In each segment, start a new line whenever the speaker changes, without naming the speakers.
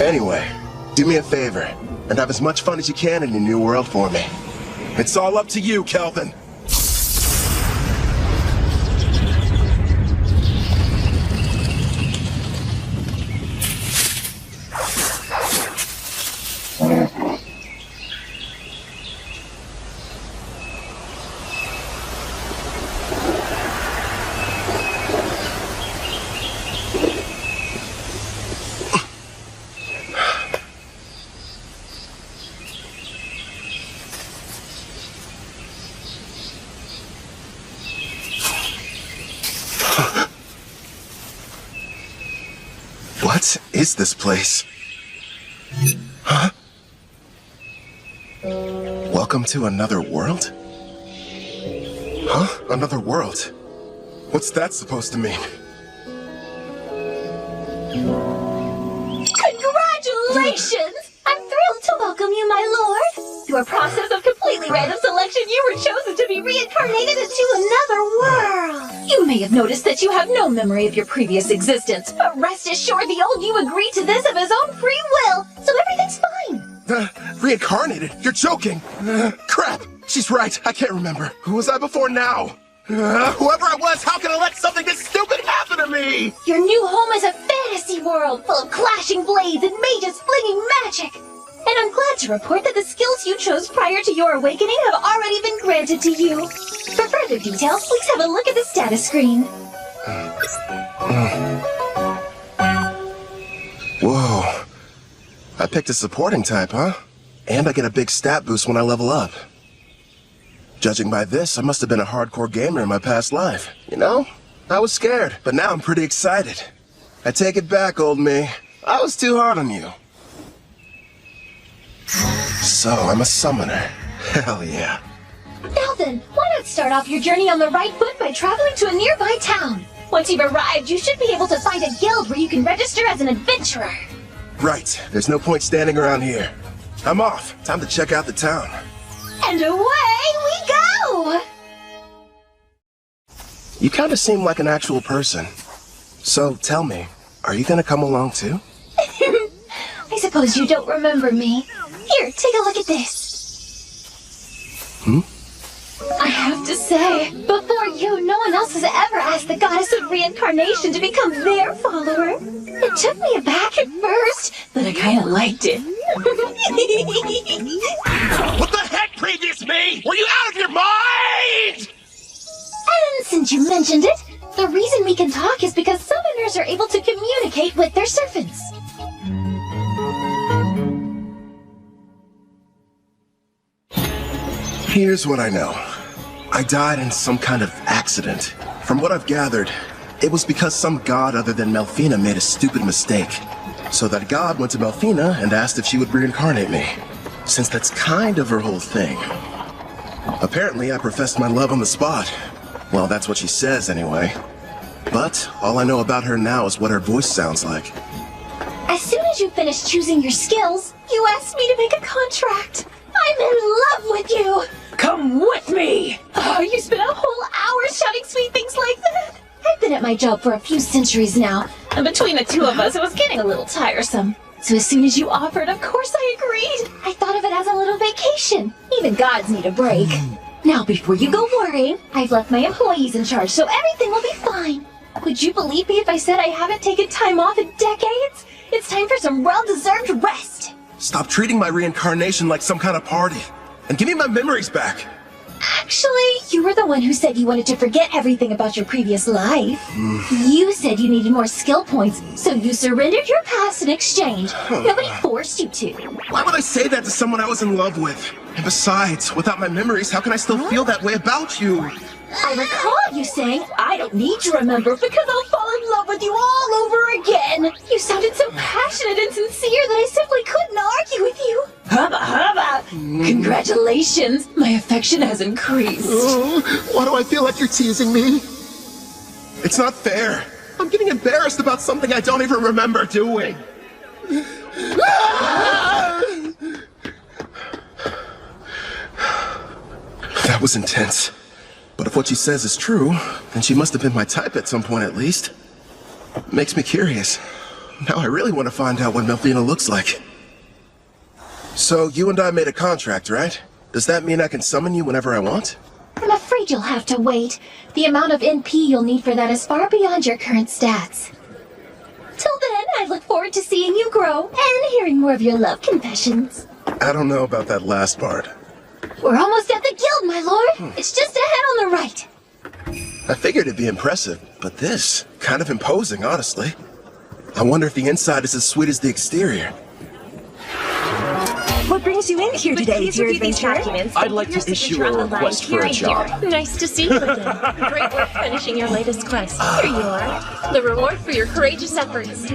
Anyway, do me a favor, and have as much fun as you can in your new world for me. It's all up to you, Kelvin. What is this place? Huh? Welcome to another world? Huh? Another world? What's that supposed to mean?
Congratulations! I'm thrilled to welcome you, my lord. Through a process of completely random selection, you were chosen to be reincarnated into another world. You may have noticed that you have no memory of your previous existence, but rest assured the old you agreed to this of his own free will, so everything's fine.
Reincarnated? You're joking! Crap! She's right, I can't remember. Who was I before now? Whoever I was, how can I let something this stupid happen to me?
Your new home is a fantasy world full of clashing blades and mages flinging magic. And I'm glad to report that the skills you chose prior to your awakening have already been granted to you. For further details, please have a look at the status screen.
Whoa. I picked a supporting type, huh? And I get a big stat boost when I level up. Judging by this, I must have been a hardcore gamer in my past life. You know, I was scared, but now I'm pretty excited. I take it back, old me. I was too hard on you. So, I'm a summoner. Hell yeah.
Now then, why not start off your journey on the right foot by traveling to a nearby town? Once you've arrived, you should be able to find a guild where you can register as an adventurer.
Right. There's no point standing around here. I'm off. Time to check out the town.
And away we go!
You kind of seem like an actual person. So, tell me, are you gonna come along too?
I suppose you don't remember me. Here, take a look at this. I have to say, before you, no one else has ever asked the goddess of reincarnation to become their follower. It took me aback at first, but I kind of liked it.
What the heck, previous me? Were you out of your mind?
And since you mentioned it, the reason we can talk is because summoners are able to communicate with their servants.
Here's what I know. I died in some kind of accident. From what I've gathered, it was because some god other than Melfina made a stupid mistake. So that god went to Melfina and asked if she would reincarnate me, since that's kind of her whole thing. Apparently, I professed my love on the spot. Well, that's what she says anyway. But all I know about her now is what her voice sounds like.
As soon as you finish choosing your skills, you asked me to make a contract. I'm in love with you! Come with me! Oh, you spent a whole hour shouting sweet things like that? I've been at my job for a few centuries now, and between the two of us, it was getting a little tiresome. So as soon as you offered, of course I agreed. I thought of it as a little vacation. Even gods need a break. Now, before you go worrying, I've left my employees in charge, so everything will be fine. Would you believe me if I said I haven't taken time off in decades? It's time for some well-deserved rest.
Stop treating my reincarnation like some kind of party, and give me my memories back.
Actually, you were the one who said you wanted to forget everything about your previous life. You said you needed more skill points, so you surrendered your past in exchange. Nobody forced you to.
Why would I say that to someone I was in love with? And besides, without my memories, how can I still feel that way about you?
I recall you saying, I don't need to remember because I'll fall in love with you all over again. You sounded so passionate and sincere that I simply couldn't argue with you. Hubba hubba! Congratulations, my affection has increased.
Why do I feel like you're teasing me? It's not fair. I'm getting embarrassed about something I don't even remember doing. That was intense. But if what she says is true, then she must have been my type at some point at least. Makes me curious. Now I really want to find out what Melfina looks like. So, you and I made a contract, right? Does that mean I can summon you whenever I want?
I'm afraid you'll have to wait. The amount of NP you'll need for that is far beyond your current stats. Till then, I look forward to seeing you grow and hearing more of your love confessions.
I don't know about that last part.
We're almost at the guild, my lord. It's just ahead on the right.
I figured it'd be impressive, but this, kind of imposing, honestly. I wonder if the inside is as sweet as the exterior.
What brings you in here today, dear adventurer?
I'd like to issue a request for a job.
Nice to see you again. Great work finishing your latest quest. Here you are. The reward for your courageous efforts.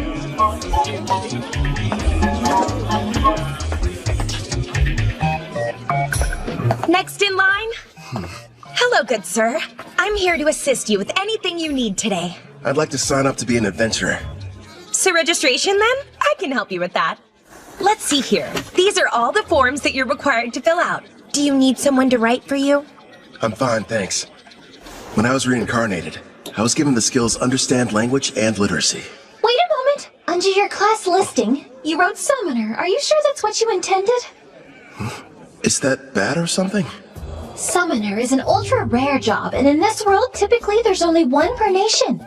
Next in line? Hello, good sir. I'm here to assist you with anything you need today.
I'd like to sign up to be an adventurer.
So registration then? I can help you with that. Let's see here. These are all the forms that you're required to fill out. Do you need someone to write for you?
I'm fine, thanks. When I was reincarnated, I was given the skills Understand Language and Literacy.
Wait a moment. Under your class listing, you wrote Summoner. Are you sure that's what you intended?
Is that bad or something?
Summoner is an ultra-rare job, and in this world, typically there's only one per nation.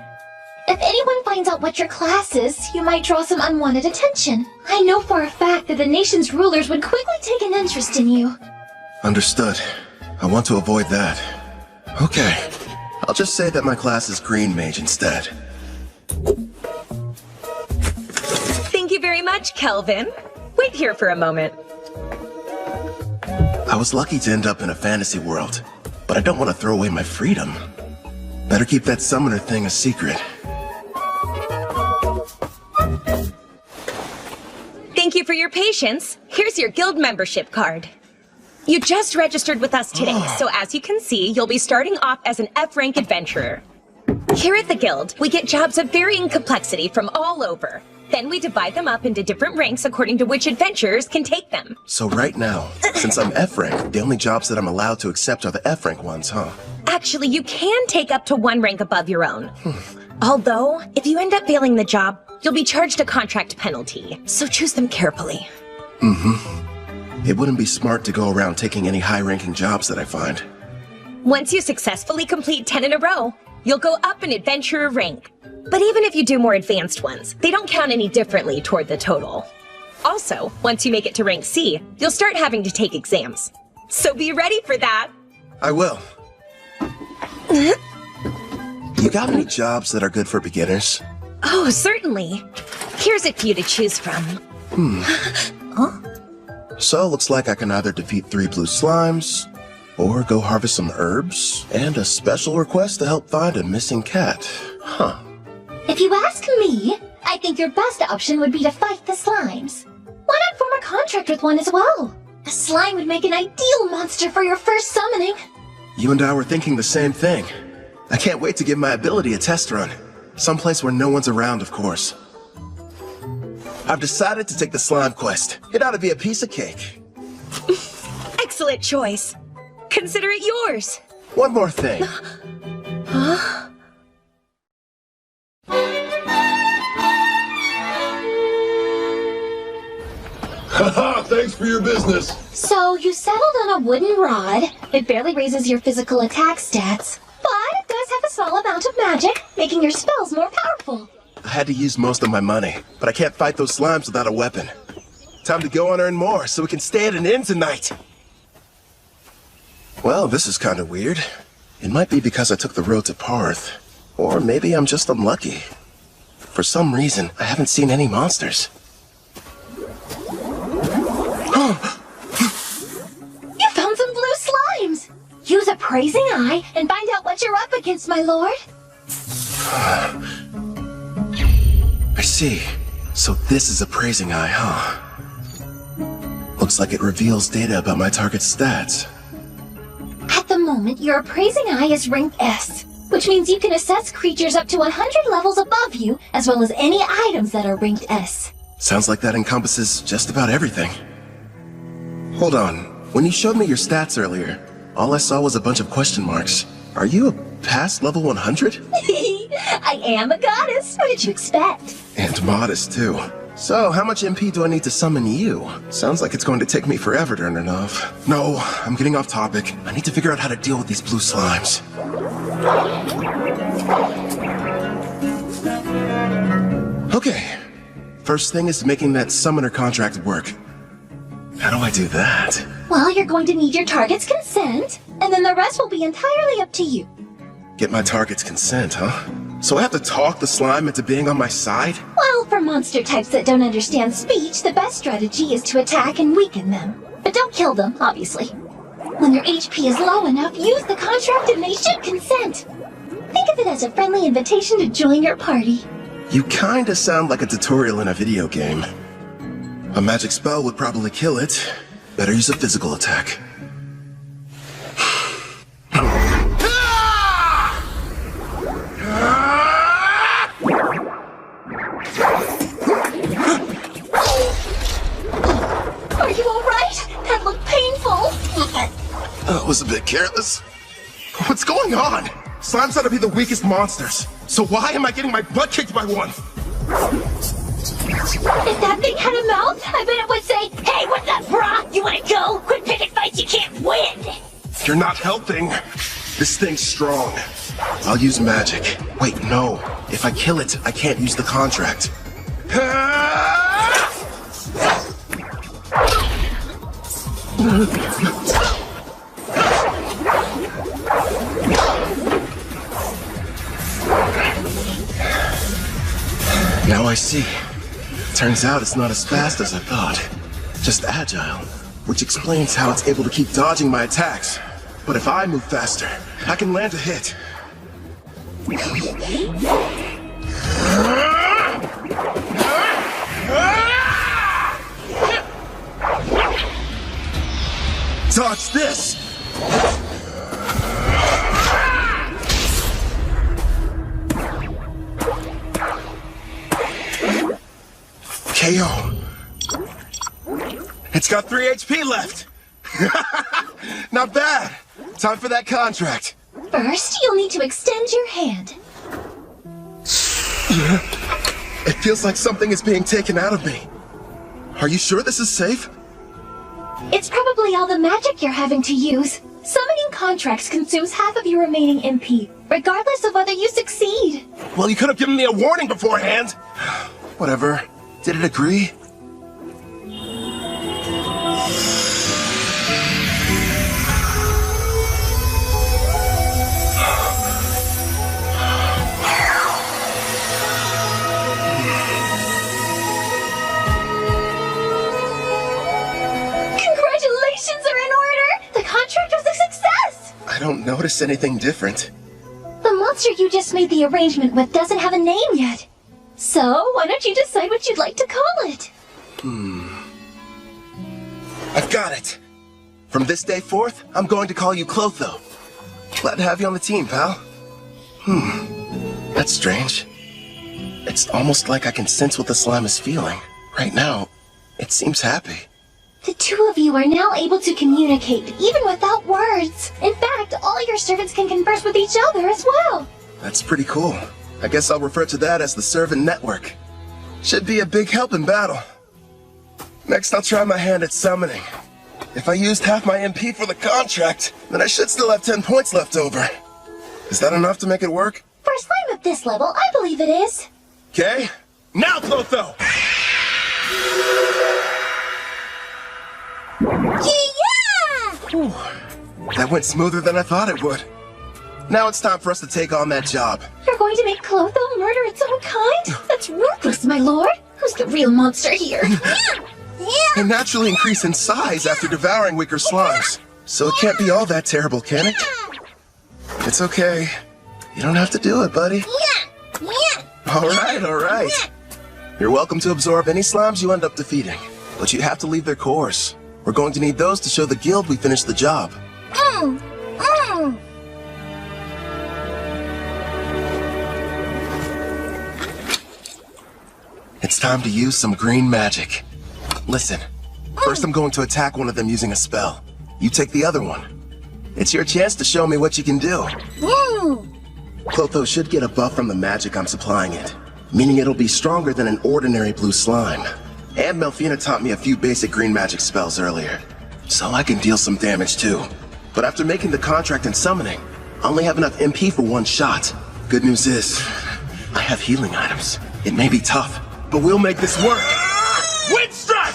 If anyone finds out what your class is, you might draw some unwanted attention. I know for a fact that the nation's rulers would quickly take an interest in you.
Understood. I want to avoid that. Okay. I'll just say that my class is Green Mage instead.
Thank you very much, Kelvin. Wait here for a moment.
I was lucky to end up in a fantasy world, but I don't want to throw away my freedom. Better keep that summoner thing a secret.
Thank you for your patience. Here's your guild membership card. You just registered with us today, so as you can see, you'll be starting off as an F-rank adventurer. Here at the guild, we get jobs of varying complexity from all over. Then we divide them up into different ranks according to which adventurers can take them.
So right now, since I'm F-rank, the only jobs that I'm allowed to accept are the F-rank ones, huh?
Actually, you can take up to one rank above your own. Although, if you end up failing the job, you'll be charged a contract penalty, so choose them carefully.
It wouldn't be smart to go around taking any high-ranking jobs that I find.
Once you successfully complete 10 in a row, you'll go up an adventurer rank. But even if you do more advanced ones, they don't count any differently toward the total. Also, once you make it to rank C, you'll start having to take exams. So be ready for that!
I will. You got any jobs that are good for beginners?
Oh, certainly. Here's a few to choose from.
So, looks like I can either defeat 3 blue slimes, or go harvest some herbs, and a special request to help find a missing cat. Huh.
If you ask me, I think your best option would be to fight the slimes. Why not form a contract with one as well? A slime would make an ideal monster for your first summoning.
You and I were thinking the same thing. I can't wait to give my ability a test run. Someplace where no one's around, of course. I've decided to take the slime quest. It ought to be a piece of cake.
Excellent choice. Consider it yours.
One more thing.
Haha, thanks for your business.
So, you settled on a wooden rod. It barely raises your physical attack stats, but it does have a small amount of magic, making your spells more powerful.
I had to use most of my money, but I can't fight those slimes without a weapon. Time to go and earn more so we can stay at an inn tonight. Well, this is kind of weird. It might be because I took the road to Parth. Or maybe I'm just unlucky. For some reason, I haven't seen any monsters.
You found some blue slimes! Use a praising eye and find out what you're up against, my lord.
I see. So this is a praising eye, huh? Looks like it reveals data about my target's stats.
At the moment, your appraising eye is ranked S, which means you can assess creatures up to 100 levels above you, as well as any items that are ranked S.
Sounds like that encompasses just about everything. Hold on. When you showed me your stats earlier, all I saw was a bunch of question marks. Are you past level 100?
I am a goddess. What did you expect?
And modest, too. So, how much MP do I need to summon you? Sounds like it's going to take me forever to earn enough. No, I'm getting off topic. I need to figure out how to deal with these blue slimes. Okay. First thing is making that summoner contract work. How do I do that?
Well, you're going to need your target's consent, and then the rest will be entirely up to you.
Get my target's consent, huh? So I have to talk the slime into being on my side?
Well, for monster types that don't understand speech, the best strategy is to attack and weaken them. But don't kill them, obviously. When their HP is low enough, use the contract and they should consent. Think of it as a friendly invitation to join your party.
You kinda sound like a tutorial in a video game. A magic spell would probably kill it. Better use a physical attack.
Are you alright? That looked painful.
That was a bit careless. What's going on? Slimes ought to be the weakest monsters. So why am I getting my butt kicked by one?
If that thing had a mouth, I bet it would say, "Hey, what's up, brah? You wanna go? Quit picking fights you can't win!"
You're not helping. This thing's strong. I'll use magic. Wait, no. If I kill it, I can't use the contract. Now I see. Turns out it's not as fast as I thought. Just agile, which explains how it's able to keep dodging my attacks. But if I move faster, I can land a hit. Dodge this! KO. It's got 3 HP left. Not bad. Time for that contract.
First, you'll need to extend your hand.
It feels like something is being taken out of me. Are you sure this is safe?
It's probably all the magic you're having to use. Summoning contracts consumes half of your remaining MP, regardless of whether you succeed.
Well, you could have given me a warning beforehand. Whatever. Did it agree?
Congratulations are in order! The contract was a success!
I don't notice anything different.
The monster you just made the arrangement with doesn't have a name yet. So, why don't you decide what you'd like to call it?
I've got it. From this day forth, I'm going to call you Clotho. Glad to have you on the team, pal. That's strange. It's almost like I can sense what the slime is feeling. Right now, it seems happy.
The two of you are now able to communicate, even without words. In fact, all your servants can converse with each other as well.
That's pretty cool. I guess I'll refer to that as the servant network. Should be a big help in battle. Next, I'll try my hand at summoning. If I used half my MP for the contract, then I should still have 10 points left over. Is that enough to make it work?
For a slime of this level, I believe it is.
Okay. Now, Clotho!
Yeah!
That went smoother than I thought it would. Now it's time for us to take on that job.
You're going to make Clotho murder its own kind? That's ruthless, my lord. Who's the real monster here?
They naturally increase in size after devouring weaker slimes. So it can't be all that terrible, can it? It's okay. You don't have to do it, buddy. Alright. You're welcome to absorb any slimes you end up defeating. But you have to leave their course. We're going to need those to show the guild we finished the job. It's time to use some green magic. Listen, first I'm going to attack one of them using a spell. You take the other one. It's your chance to show me what you can do. Clotho should get a buff from the magic I'm supplying it. meaning it'll be stronger than an ordinary blue slime. And Melfina taught me a few basic green magic spells earlier, so I can deal some damage too. But after making the contract and summoning, I only have enough MP for one shot. Good news is, I have healing items. It may be tough, but we'll make this work.
Wind strike!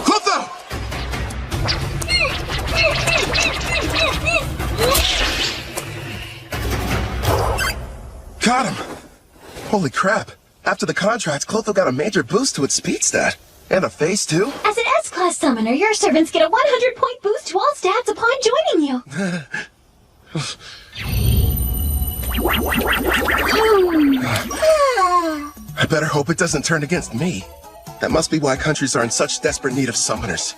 Clotho! Got him! Holy crap. After the contract, Clotho got a major boost to its speed stat. And a phase too?
As an S-Class summoner, your servants get a 100-point boost to all stats upon joining you.
I better hope it doesn't turn against me. That must be why countries are in such desperate need of summoners.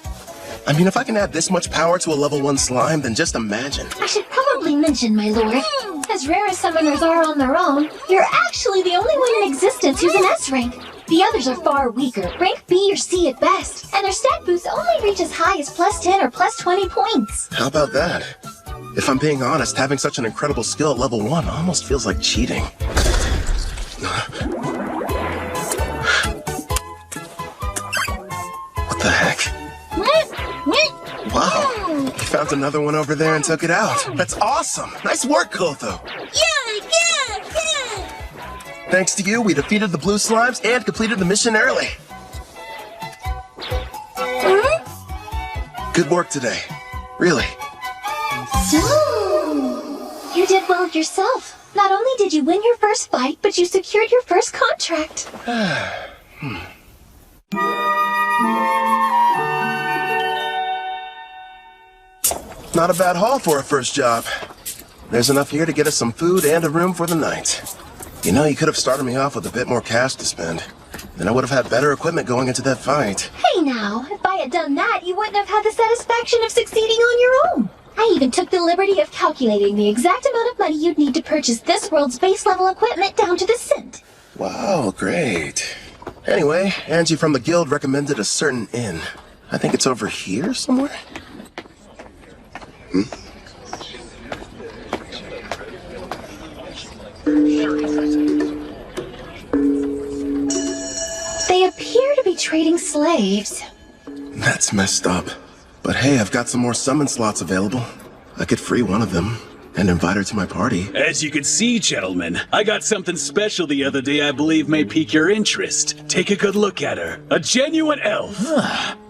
I mean, if I can add this much power to a level 1 slime, then just imagine.
I should probably mention, my lord, as rare as summoners are on their own, you're actually the only one in existence who's an S rank. The others are far weaker, rank B or C at best, and their stat boosts only reach as high as plus 10 or plus 20 points.
How about that? If I'm being honest, having such an incredible skill at level 1 almost feels like cheating. What the heck? Wow, you found another one over there and took it out. That's awesome! Nice work, Clotho!
Yeah!
Thanks to you, we defeated the blue slimes and completed the mission early. Good work today. Really.
So, you did well yourself. Not only did you win your first fight, but you secured your first contract.
Not a bad haul for a first job. There's enough here to get us some food and a room for the night. You know, you could have started me off with a bit more cash to spend. Then I would have had better equipment going into that fight.
Hey now, if I had done that, you wouldn't have had the satisfaction of succeeding on your own. I even took the liberty of calculating the exact amount of money you'd need to purchase this world's base level equipment down to the cent.
Wow, great. Anyway, Angie from the guild recommended a certain inn. I think it's over here somewhere?
They appear to be trading slaves.
That's messed up. But hey, I've got some more summon slots available. I could free one of them and invite her to my party.
As you can see, gentlemen, I got something special the other day I believe may pique your interest. Take a good look at her. A genuine elf.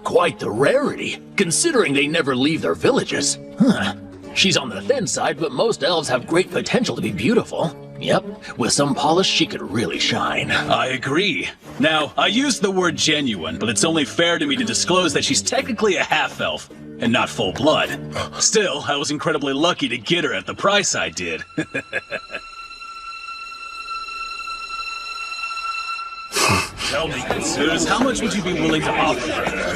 Quite the rarity, considering they never leave their villages. She's on the thin side, but most elves have great potential to be beautiful. Yep, with some polish, she could really shine.
I agree. Now, I used the word genuine, but it's only fair to me to disclose that she's technically a half-elf, and not full-blood. Still, I was incredibly lucky to get her at the price I did. Tell me, Zeus, how much would you be willing to offer for her?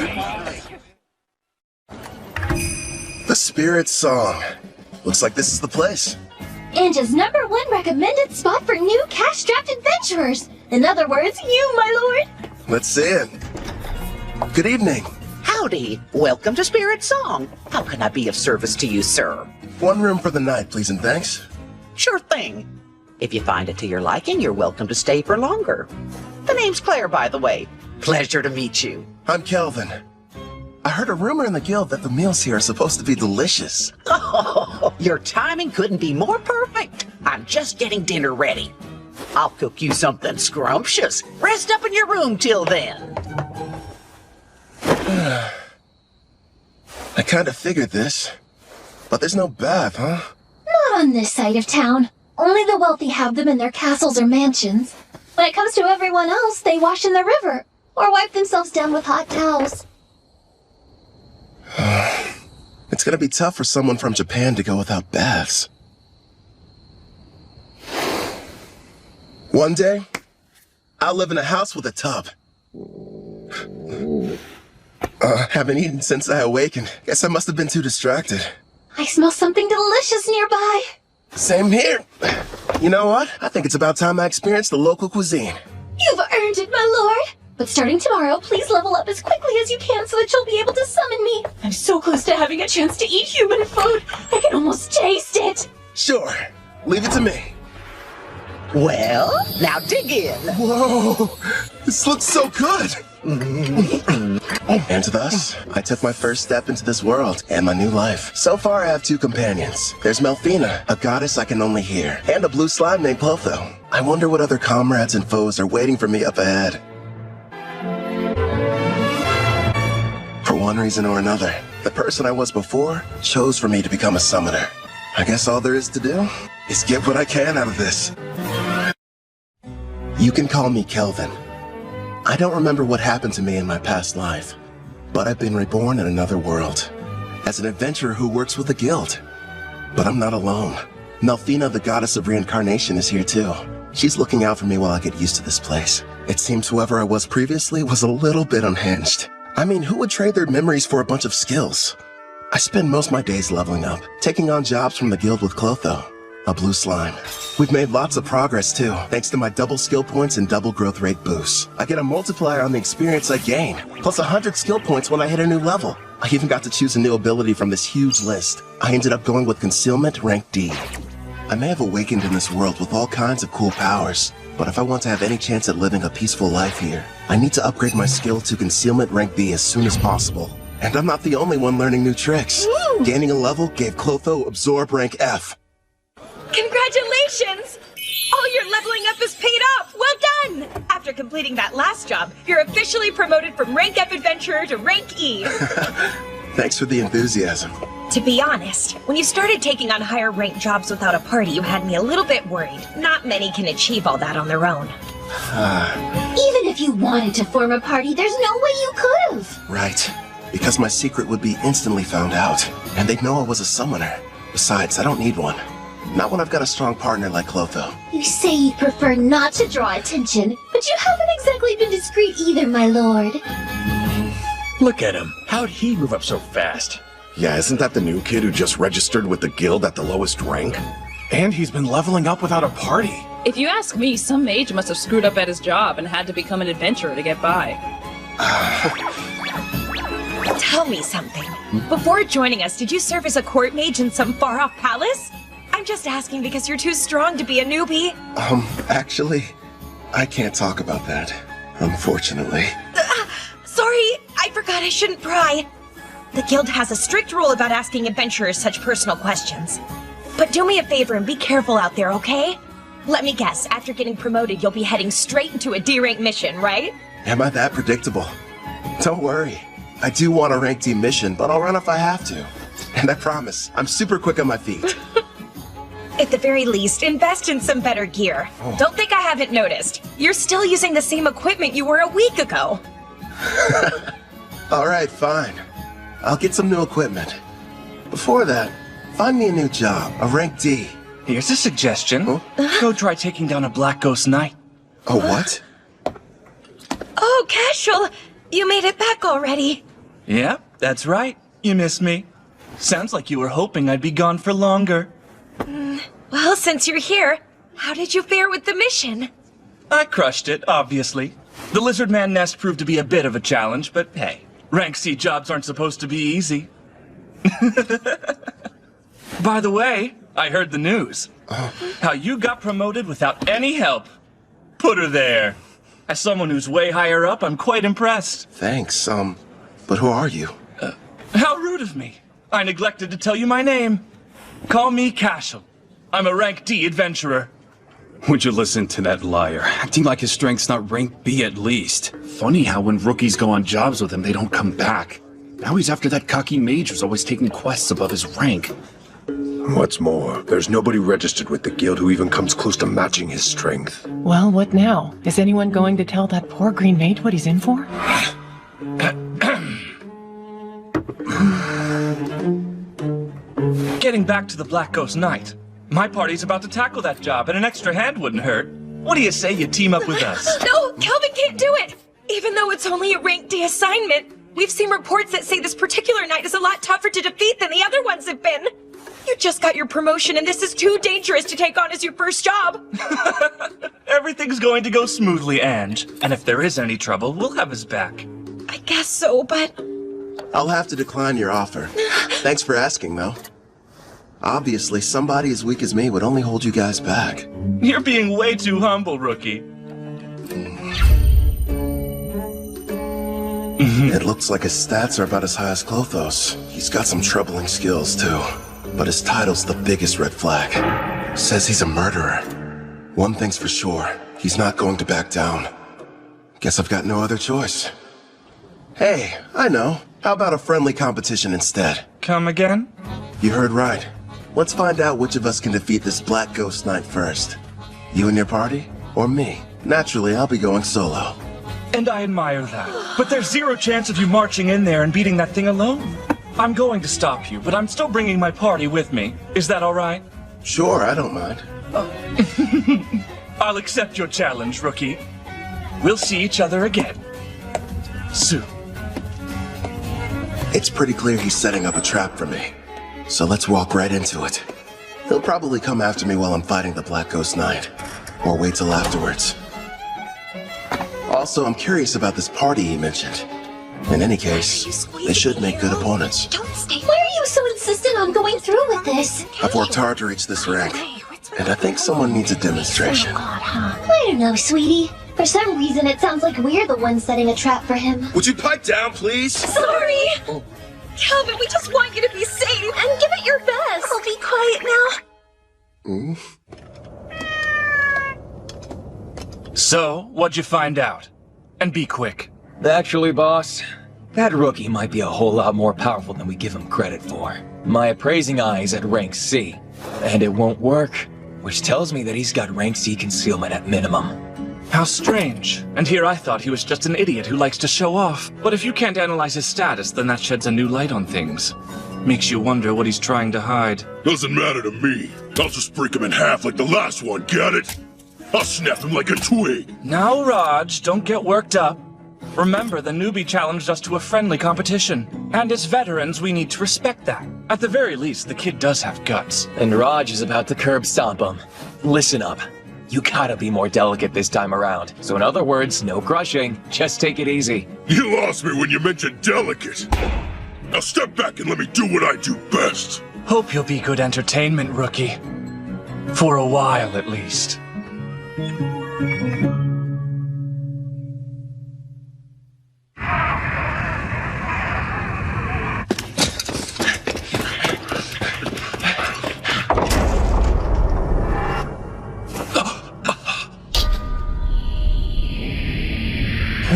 The Spirit Song. Looks like this is the place.
Anja's #1 recommended spot for new cash-strapped adventurers. In other words, you, my lord.
Let's see it. Good evening.
Howdy. Welcome to Spirit Song. How can I be of service to you, sir?
One room for the night, please, and thanks.
Sure thing. If you find it to your liking, you're welcome to stay for longer. The name's Claire, by the way. Pleasure to meet you.
I'm Kelvin. I heard a rumor in the guild that the meals here are supposed to be delicious.
Oh, your timing couldn't be more perfect. I'm just getting dinner ready. I'll cook you something scrumptious. Rest up in your room till then.
I kind of figured this. But there's no bath, huh?
Not on this side of town. Only the wealthy have them in their castles or mansions. When it comes to everyone else, they wash in the river or wipe themselves down with hot towels.
It's gonna be tough for someone from Japan to go without baths. One day, I'll live in a house with a tub. Haven't eaten since I awakened. Guess I must have been too distracted.
I smell something delicious nearby.
Same here. You know what? I think it's about time I experienced the local cuisine.
You've earned it, my lord. But starting tomorrow, please level up as quickly as you can so that you'll be able to summon me. I'm so close to having a chance to eat human food. I can almost taste it.
Sure. Leave it to me.
Well, now dig in.
Whoa! This looks so good! And thus, I took my first step into this world and my new life. So far, I have 2 companions. There's Melfina, a goddess I can only hear, and a blue slime named Clotho. I wonder what other comrades and foes are waiting for me up ahead. For one reason or another, the person I was before chose for me to become a summoner. I guess all there is to do is get what I can out of this. You can call me Kelvin. I don't remember what happened to me in my past life, but I've been reborn in another world, as an adventurer who works with a guild. But I'm not alone. Melfina, the goddess of reincarnation, is here too. She's looking out for me while I get used to this place. It seems whoever I was previously was a little bit unhinged. I mean, who would trade their memories for a bunch of skills? I spend most of my days leveling up, taking on jobs from the guild with Clotho, a blue slime. We've made lots of progress too, thanks to my double skill points and double growth rate boosts. I get a multiplier on the experience I gain, plus 100 skill points when I hit a new level. I even got to choose a new ability from this huge list. I ended up going with Concealment rank D. I may have awakened in this world with all kinds of cool powers, but if I want to have any chance at living a peaceful life here, I need to upgrade my skill to Concealment rank B as soon as possible. And I'm not the only one learning new tricks. Gaining a level gave Clotho Absorb rank F.
Congratulations! All your leveling up is paid off! Well done! After completing that last job, you're officially promoted from rank F adventurer to rank E.
Thanks for the enthusiasm.
To be honest, when you started taking on higher ranked jobs without a party, you had me a little bit worried. Not many can achieve all that on their own.
Even if you wanted to form a party, there's no way you could've.
Right. Because my secret would be instantly found out, and they'd know I was a summoner. Besides, I don't need one. Not when I've got a strong partner like Clotho.
You say you'd prefer not to draw attention, but you haven't exactly been discreet either, my lord.
Look at him. How'd he move up so fast?
Yeah, isn't that the new kid who just registered with the guild at the lowest rank?
And he's been leveling up without a party.
If you ask me, some mage must have screwed up at his job and had to become an adventurer to get by.
Tell me something. Before joining us, did you serve as a court mage in some far-off palace? I'm just asking because you're too strong to be a newbie.
Actually, I can't talk about that, unfortunately.
Sorry, I forgot I shouldn't pry. The guild has a strict rule about asking adventurers such personal questions. But do me a favor and be careful out there, okay? Let me guess, after getting promoted, you'll be heading straight into a D-rank mission, right?
Am I that predictable? Don't worry. I do want a rank D mission, but I'll run if I have to. And I promise, I'm super quick on my feet.
At the very least, invest in some better gear. Don't think I haven't noticed. You're still using the same equipment you were a week ago.
All right, fine. I'll get some new equipment. Before that, find me a new job, a rank D.
Here's a suggestion. Go try taking down a Black Ghost Knight.
Oh, what?
Oh, Casual, you made it back already.
Yeah, that's right. You missed me. Sounds like you were hoping I'd be gone for longer.
Well, since you're here, how did you fare with the mission?
I crushed it, obviously. The Lizard Man nest proved to be a bit of a challenge, but hey, rank C jobs aren't supposed to be easy. By the way, I heard the news. How you got promoted without any help. Put her there. As someone who's way higher up, I'm quite impressed.
Thanks, but who are you?
How rude of me. I neglected to tell you my name. Call me Cashel. I'm a rank D adventurer.
Would you listen to that liar? Acting like his strength's not rank B at least. Funny how when rookies go on jobs with him, they don't come back. Now he's after that cocky mage who's always taking quests above his rank.
What's more, there's nobody registered with the guild who even comes close to matching his strength.
Well, what now? Is anyone going to tell that poor green mage what he's in for?
Getting back to the Black Ghost Knight. My party's about to tackle that job, and an extra hand wouldn't hurt. What do you say you team up with us?
No, Kelvin can't do it! Even though it's only a rank D assignment, we've seen reports that say this particular knight is a lot tougher to defeat than the other ones have been. You just got your promotion, and this is too dangerous to take on as your first job.
Everything's going to go smoothly, Ange. And if there is any trouble, we'll have his back.
I guess so, but...
I'll have to decline your offer. Thanks for asking, though. Obviously, somebody as weak as me would only hold you guys back.
You're being way too humble, Rookie.
It looks like his stats are about as high as Clothos. He's got some troubling skills, too. But his title's the biggest red flag. Says he's a murderer. One thing's for sure, he's not going to back down. Guess I've got no other choice. Hey, I know. How about a friendly competition instead?
Come again?
You heard right. Let's find out which of us can defeat this Black Ghost Knight first. You and your party? Or me? Naturally, I'll be going solo.
And I admire that. But there's zero chance of you marching in there and beating that thing alone. I'm going to stop you, but I'm still bringing my party with me. Is that all right?
Sure, I don't mind.
I'll accept your challenge, Rookie. We'll see each other again. Soon.
It's pretty clear he's setting up a trap for me. So let's walk right into it. He'll probably come after me while I'm fighting the Black Ghost Knight. Or wait till afterwards. Also, I'm curious about this party he mentioned. In any case, they should make good opponents.
Don't stay. Why are you so insistent on going through with this?
I've worked hard to reach this rank, and I think someone needs a demonstration.
I don't know, sweetie. For some reason, it sounds like we're the ones setting a trap for him.
Would you pipe down, please?
Sorry! Calvin, we just want you to be safe and give it your best.
I'll be quiet now.
So, what'd you find out? And be quick.
Actually, boss, that rookie might be a whole lot more powerful than we give him credit for. My appraising eye is at rank C, and it won't work, which tells me that he's got rank C concealment at minimum.
How strange. And here I thought he was just an idiot who likes to show off. But if you can't analyze his status, then that sheds a new light on things. Makes you wonder what he's trying to hide.
Doesn't matter to me. I'll just break him in half like the last one, get it? I'll snap him like a twig.
Now, Raj, don't get worked up. Remember, the newbie challenged us to a friendly competition. And as veterans, we need to respect that. At the very least, the kid does have guts.
And Raj is about to curb stomp him. Listen up. You gotta be more delicate this time around. So in other words, no crushing. Just take it easy.
You lost me when you mentioned delicate. Now step back and let me do what I do best.
Hope you'll be good entertainment, Rookie. For a while, at least.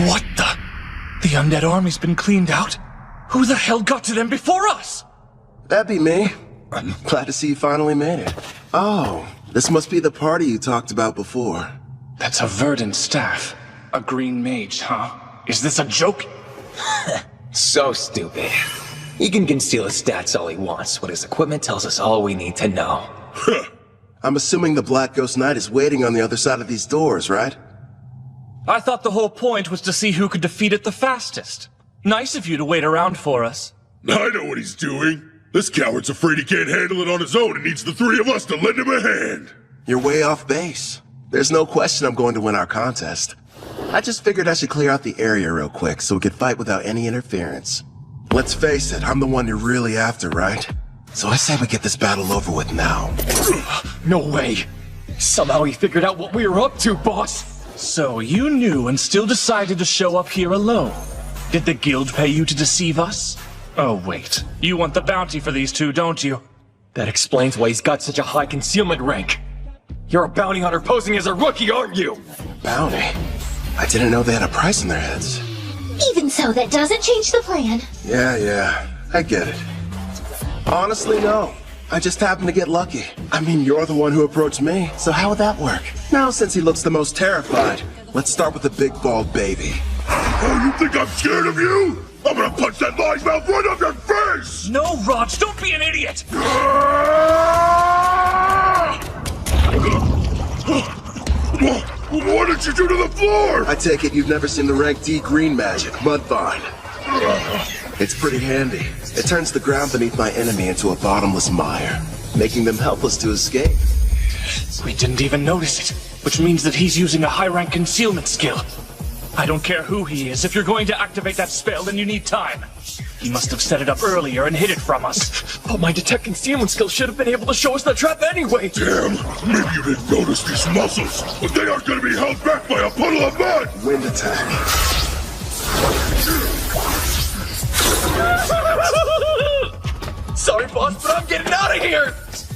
What the? The undead army's been cleaned out? Who the hell got to them before us?
That'd be me. I'm glad to see you finally made it. Oh, this must be the party you talked about before.
That's a verdant staff. A green mage, huh? Is this a joke?
So stupid. He can conceal his stats all he wants, but his equipment tells us all we need to know.
I'm assuming the Black Ghost Knight is waiting on the other side of these doors, right?
I thought the whole point was to see who could defeat it the fastest. Nice of you to wait around for us.
I know what he's doing. This coward's afraid he can't handle it on his own and needs the three of us to lend him a hand.
You're way off base. There's no question I'm going to win our contest. I just figured I should clear out the area real quick so we could fight without any interference. Let's face it, I'm the one you're really after, right? So I say we get this battle over with now.
No way. Somehow he figured out what we were up to, boss.
So you knew and still decided to show up here alone. Did the guild pay you to deceive us? Oh, wait. You want the bounty for these two, don't you?
That explains why he's got such a high concealment rank. You're a bounty hunter posing as a rookie, aren't you?
Bounty? I didn't know they had a price on their heads.
Even so, that doesn't change the plan.
Yeah, I get it. Honestly, no. I just happened to get lucky. I mean, you're the one who approached me, so how would that work? Now, since he looks the most terrified, let's start with the big bald baby.
Oh, you think I'm scared of you? I'm gonna punch that lying mouth right off your face!
No, Raj, don't be an idiot!
What did you do to the floor?
I take it you've never seen the rank D green magic, Mudvine. It's pretty handy. It turns the ground beneath my enemy into a bottomless mire, making them helpless to escape.
We didn't even notice it, which means that he's using a high-rank concealment skill. I don't care who he is. If you're going to activate that spell, then you need time. He must have set it up earlier and hid it from us. But my detecting sealing skills should have been able to show us the trap anyway.
Damn, maybe you didn't notice these muscles, but they aren't gonna be held back by a puddle of mud!
Wind attack.
Sorry, boss, but I'm getting out of here!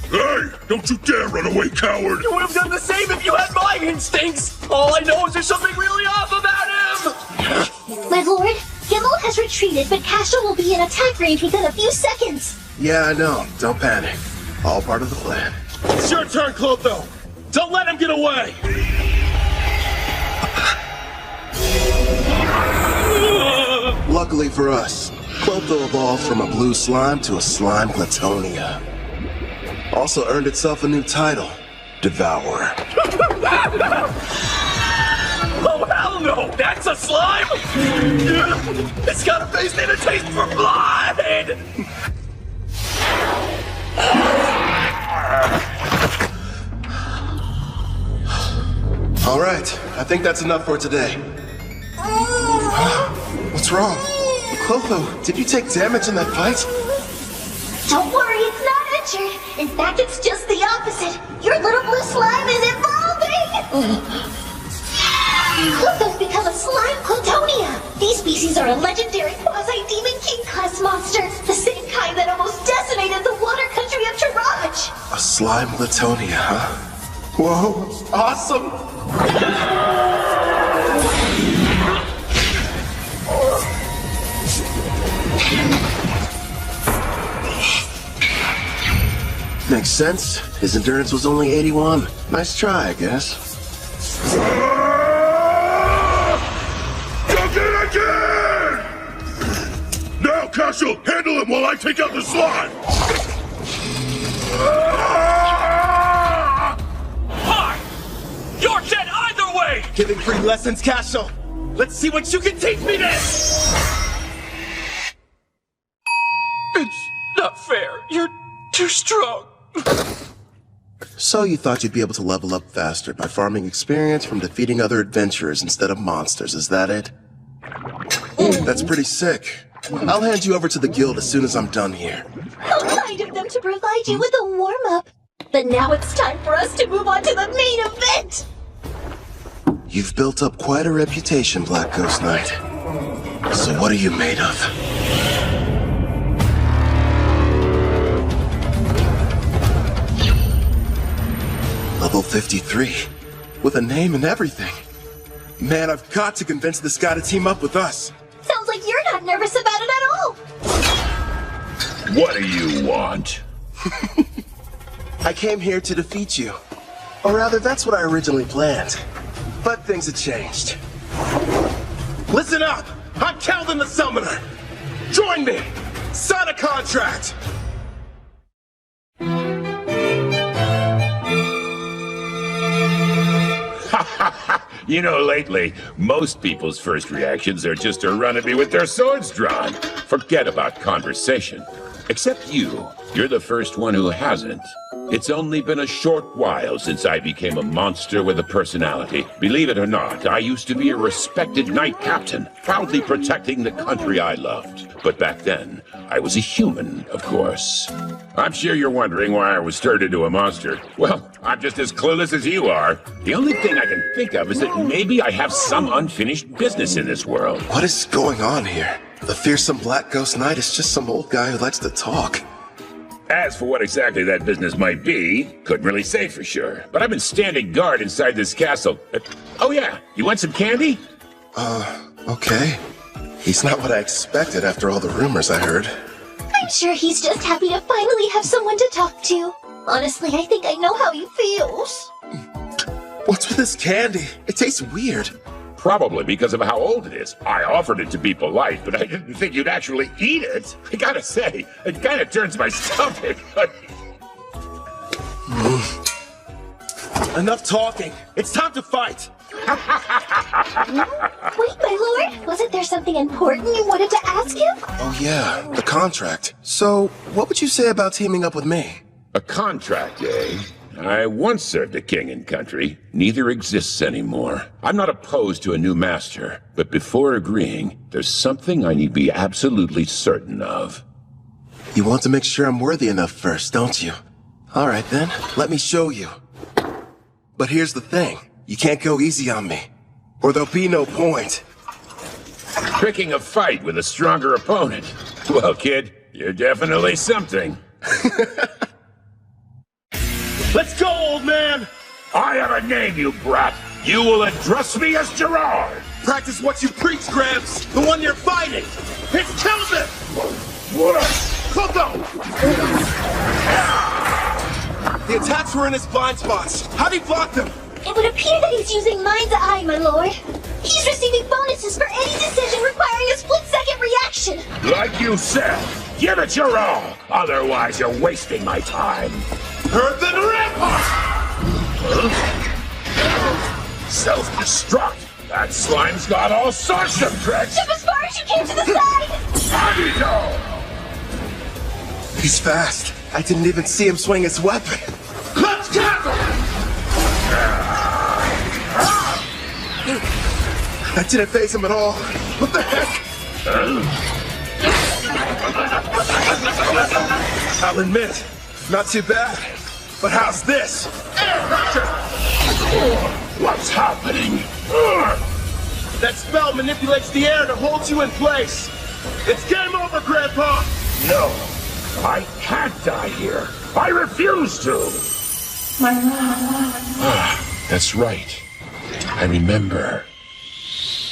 Hey, don't you dare run away, coward!
You would have done the same if you had my instincts! All I know is there's something really off about him!
My lord, Gimmel has retreated, but Castro will be in attack range within a few seconds.
Yeah, I know. Don't panic. All part of the plan.
It's your turn, Clotho! Don't let him get away!
Luckily for us, Clotho evolved from a blue slime to a slime Glatonia. Also earned itself a new title, Devourer.
Oh, hell no! That's a slime! It's got a face and a taste for blood!
All right, I think that's enough for today. What's wrong? Clotho, did you take damage in that fight?
Don't worry, it's not injured. In fact, it's just the opposite. Your little blue slime is evolving! Clotho's become a slime Glatonia. These species are a legendary quasi-demon king-class monster, the same kind that almost decimated the water country of Taraj.
A slime Glatonia, huh? Whoa, awesome! Makes sense. His endurance was only 81. Nice try, I guess.
Duck it again! Now, Castle, handle him while I take out the slime!
Hi! You're dead either way!
Giving free lessons, Castle. Let's see what you can teach me this!
It's not fair. You're too strong.
So you thought you'd be able to level up faster by farming experience from defeating other adventurers instead of monsters, is that it? That's pretty sick. I'll hand you over to the guild as soon as I'm done here.
How kind of them to provide you with a warm-up. But now it's time for us to move on to the main event!
You've built up quite a reputation, Black Ghost Knight. So what are you made of? Level 53, with a name and everything. Man, I've got to convince this guy to team up with us.
Sounds like you're not nervous about it at all.
What do you want?
I came here to defeat you. Or rather, that's what I originally planned. But things have changed. Listen up! I'm Calvin the Summoner! Join me! Sign a contract!
You know, lately, most people's first reactions are just to run at me with their swords drawn. Forget about conversation. Except you. You're the first one who hasn't. It's only been a short while since I became a monster with a personality. Believe it or not, I used to be a respected knight captain, proudly protecting the country I loved. But back then, I was a human, of course. I'm sure you're wondering why I was turned into a monster. Well, I'm just as clueless as you are. The only thing I can think of is that maybe I have some unfinished business in this world.
What is going on here? The fearsome Black Ghost Knight is just some old guy who likes to talk.
As for what exactly that business might be, couldn't really say for sure. But I've been standing guard inside this castle. Oh yeah, you want some candy?
Okay. He's not what I expected after all the rumors I heard.
I'm sure he's just happy to finally have someone to talk to. Honestly, I think I know how he feels.
What's with this candy? It tastes weird.
Probably because of how old it is. I offered it to be polite, but I didn't think you'd actually eat it. I gotta say, it kind of turns my stomach.
Enough talking. It's time to fight.
Wait, my lord, wasn't there something important you wanted to ask him?
Oh yeah, the contract. So, what would you say about teaming up with me?
A contract, eh? I once served a king and country. Neither exists anymore. I'm not opposed to a new master, but before agreeing, there's something I need to be absolutely certain of.
You want to make sure I'm worthy enough first, don't you? Alright then, let me show you. But here's the thing. You can't go easy on me, or there'll be no point.
Picking a fight with a stronger opponent. Well, kid, you're definitely something.
Let's go, old man!
I have a name, you brat. You will address me as Gerard.
Practice what you preach, Gramps! The one you're fighting! It's Kelvin! Coco! The attacks were in his blind spots. How'd he block them?
It would appear that he's using Mind's Eye, my lord. He's receiving bonuses for any decision requiring a split-second reaction.
Like you said, give it your all. Otherwise, you're wasting my time.
Earthen Rampart!
Self-destruct. That slime's got all sorts of tricks.
Jump as far as you can to the side!
Agito!
He's fast. I didn't even see him swing his weapon. Let's tackle! That didn't faze him at all. What the heck? I'll admit, not too bad. But how's this? Air pressure!
What's happening?
That spell manipulates the air to hold you in place. It's game over, Grandpa!
No, I can't die here. I refuse to. That's right. I remember.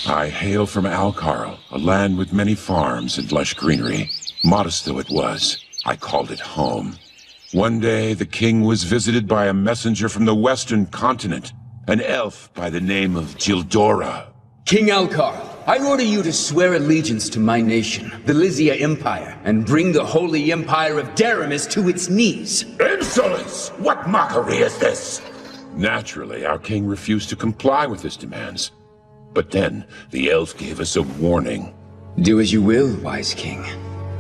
I hail from Alcarl, a land with many farms and lush greenery. Modest though it was, I called it home. One day, the king was visited by a messenger from the western continent, an elf by the name of Gildora.
King Alcar, I order you to swear allegiance to my nation, the Lysia Empire, and bring the holy empire of Daramis to its knees.
Insolence! What mockery is this? Naturally, our king refused to comply with his demands. But then, the elf gave us a warning.
Do as you will, wise king.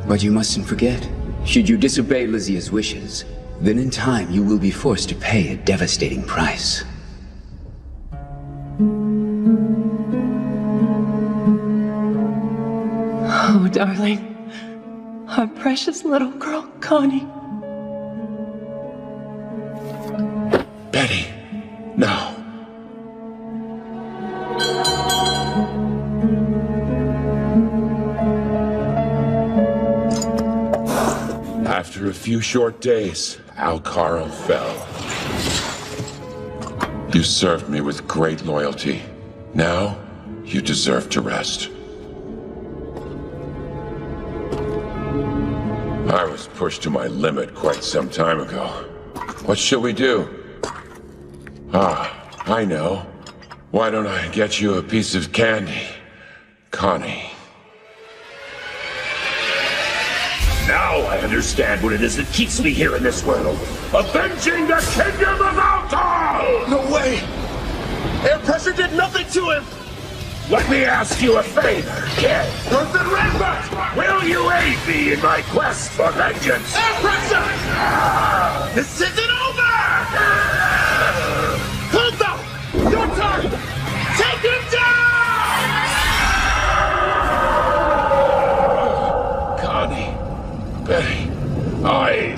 But you mustn't forget, should you disobey Lysia's wishes, then in time you will be forced to pay a devastating price.
Oh, darling. Our precious little girl, Connie.
Betty, no. After a few short days, Alcarl fell. You served me with great loyalty. Now, you deserve to rest. I was pushed to my limit quite some time ago. What shall we do? Ah, I know. Why don't I get you a piece of candy, Connie? Now I understand what it is that keeps me here in this world. Avenging the kingdom of Altar!
No way! Air pressure did nothing to him!
Let me ask you a favor, kid.
Earthen Rampart!
Will you aid me in my quest for vengeance?
Air pressure! This isn't over! Hilda! Your turn! Take him down!
Connie, Betty, I...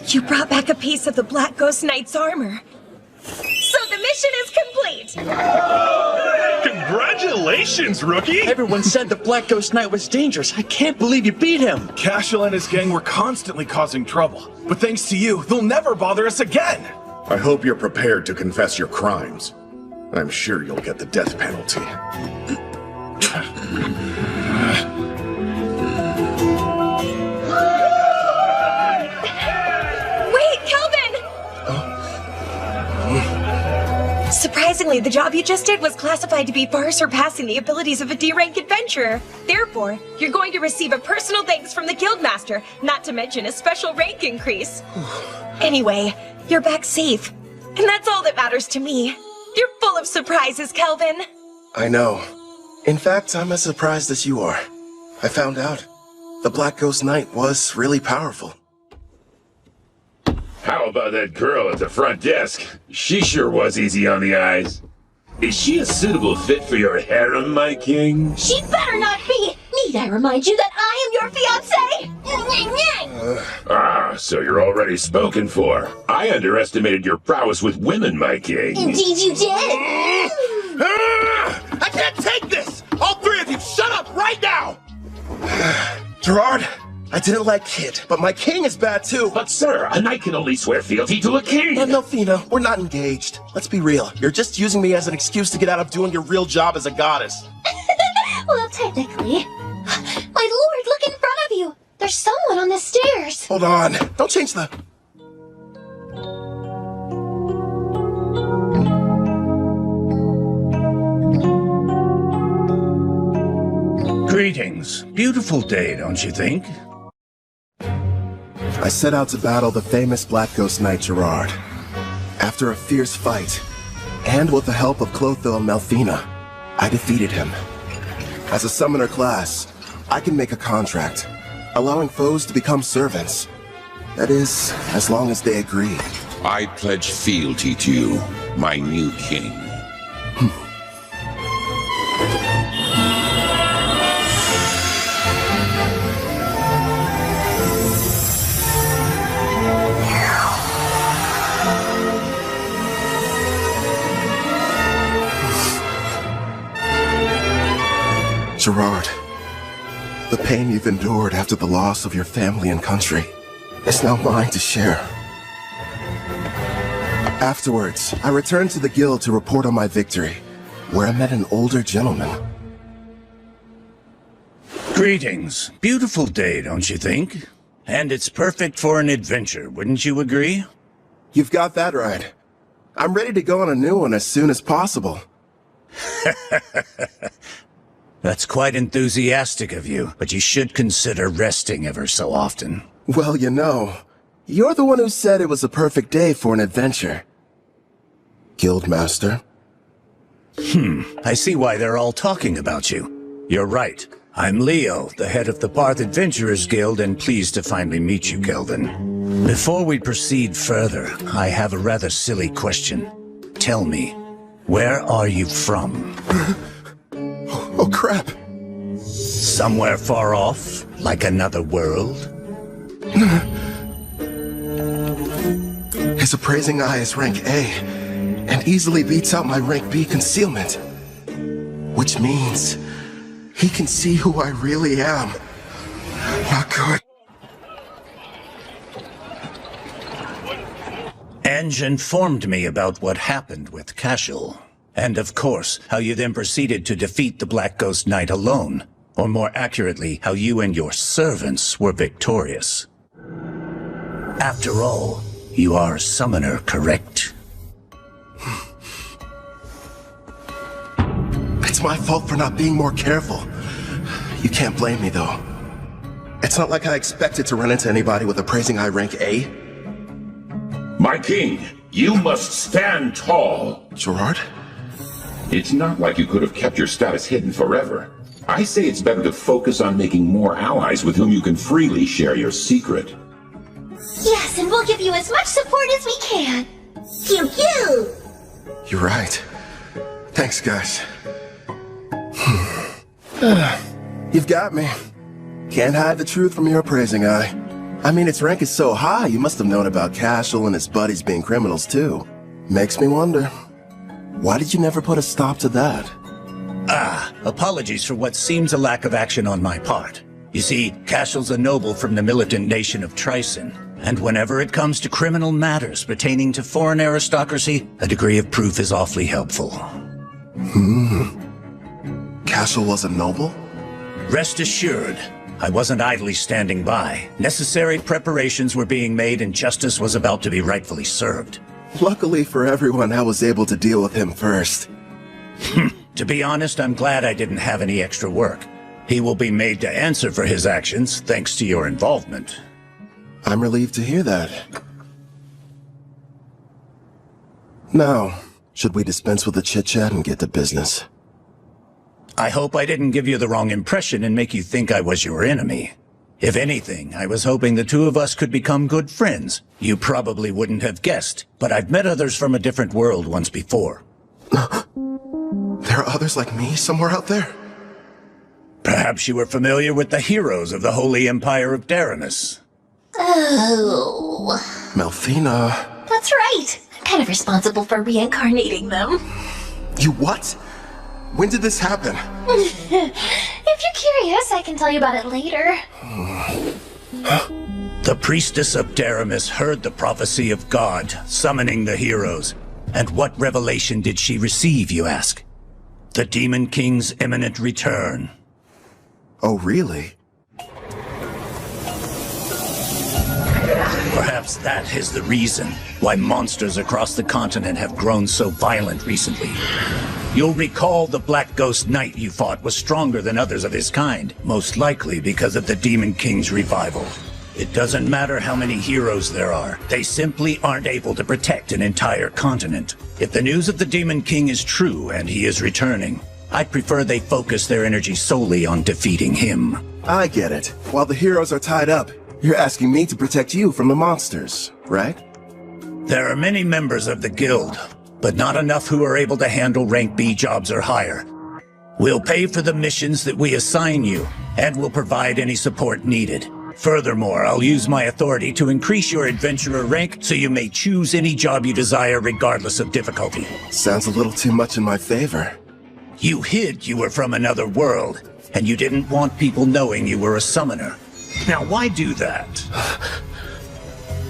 You brought back a piece of the Black Ghost Knight's armor. So the mission is complete!
Congratulations, rookie! Everyone said the Black Ghost Knight was dangerous. I can't believe you beat him.
Cashel and his gang were constantly causing trouble. But thanks to you, they'll never bother us again!
I hope you're prepared to confess your crimes. I'm sure you'll get the death penalty.
Wait, Kelvin! Surprisingly, the job you just did was classified to be far surpassing the abilities of a D-rank adventurer. Therefore, you're going to receive a personal thanks from the Guildmaster, not to mention a special rank increase. Anyway, you're back safe. And that's all that matters to me. You're full of surprises, Kelvin.
I know. In fact, I'm as surprised as you are. I found out the Black Ghost Knight was really powerful.
How about that girl at the front desk? She sure was easy on the eyes. Is she a suitable fit for your harem, my king?
She better not be! Need I remind you that I am your fiancé?
So you're already spoken for. I underestimated your prowess with women, my king.
Indeed you did!
I can't take this! All three of you, shut up right now!
Gerard, I didn't like Kid, but my king is bad too.
But sir, a knight can only swear fealty to a king.
But Melfina, we're not engaged. Let's be real. You're just using me as an excuse to get out of doing your real job as a goddess.
Well, technically. My lord, look in front of you! There's someone on the stairs!
Hold on. Don't change the...
Greetings. Beautiful day, don't you think?
I set out to battle the famous Black Ghost Knight Gerard. After a fierce fight, and with the help of Clotho and Melfina, I defeated him. As a summoner class, I can make a contract, allowing foes to become servants. That is, as long as they agree.
I pledge fealty to you, my new king.
Gerard, the pain you've endured after the loss of your family and country is now mine to share. Afterwards, I returned to the guild to report on my victory, where I met an older gentleman.
Greetings. Beautiful day, don't you think? And it's perfect for an adventure, wouldn't you agree?
You've got that right. I'm ready to go on a new one as soon as possible.
That's quite enthusiastic of you, but you should consider resting ever so often.
Well, you know, you're the one who said it was a perfect day for an adventure. Guildmaster?
I see why they're all talking about you. You're right. I'm Leo, the head of the Barth Adventurers Guild, and pleased to finally meet you, Kelvin. Before we proceed further, I have a rather silly question. Tell me, where are you from?
Oh, crap.
Somewhere far off? Like another world?
His appraising eye is rank A, and easily beats out my rank B concealment. Which means he can see who I really am. Not good.
Ange informed me about what happened with Cashel. And of course, how you then proceeded to defeat the Black Ghost Knight alone. Or more accurately, how you and your servants were victorious. After all, you are a summoner, correct?
It's my fault for not being more careful. You can't blame me, though. It's not like I expected to run into anybody with appraising eye rank A.
My king, you must stand tall.
Gerard?
It's not like you could have kept your status hidden forever. I say it's better to focus on making more allies with whom you can freely share your secret.
Yes, and we'll give you as much support as we can. Pew pew!
You're right. Thanks, guys. You've got me. Can't hide the truth from your appraising eye. I mean, its rank is so high, you must have known about Cashel and his buddies being criminals, too. Makes me wonder. Why did you never put a stop to that?
Apologies for what seems a lack of action on my part. You see, Cashel's a noble from the militant nation of Tryson, and whenever it comes to criminal matters pertaining to foreign aristocracy, a degree of proof is awfully helpful.
Cashel was a noble?
Rest assured, I wasn't idly standing by. Necessary preparations were being made and justice was about to be rightfully served.
Luckily for everyone, I was able to deal with him first.
To be honest, I'm glad I didn't have any extra work. He will be made to answer for his actions, thanks to your involvement.
I'm relieved to hear that. Now, should we dispense with the chit-chat and get to business?
I hope I didn't give you the wrong impression and make you think I was your enemy. If anything, I was hoping the two of us could become good friends. You probably wouldn't have guessed, but I've met others from a different world once before.
There are others like me somewhere out there?
Perhaps you were familiar with the heroes of the Holy Empire of Daramus.
Oh.
Melfina.
That's right. I'm kind of responsible for reincarnating them.
You what? When did this happen?
If you're curious, I can tell you about it later.
The priestess of Daramus heard the prophecy of God, summoning the heroes. And what revelation did she receive, you ask? The Demon King's imminent return.
Oh, really?
Perhaps that is the reason why monsters across the continent have grown so violent recently. You'll recall the Black Ghost Knight you fought was stronger than others of his kind, most likely because of the Demon King's revival. It doesn't matter how many heroes there are, they simply aren't able to protect an entire continent. If the news of the Demon King is true and he is returning, I'd prefer they focus their energy solely on defeating him.
I get it. While the heroes are tied up, you're asking me to protect you from the monsters, right?
There are many members of the guild, but not enough who are able to handle rank B jobs or higher. We'll pay for the missions that we assign you, and we'll provide any support needed. Furthermore, I'll use my authority to increase your adventurer rank so you may choose any job you desire regardless of difficulty.
Sounds a little too much in my favor.
You hid you were from another world, and you didn't want people knowing you were a summoner. Now why do that?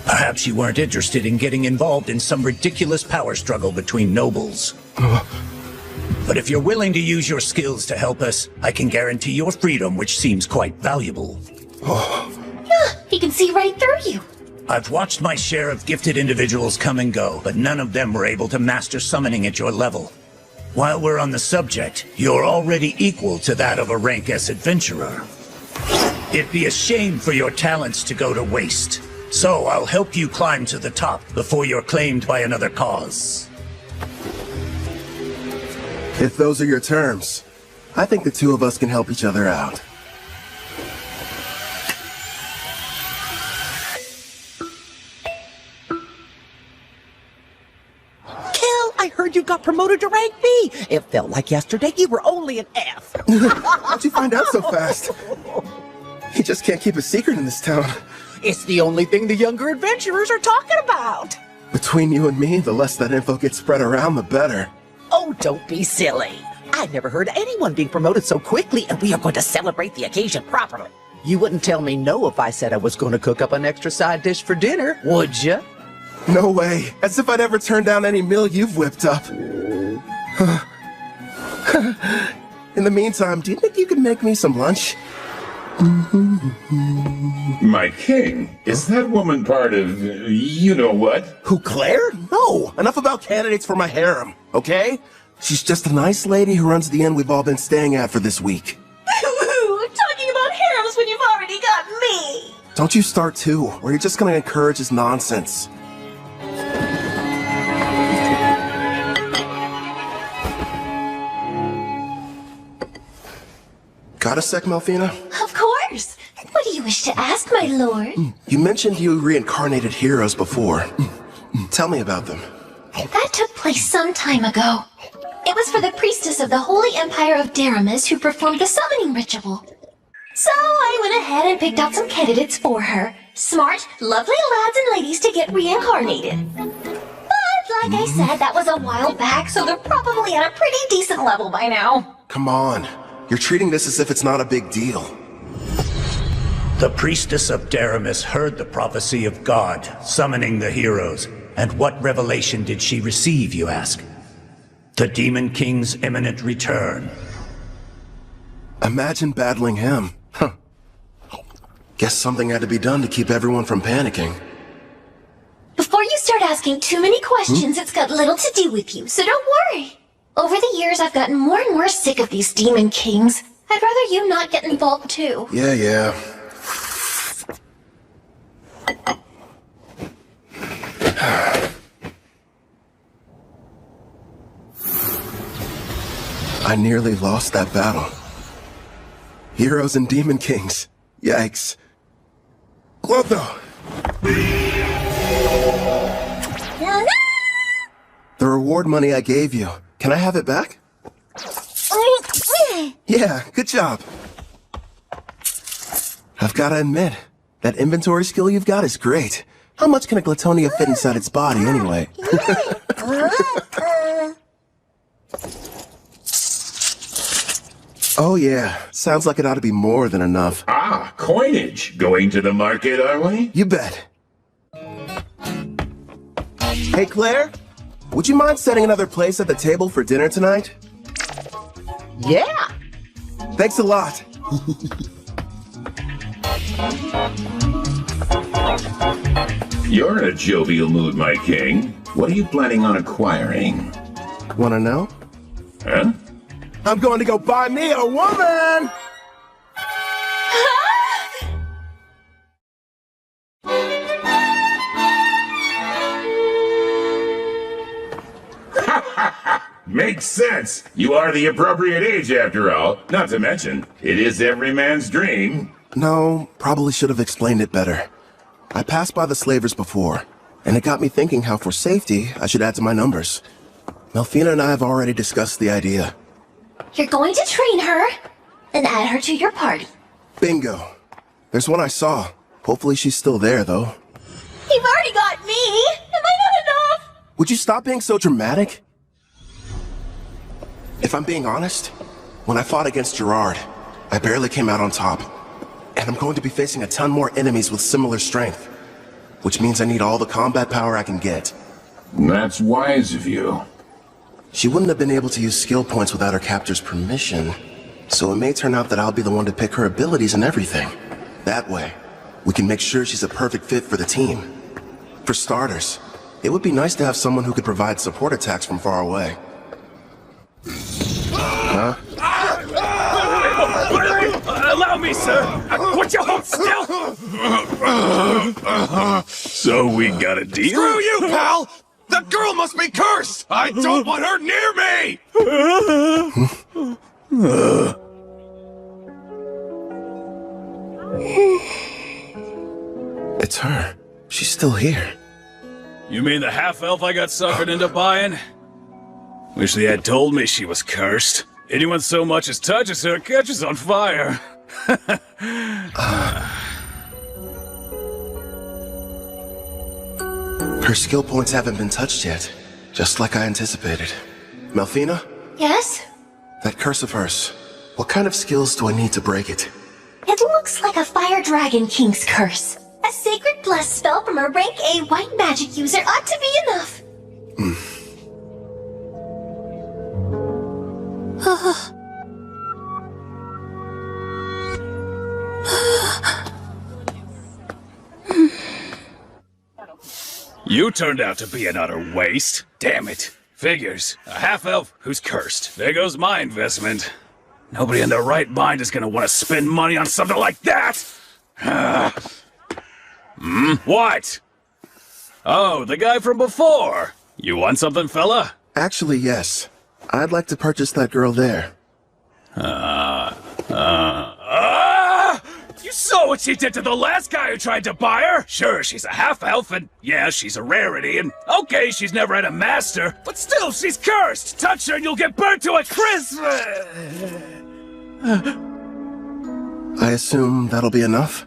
Perhaps you weren't interested in getting involved in some ridiculous power struggle between nobles. But if you're willing to use your skills to help us, I can guarantee your freedom, which seems quite valuable.
He can see right through you.
I've watched my share of gifted individuals come and go, but none of them were able to master summoning at your level. While we're on the subject, you're already equal to that of a rank S adventurer. It'd be a shame for your talents to go to waste. So I'll help you climb to the top before you're claimed by another cause.
If those are your terms, I think the two of us can help each other out.
I heard you got promoted to rank B. It felt like yesterday you were only an F.
How'd you find out so fast? You just can't keep a secret in this town.
It's the only thing the younger adventurers are talking about.
Between you and me, the less that info gets spread around, the better.
Oh, don't be silly. I've never heard of anyone being promoted so quickly, and we are going to celebrate the occasion properly. You wouldn't tell me no if I said I was going to cook up an extra side dish for dinner, would you?
No way. As if I'd ever turn down any meal you've whipped up. In the meantime, do you think you could make me some lunch?
My king, is that woman part of you-know-what?
Who, Claire? No. Enough about candidates for my harem, okay? She's just a nice lady who runs the inn we've all been staying at for this week.
Talking about harems when you've already got me!
Don't you start too, or you're just gonna encourage his nonsense. Got a sec, Melfina?
Of course! What do you wish to ask, my lord?
You mentioned you reincarnated heroes before. Tell me about them.
That took place some time ago. It was for the priestess of the Holy Empire of Daramus who performed the summoning ritual. So I went ahead and picked out some candidates for her. Smart, lovely lads and ladies to get reincarnated. But like I said, that was a while back, so they're probably at a pretty decent level by now.
Come on. You're treating this as if it's not a big deal.
The priestess of Daramus heard the prophecy of God, summoning the heroes. And what revelation did she receive, you ask? The Demon King's imminent return.
Imagine battling him. Huh. Guess something had to be done to keep everyone from panicking.
Before you start asking too many questions, it's got little to do with you, so don't worry. Over the years, I've gotten more and more sick of these Demon Kings. I'd rather you not get involved too.
Yeah. I nearly lost that battle. Heroes and Demon Kings. Yikes. Clotho! The reward money I gave you. Can I have it back? Yeah, good job. I've gotta admit, that inventory skill you've got is great. How much can a Glatonia fit inside its body anyway? Oh yeah, sounds like it ought to be more than enough.
Ah, coinage. Going to the market, are we?
You bet. Hey Claire, would you mind setting another place at the table for dinner tonight?
Yeah.
Thanks a lot.
You're in a jovial mood, my king. What are you planning on acquiring?
Wanna know?
Huh?
I'm going to go buy me a woman!
Makes sense. You are the appropriate age after all. Not to mention, it is every man's dream.
No, probably should have explained it better. I passed by the slavers before, and it got me thinking how for safety, I should add to my numbers. Melfina and I have already discussed the idea.
You're going to train her, and add her to your party.
Bingo. There's one I saw. Hopefully she's still there, though.
You've already got me! Am I not enough?
Would you stop being so dramatic? If I'm being honest, when I fought against Gerard, I barely came out on top. And I'm going to be facing a ton more enemies with similar strength. Which means I need all the combat power I can get.
That's wise of you.
She wouldn't have been able to use skill points without her captor's permission. So it may turn out that I'll be the one to pick her abilities and everything. That way, we can make sure she's a perfect fit for the team. For starters, it would be nice to have someone who could provide support attacks from far away. Huh?
Allow me, sir! Would you hold still? So we got a deal?
Screw you, pal! The girl must be cursed! I don't want her near me!
It's her. She's still here.
You mean the half-elf I got suckered into buying? Wish they had told me she was cursed. Anyone so much as touches her catches on fire.
Her skill points haven't been touched yet, just like I anticipated. Melfina?
Yes?
That curse of hers. What kind of skills do I need to break it?
It looks like a Fire Dragon King's curse. A sacred blessed spell from a rank A white magic user ought to be enough.
You turned out to be an utter waste. Damn it. Figures. A half-elf who's cursed. There goes my investment. Nobody in their right mind is gonna want to spend money on something like that! What? Oh, the guy from before. You want something, fella?
Actually, yes. I'd like to purchase that girl there.
You saw what she did to the last guy who tried to buy her? Sure, she's a half-elf, and yeah, she's a rarity, and okay, she's never had a master, but still, she's cursed! Touch her and you'll get burnt to a crisp!
I assume that'll be enough?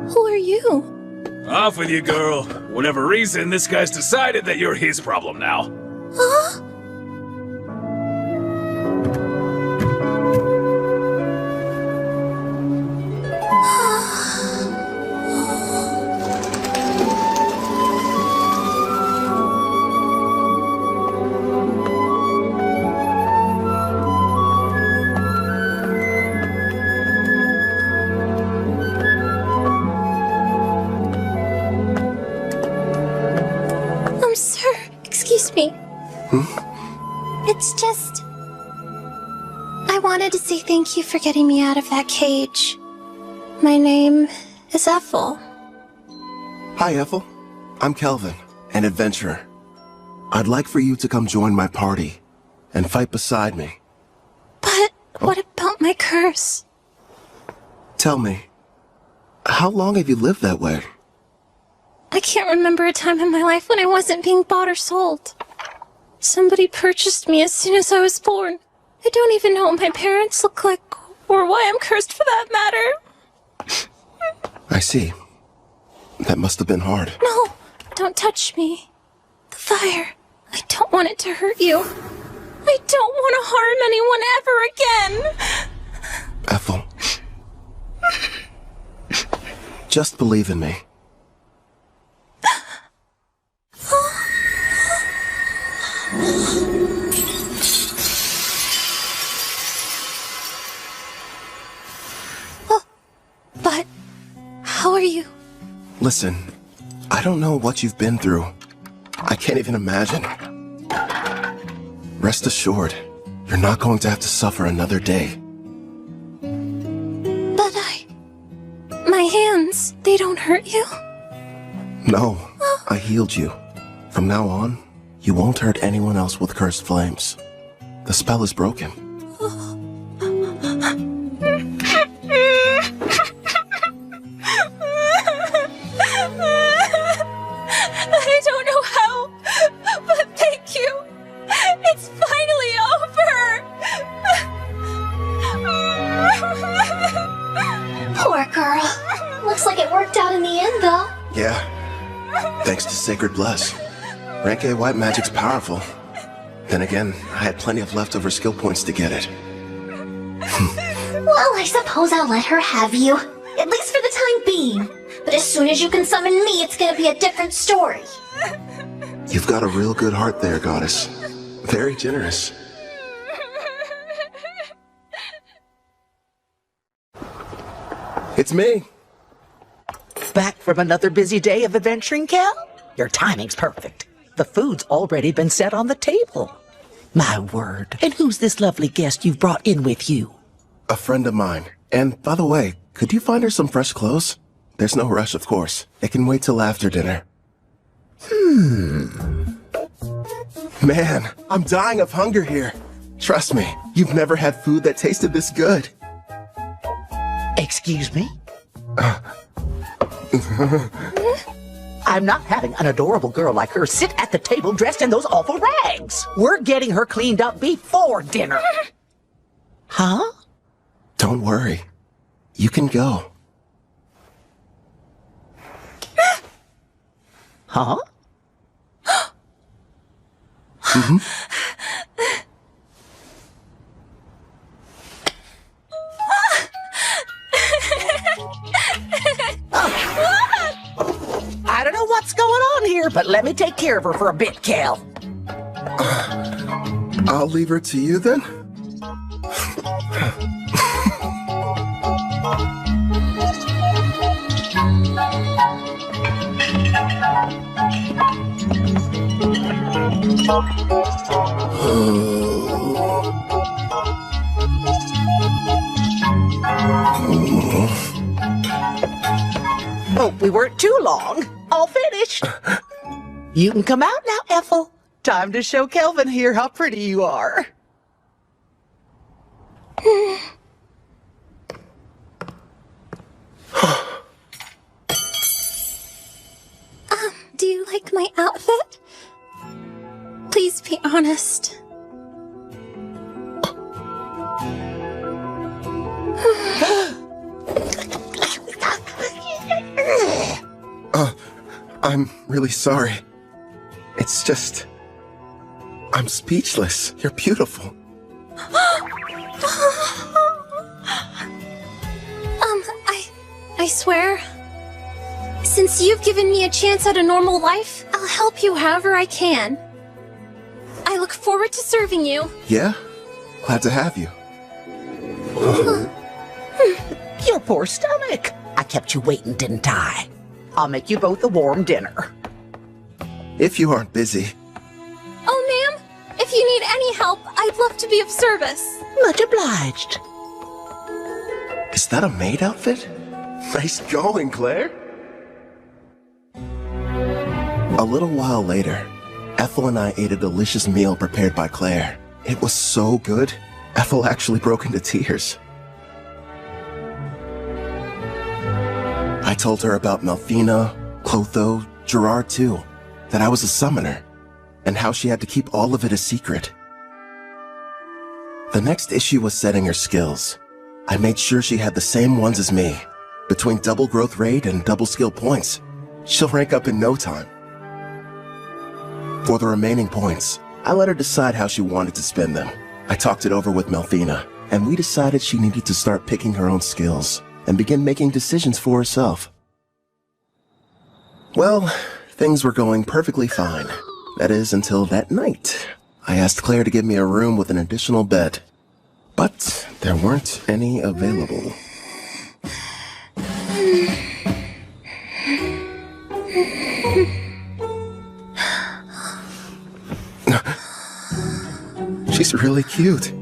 Who are you?
Off with you, girl. Whatever reason, this guy's decided that you're his problem now.
Huh? Sir, excuse me. It's just... I wanted to say thank you for getting me out of that cage. My name is Ethel.
Hi, Ethel. I'm Kelvin, an adventurer. I'd like for you to come join my party and fight beside me.
But what about my curse?
Tell me, how long have you lived that way?
I can't remember a time in my life when I wasn't being bought or sold. Somebody purchased me as soon as I was born. I don't even know what my parents look like, or why I'm cursed for that matter.
I see. That must have been hard.
No, don't touch me. The fire. I don't want it to hurt you. I don't want to harm anyone ever again.
Ethel. Just believe in me.
But how are you?
Listen, I don't know what you've been through. I can't even imagine. Rest assured, you're not going to have to suffer another day.
But my hands, they don't hurt you?
No, I healed you. From now on, you won't hurt anyone else with cursed flames. The spell is broken.
I don't know how, but thank you. It's finally over.
Poor girl. Looks like it worked out in the end, though.
Yeah, thanks to Sacred Bless. Rank A white magic's powerful. Then again, I had plenty of leftover skill points to get it.
Well, I suppose I'll let her have you. At least for the time being. But as soon as you can summon me, it's gonna be a different story.
You've got a real good heart there, Goddess. Very generous. It's me.
Back from another busy day of adventuring, Kel? Your timing's perfect. The food's already been set on the table. My word. And who's this lovely guest you've brought in with you?
A friend of mine. And by the way, could you find her some fresh clothes? There's no rush, of course. It can wait till after dinner. Man, I'm dying of hunger here. Trust me, you've never had food that tasted this good.
Excuse me? I'm not having an adorable girl like her sit at the table dressed in those awful rags. We're getting her cleaned up before dinner. Huh?
Don't worry. You can go.
Huh? I don't know what's going on here, but let me take care of her for a bit, Kel.
I'll leave her to you then.
Hope we weren't too long. All finished. You can come out now, Ethel. Time to show Kelvin here how pretty you are.
Do you like my outfit? Please be honest.
I'm really sorry. It's just... I'm speechless. You're beautiful.
I swear, since you've given me a chance at a normal life, I'll help you however I can. I look forward to serving you.
Yeah? Glad to have you.
Your poor stomach. I kept you waiting, didn't I? I'll make you both a warm dinner.
If you aren't busy.
Oh, ma'am, if you need any help, I'd love to be of service.
Much obliged.
Is that a maid outfit? Nice going, Claire. A little while later, Ethel and I ate a delicious meal prepared by Claire. It was so good, Ethel actually broke into tears. I told her about Melfina, Clotho, Gerard too, that I was a summoner, and how she had to keep all of it a secret. The next issue was setting her skills. I made sure she had the same ones as me. Between double growth rate and double skill points, she'll rank up in no time. For the remaining points, I let her decide how she wanted to spend them. I talked it over with Melfina, and we decided she needed to start picking her own skills and begin making decisions for herself. Well, things were going perfectly fine. That is, until that night. I asked Claire to give me a room with an additional bed, but there weren't any available. She's really cute.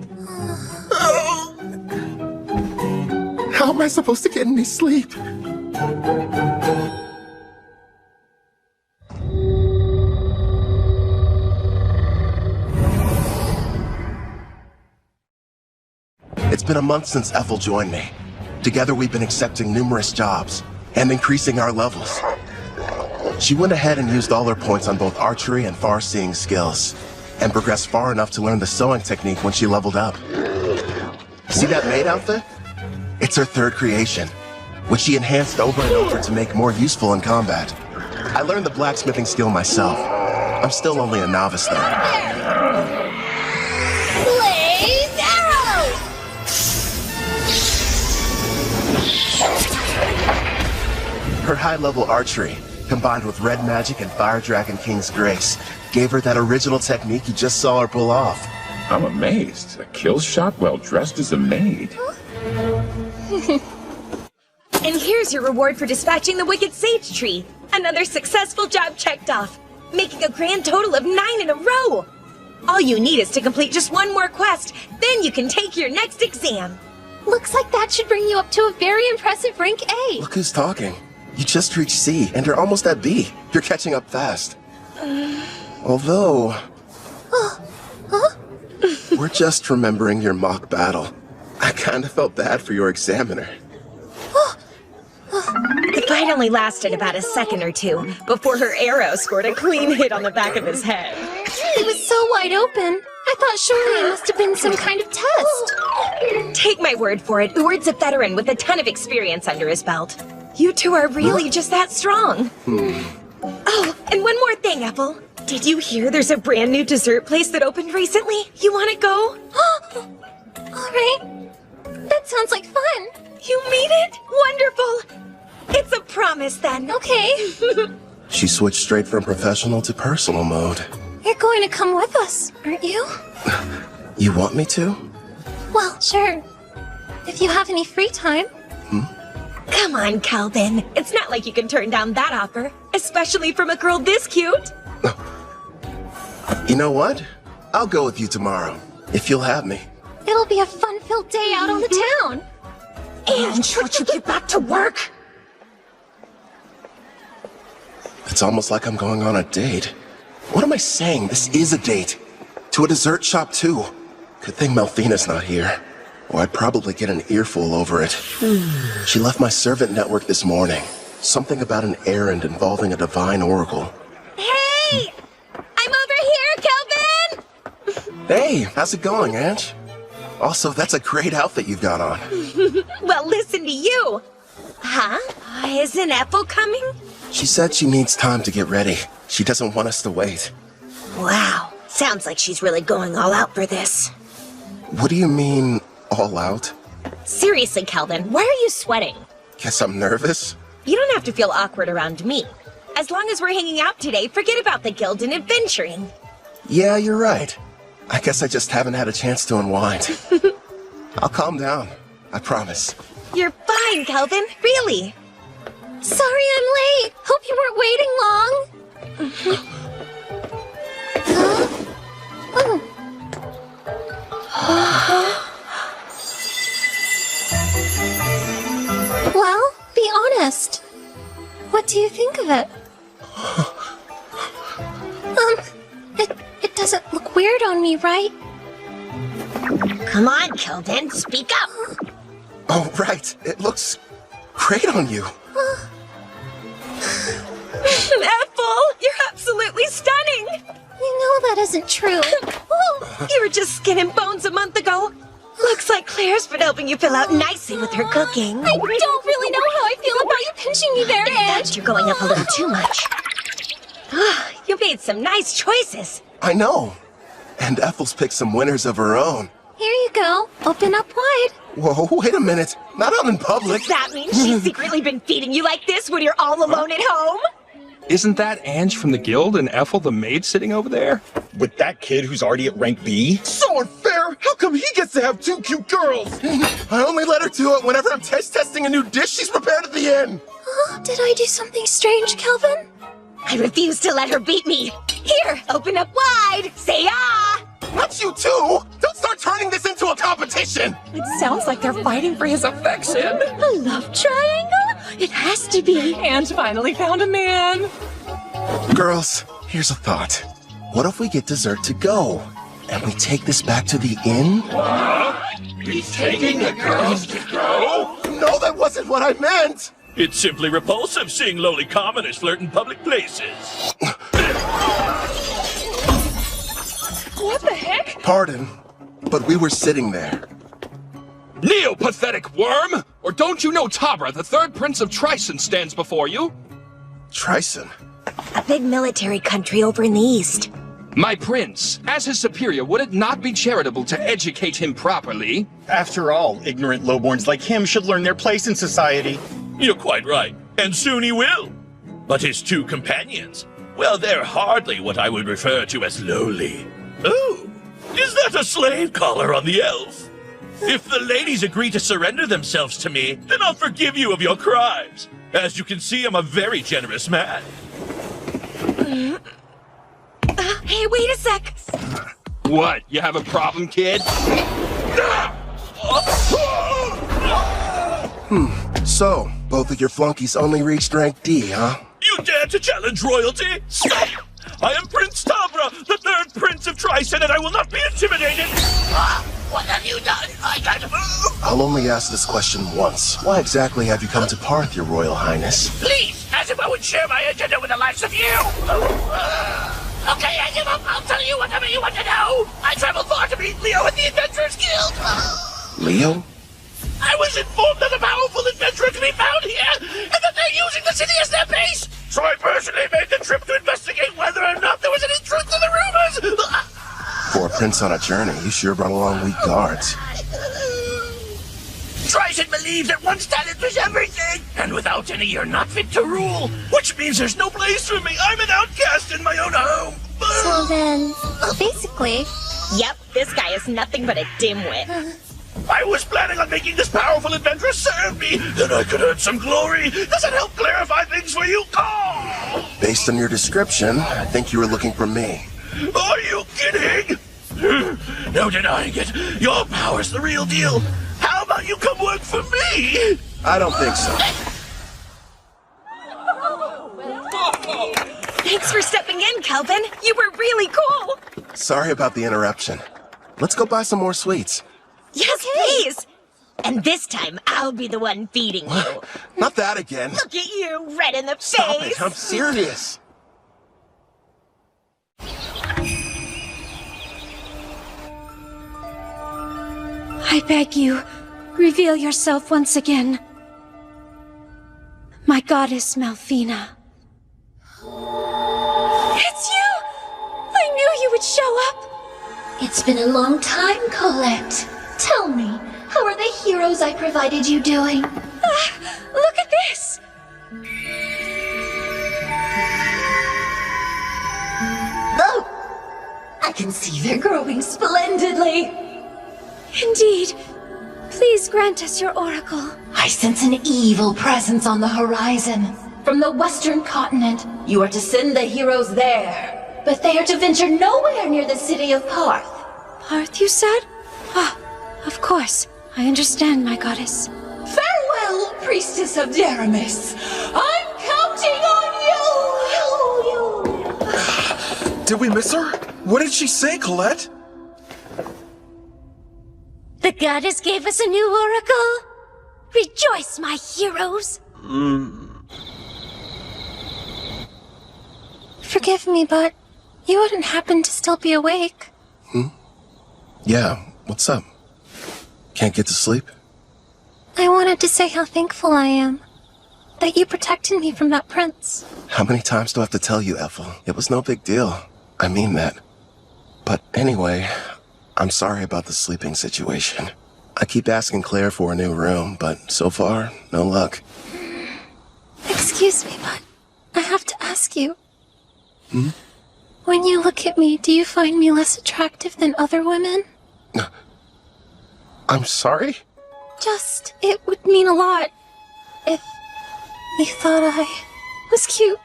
How am I supposed to get any sleep? It's been a month since Ethel joined me. Together we've been accepting numerous jobs and increasing our levels. She went ahead and used all her points on both archery and far-seeing skills, and progressed far enough to learn the sewing technique when she leveled up. See that maid outfit? It's her third creation, which she enhanced over and over to make more useful in combat. I learned the blacksmithing skill myself. I'm still only a novice though.
Blaze arrow!
Her high-level archery, combined with red magic and Fire Dragon King's grace, gave her that original technique you just saw her pull off.
I'm amazed. A kill shot while dressed as a maid.
And here's your reward for dispatching the Wicked Sage Tree. Another successful job checked off, making a grand total of 9 in a row. All you need is to complete just one more quest, then you can take your next exam.
Looks like that should bring you up to a very impressive rank A.
Look who's talking. You just reached C, and you're almost at B. You're catching up fast. Although... We're just remembering your mock battle. I kinda felt bad for your examiner.
The fight only lasted about a second or two before her arrow scored a clean hit on the back of his head.
He was so wide open. I thought surely it must have been some kind of test.
Take my word for it, Uward's a veteran with a ton of experience under his belt. You two are really just that strong. Oh, and one more thing, Ethel. Did you hear there's a brand new dessert place that opened recently? You want to go?
Alright. That sounds like fun.
You mean it? Wonderful. It's a promise then.
Okay.
She switched straight from professional to personal mode.
You're going to come with us, aren't you?
You want me to?
Well, sure. If you have any free time.
Come on, Calvin. It's not like you can turn down that offer, especially from a girl this cute.
You know what? I'll go with you tomorrow, if you'll have me.
It'll be a fun-filled day out on the town.
And should you get back to work?
It's almost like I'm going on a date. What am I saying? This is a date. To a dessert shop, too. Good thing Melfina's not here, or I'd probably get an earful over it. She left my servant network this morning. Something about an errand involving a divine oracle.
Hey! I'm over here, Calvin!
Hey, how's it going, Ange? Also, that's a great outfit you've got on.
Well, listen to you. Huh? Isn't Ethel coming?
She said she needs time to get ready. She doesn't want us to wait.
Wow. Sounds like she's really going all out for this.
What do you mean, all out?
Seriously, Calvin, why are you sweating?
Guess I'm nervous?
You don't have to feel awkward around me. As long as we're hanging out today, forget about the guild and adventuring.
Yeah, you're right. I guess I just haven't had a chance to unwind. I'll calm down. I promise.
You're fine, Calvin. Really.
Sorry I'm late. Hope you weren't waiting long. Well, be
It doesn't look weird on me, right?
Come on, Kelvin, speak up.
Oh, right. It looks great on you.
Ethel, you're absolutely stunning.
You know that isn't true.
You were just skin and bones a month ago. Looks like Claire's been helping you fill out nicely with her cooking.
I don't really know how I feel about you pinching me there, Ange.
You're going up a little too much. You made some nice choices.
I know. And Ethel's picked some winners of her own.
Here you go. Open up wide.
Whoa, wait a minute. Not out in public.
Does that mean she's secretly been feeding you like this when you're all alone at home?
Isn't that Ange from the guild and Ethel the maid sitting over there?
With that kid who's already at rank B?
So unfair! How come he gets to have 2 cute girls?
I only let her do it whenever I'm testing a new dish she's prepared at the end.
Did I do something strange, Kelvin?
I refuse to let her beat me. Here, open up wide. Say ah!
Not you too! Don't start turning this into a competition!
It sounds like they're fighting for his affection.
A love triangle? It has to be.
Ange finally found a man.
Girls, here's a thought. What if we get dessert to go? And we take this back to the inn?
He's taking the girls to go?
No, that wasn't what I meant!
It's simply repulsive seeing lowly commoners flirt in public places.
What the heck?
Pardon, but we were sitting there.
Neo-pathetic worm! Or don't you know Tabra, the third prince of Tryson, stands before you?
Tryson?
A big military country over in the east.
My prince, as his superior, would it not be charitable to educate him properly?
After all, ignorant lowborns like him should learn their place in society.
You're quite right, and soon he will. But his 2 companions, well, they're hardly what I would refer to as lowly. Oh, is that a slave collar on the elf? If the ladies agree to surrender themselves to me, then I'll forgive you of your crimes. As you can see, I'm a very generous man.
Hey, wait a sec.
What, you have a problem, kid?
So, both of your flunkies only reached rank D, huh?
You dare to challenge royalty? Stop! I am Prince Tabra, the 3rd Prince of Tryson, and I will not be intimidated!
What have you done? I can't move.
I'll only ask this question once. Why exactly have you come to Parth, your royal highness?
Please, as if I would share my agenda with the likes of you. Okay, I give up. I'll tell you whatever you want to know. I traveled far to meet Leo at the Adventurers Guild.
Leo?
I was informed that a powerful adventurer can be found here, and that they're using the city as their base. So I personally made the trip to investigate whether or not there was any truth to the rumors.
For a prince on a journey, you sure brought along weak guards.
Tryson believes that one's talent is everything, and without any, you're not fit to rule. Which means there's no place for me. I'm an outcast in my own home.
So then, basically...
Yep, this guy is nothing but a dimwit.
I was planning on making this powerful adventure serve me, then I could earn some glory. Does it help clarify things for you? Oh!
Based on your description, I think you were looking for me.
Are you kidding? No denying it. Your power's the real deal. How about you come work for me?
I don't think so.
Thanks for stepping in, Kelvin. You were really cool.
Sorry about the interruption. Let's go buy some more sweets.
Yes, please. And this time, I'll be the one feeding you.
Not that again.
Look at you, red in the
Stop
face.
it, I'm serious.
I beg you, reveal yourself once again. My goddess Malfina. It's you! I knew you would show up!
It's been a long time, Colette. Tell me, how are the heroes I provided you doing?
Look at this!
Oh! I can see they're growing splendidly.
Indeed. Please grant us your oracle.
I sense an evil presence on the horizon. From the western continent, you are to send the heroes there. But they are to venture nowhere near the city of Parth.
Parth, you said? Ah, of course. I understand, my goddess.
Farewell, priestess of Deramis. I'm counting on you!
Did we miss her? What did she say, Colette?
The goddess gave us a new oracle. Rejoice, my heroes. Forgive me, but you wouldn't happen to still be awake.
Yeah, what's up? Can't get to sleep?
I wanted to say how thankful I am that you protected me from that prince.
How many times do I have to tell you, Ethel? It was no big deal. I mean that. But anyway, I'm sorry about the sleeping situation. I keep asking Claire for a new room, but so far, no luck.
Excuse me, but I have to ask you. When you look at me, do you find me less attractive than other women?
I'm sorry?
Just, it would mean a lot if you thought I was cute.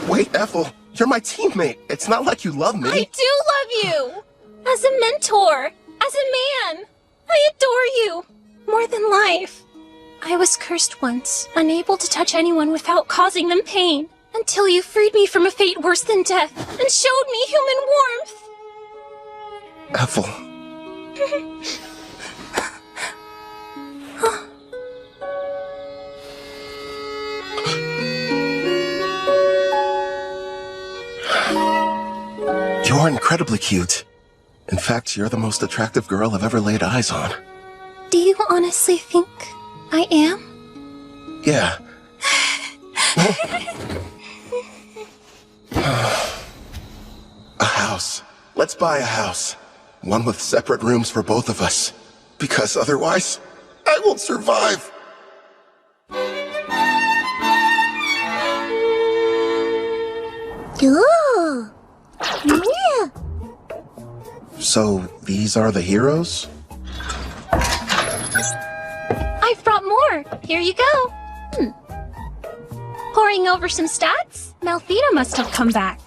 Wait, Ethel, you're my teammate. It's not like you love me.
I do love you! As a mentor, as a man. I adore you, more than life. I was cursed once, unable to touch anyone without causing them pain, until you freed me from a fate worse than death and showed me human warmth.
Ethel. You're incredibly cute. In fact, you're the most attractive girl I've ever laid eyes on.
Do you honestly think I am?
Yeah. A house. Let's buy a house. One with separate rooms for both of us. Because otherwise, I won't survive.
Ooh. Yeah.
So, these are the heroes?
I've brought more. Here you go. Poring over some stats? Malthina must have come back.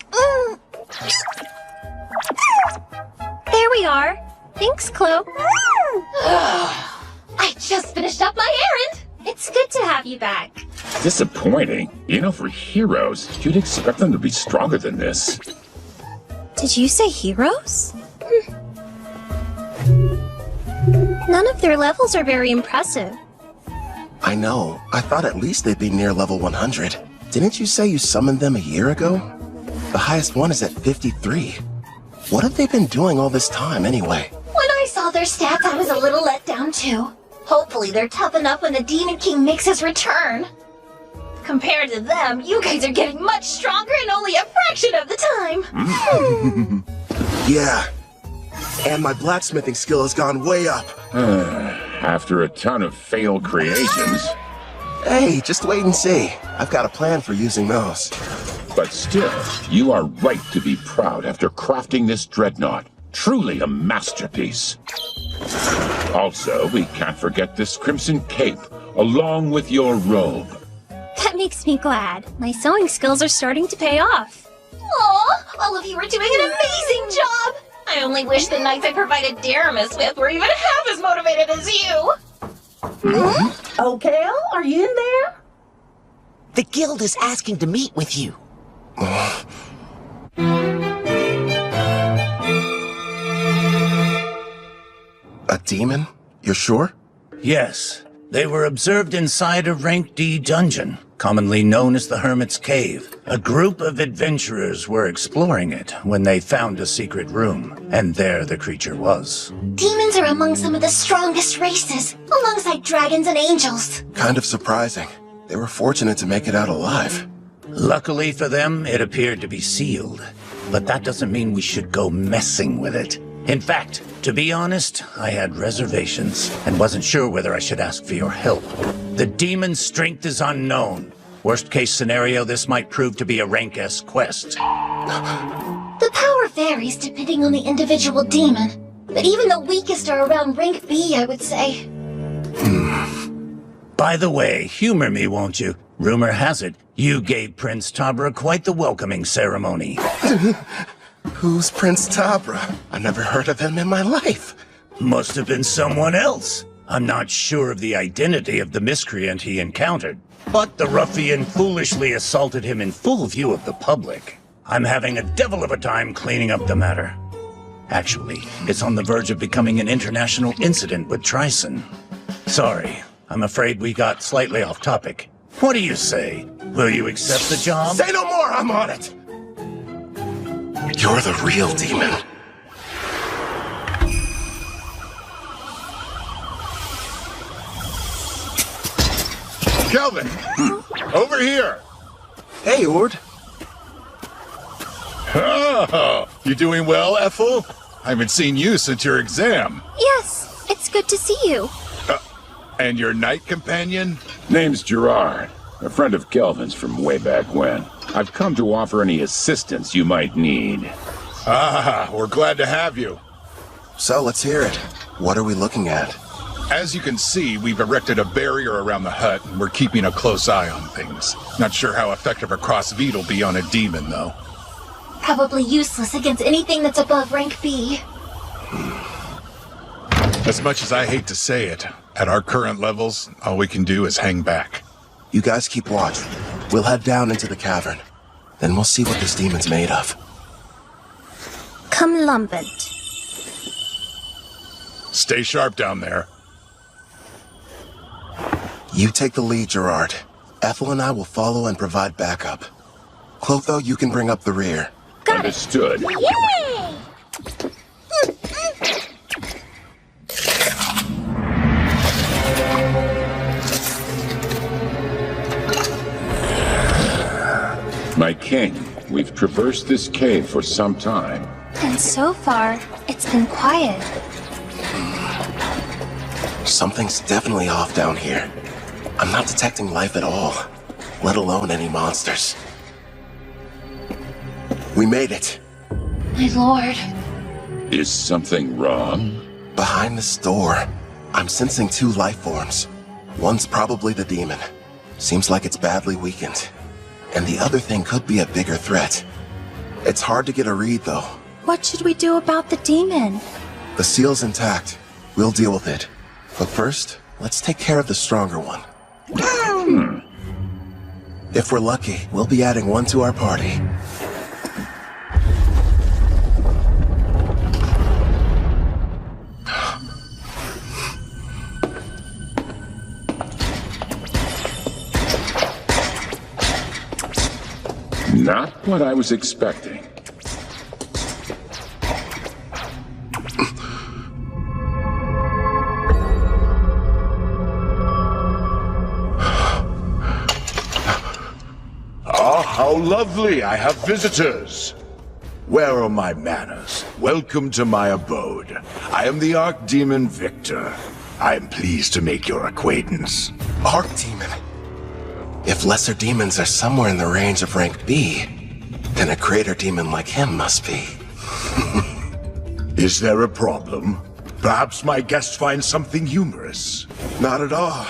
There we are. Thanks, Chloe.
I just finished up my errand.
It's good to have you back.
Disappointing. You know, for heroes, you'd expect them to be stronger than this.
Did you say heroes? None of their levels are very impressive.
I know. I thought at least they'd be near level 100. Didn't you say you summoned them a year ago? The highest one is at 53. What have they been doing all this time, anyway?
When I saw their stats, I was a little let down too. Hopefully they're tough enough when the Demon King makes his return.
Compared to them, you guys are getting much stronger in only a fraction of the time.
Yeah. And my blacksmithing skill has gone way up.
After a ton of failed creations.
Hey, just wait and see. I've got a plan for using those.
But still, you are right to be proud after crafting this dreadnought. Truly a masterpiece. Also, we can't forget this crimson cape, along with your robe.
That makes me glad. My sewing skills are starting to pay off.
Aw, all of you are doing an amazing job. I only wish the knights I provided Daramus with were even half as motivated as you.
Okay, are you in there? The guild is asking to meet with you.
A demon? You're sure?
Yes. They were observed inside a Rank D dungeon, commonly known as the Hermit's Cave. A group of adventurers were exploring it when they found a secret room, and there the creature was.
Demons are among some of the strongest races, alongside dragons and angels.
Kind of surprising. They were fortunate to make it out alive.
Luckily for them, it appeared to be sealed. But that doesn't mean we should go messing with it. In fact, to be honest, I had reservations and wasn't sure whether I should ask for your help. The demon's strength is unknown. Worst case scenario, this might prove to be a Rank S quest.
The power varies depending on the individual demon, but even the weakest are around rank B, I would say.
By the way, humor me, won't you? Rumor has it, you gave Prince Tabra quite the welcoming ceremony.
Who's Prince Tabra? I never heard of him in my life.
Must have been someone else. I'm not sure of the identity of the miscreant he encountered, but the ruffian foolishly assaulted him in full view of the public. I'm having a devil of a time cleaning up the matter. Actually, it's on the verge of becoming an international incident with Tryson. Sorry, I'm afraid we got slightly off topic. What do you say? Will you accept the job?
Say no more, I'm on it! You're the real demon.
Kelvin! Over here!
Hey, Ord.
Oh, you doing well, Ethel? I haven't seen you since your exam.
Yes, it's good to see you.
And your knight companion?
Name's Gerard, a friend of Kelvin's from way back when. I've come to offer any assistance you might need.
Ah, we're glad to have you.
So, let's hear it. What are we looking at?
As you can see, we've erected a barrier around the hut, and we're keeping a close eye on things. Not sure how effective a crossfeed will be on a demon, though.
Probably useless against anything that's above rank B.
As much as I hate to say it, at our current levels, all we can do is hang back.
You guys keep watch. We'll head down into the cavern. Then we'll see what this demon's made of.
Come lambent.
Stay sharp down there.
You take the lead, Gerard. Ethel and I will follow and provide backup. Clotho, you can bring up the rear.
Understood.
Yay!
My king, we've traversed this cave for some time.
And so far, it's been quiet.
Something's definitely off down here. I'm not detecting life at all, let alone any monsters. We made it.
My lord.
Is something wrong?
Behind this door, I'm sensing two life forms. One's probably the demon. Seems like it's badly weakened. And the other thing could be a bigger threat. It's hard to get a read, though.
What should we do about the demon?
The seal's intact. We'll deal with it. But first, let's take care of the stronger one. If we're lucky, we'll be adding one to our party.
Not what I was expecting.
Ah, how lovely! I have visitors! Where are my manners? Welcome to my abode. I am the Archdemon Victor. I am pleased to make your acquaintance.
Archdemon? If lesser demons are somewhere in the range of rank B, then a greater demon like him must be.
Is there a problem? Perhaps my guest finds something humorous.
Not at all.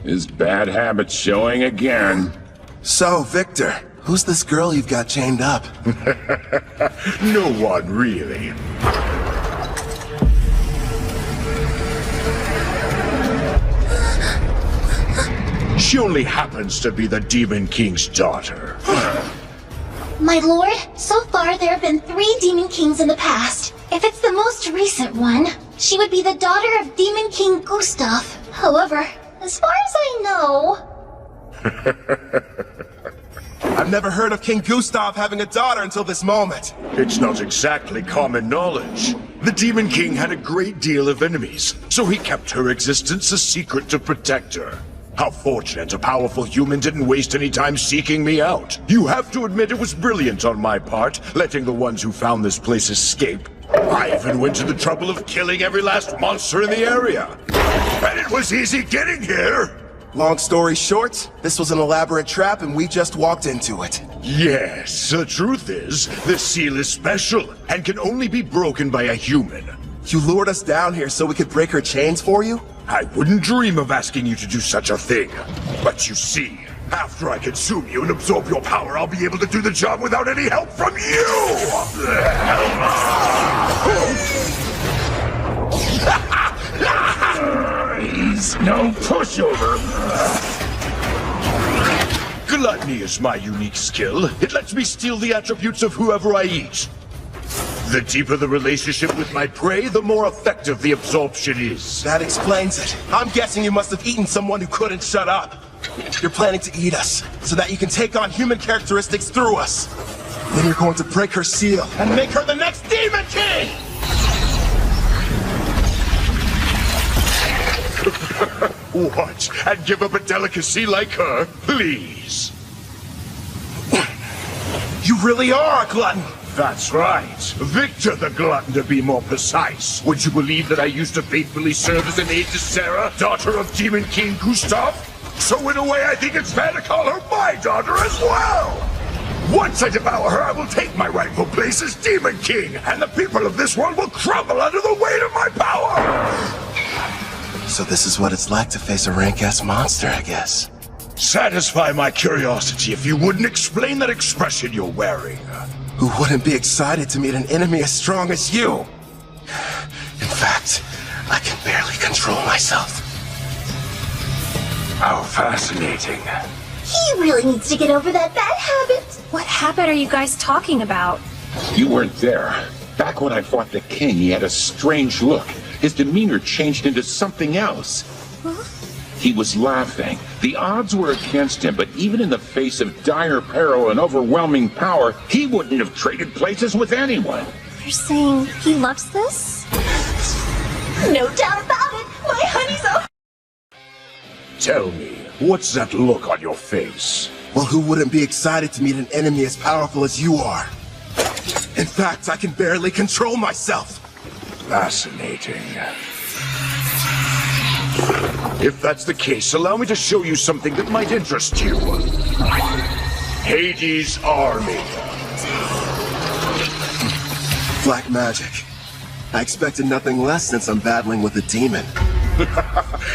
His bad habits showing again.
So, Victor, who's this girl you've got chained up?
No one, really. She only happens to be the Demon King's daughter.
My lord, so far there have been 3 Demon Kings in the past. If it's the most recent one, she would be the daughter of Demon King Gustav. However, as far as I know...
I've never heard of King Gustav having a daughter until this moment.
It's not exactly common knowledge. The Demon King had a great deal of enemies, so he kept her existence a secret to protect her. How fortunate a powerful human didn't waste any time seeking me out. You have to admit it was brilliant on my part, letting the ones who found this place escape. I even went to the trouble of killing every last monster in the area. And it was easy getting here.
Long story short, this was an elaborate trap and we just walked into it.
Yes, the truth is, this seal is special and can only be broken by a human.
You lured us down here so we could break her chains for you?
I wouldn't dream of asking you to do such a thing. But you see, after I consume you and absorb your power, I'll be able to do the job without any help from you!
He's no pushover.
Gluttony is my unique skill. It lets me steal the attributes of whoever I eat. The deeper the relationship with my prey, the more effective the absorption is.
That explains it. I'm guessing you must have eaten someone who couldn't shut up. You're planning to eat us, so that you can take on human characteristics through us. Then you're going to break her seal and make her the next Demon King!
What? And give up a delicacy like her? Please.
You really are a glutton!
That's right. Victor the Glutton, to be more precise. Would you believe that I used to faithfully serve as an aide to Sarah, daughter of Demon King Gustav? So in a way, I think it's fair to call her my daughter as well! Once I devour her, I will take my rightful place as Demon King, and the people of this world will crumble under the weight of my power!
So this is what it's like to face a rank-ass monster, I guess.
Satisfy my curiosity if you wouldn't explain that expression you're wearing.
Who wouldn't be excited to meet an enemy as strong as you? In fact, I can barely control myself.
How fascinating.
He really needs to get over that bad habit.
What habit are you guys talking about?
You weren't there. Back when I fought the king, he had a strange look. His demeanor changed into something else.
Huh?
He was laughing. The odds were against him, but even in the face of dire peril and overwhelming power, he wouldn't have traded places with anyone.
You're saying he loves this?
No doubt about it. My honey's a...
Tell me, what's that look on your face?
Well, who wouldn't be excited to meet an enemy as powerful as you are? In fact, I can barely control myself.
Fascinating. If that's the case, allow me to show you something that might interest you. Hades' army.
Black magic. I expected nothing less since I'm battling with a demon.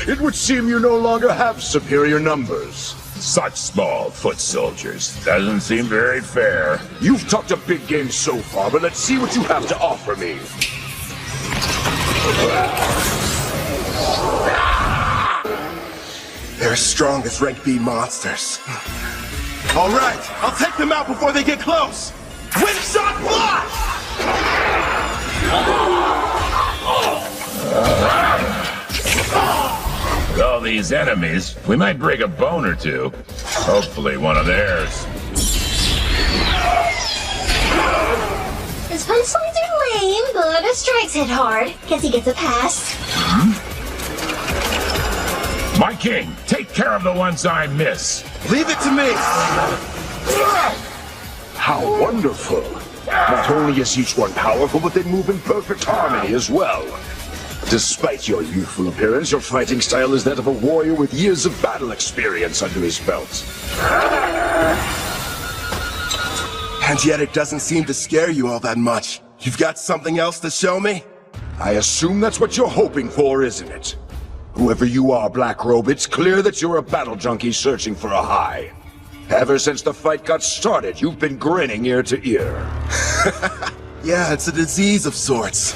It would seem you no longer have superior numbers.
Such small foot soldiers. Doesn't seem very fair.
You've talked a big game so far, but let's see what you have to offer me.
They're as strong as rank B monsters. All right, I'll take them out before they get close. Windshot blast!
With all these enemies, we might break a bone or two. Hopefully one of theirs.
His punchlines are lame, but his strikes hit hard. Guess he gets a pass.
My king, take care of the ones I miss.
Leave it to me!
How wonderful! Not only is each one powerful, but they move in perfect harmony as well. Despite your youthful appearance, your fighting style is that of a warrior with years of battle experience under his belt.
And yet it doesn't seem to scare you all that much. You've got something else to show me?
I assume that's what you're hoping for, isn't it? Whoever you are, Black Robe, it's clear that you're a battle junkie searching for a high. Ever since the fight got started, you've been grinning ear to ear.
Yeah, it's a disease of sorts.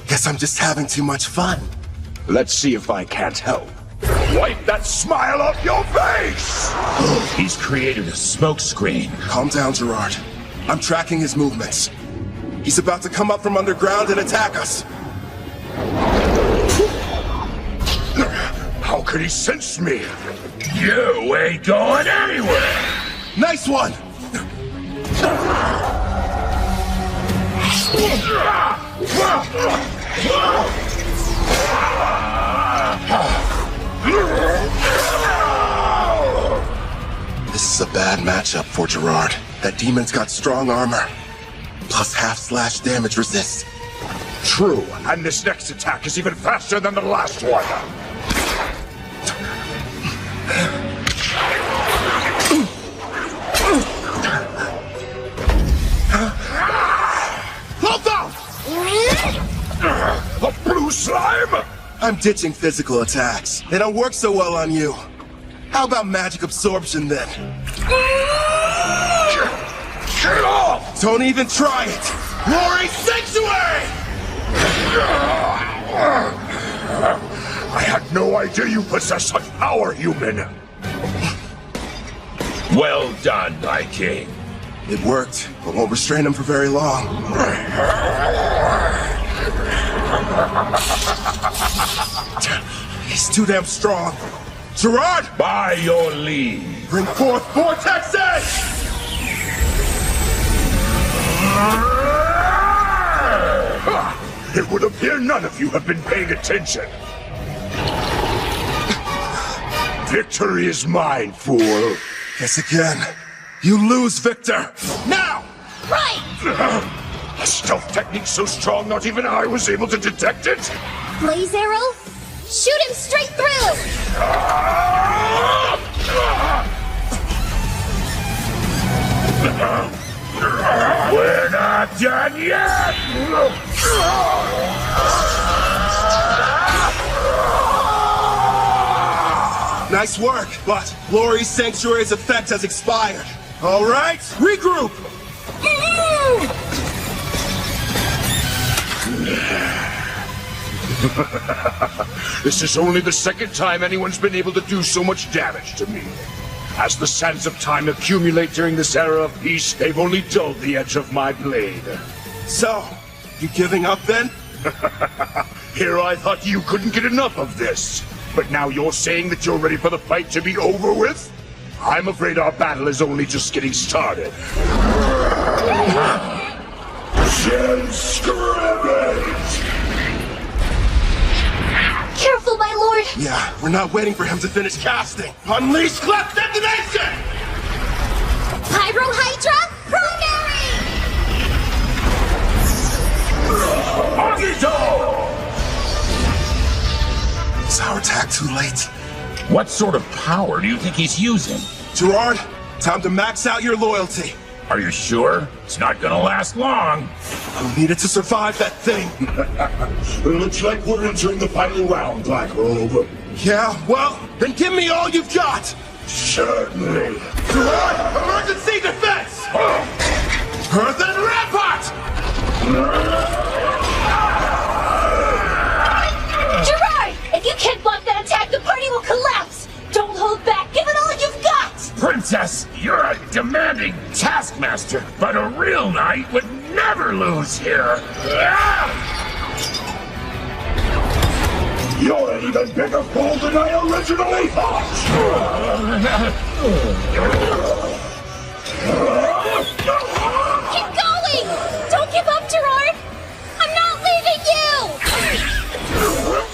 Guess I'm just having too much fun.
Let's see if I can't help. Wipe that smile off your face!
He's created a smoke screen.
Calm down, Gerard. I'm tracking his movements. He's about to come up from underground and attack us.
How could he sense me?
You ain't going anywhere!
Nice one! This is a bad matchup for Gerard. That demon's got strong armor, plus half-slash damage resist.
True, and this next attack is even faster than the last one.
Hold on!
A blue slime?
I'm ditching physical attacks. They don't work so well on you. How about magic absorption then?
Get off!
Don't even try it! Glory Sanctuary!
I had no idea you possessed such power, human.
Well done, my king.
It worked, but won't restrain him for very long. He's too damn strong. Gerard!
By your leave.
Bring forth Vortex Edge!
It would appear none of you have been paying attention. Victory is mine, fool.
Guess again. You lose, Victor! Now!
Right!
A stealth technique so strong not even I was able to detect it?
Blaze arrow? Shoot him straight through!
We're not done yet!
Nice work, but Glory's Sanctuary's effect has expired. All right, regroup!
This is only the second time anyone's been able to do so much damage to me. As the sands of time accumulate during this era of peace, they've only dulled the edge of my blade.
So, you giving up then?
Here I thought you couldn't get enough of this. But now you're saying that you're ready for the fight to be over with? I'm afraid our battle is only just getting started. Shed scrimmage!
Careful, my lord!
Yeah, we're not waiting for him to finish casting. Unleash Clef Detonation!
Pyro Hydra, primary!
Agito!
Is our attack too late?
What sort of power do you think he's using?
Gerard, time to max out your loyalty.
Are you sure? It's not gonna last long.
Who needed to survive that thing?
Looks like we're entering the final round, Black Robe.
Yeah, well, then give me all you've got!
Certainly.
Gerard, emergency defense! Earthen Rampart!
Gerard! If you can't block that attack, the party will collapse! Don't hold back! Give it all you've got!
Princess, you're a demanding taskmaster, but a real knight would never lose here.
You're an even bigger fool than I originally thought!
Keep going! Don't give up, Gerard! I'm not leaving you!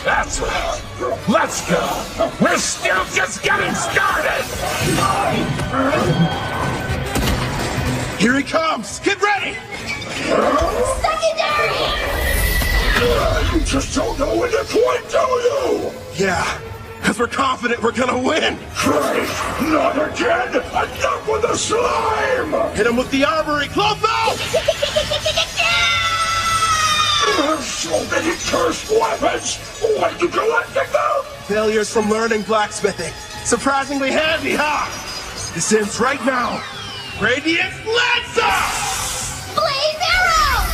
That's right. Let's go. We're still just getting started.
Here he comes! Get ready!
Secondary!
You just don't know when to quit, do you?
Yeah, because we're confident we're gonna win!
Great! Not again! Enough with the slime!
Hit him with the armory, Clotho!
So many cursed weapons! What did you collect them?
Failures from learning blacksmithing. Surprisingly handy, huh? This ends right now. Radiant Lancer!
Blaze arrow!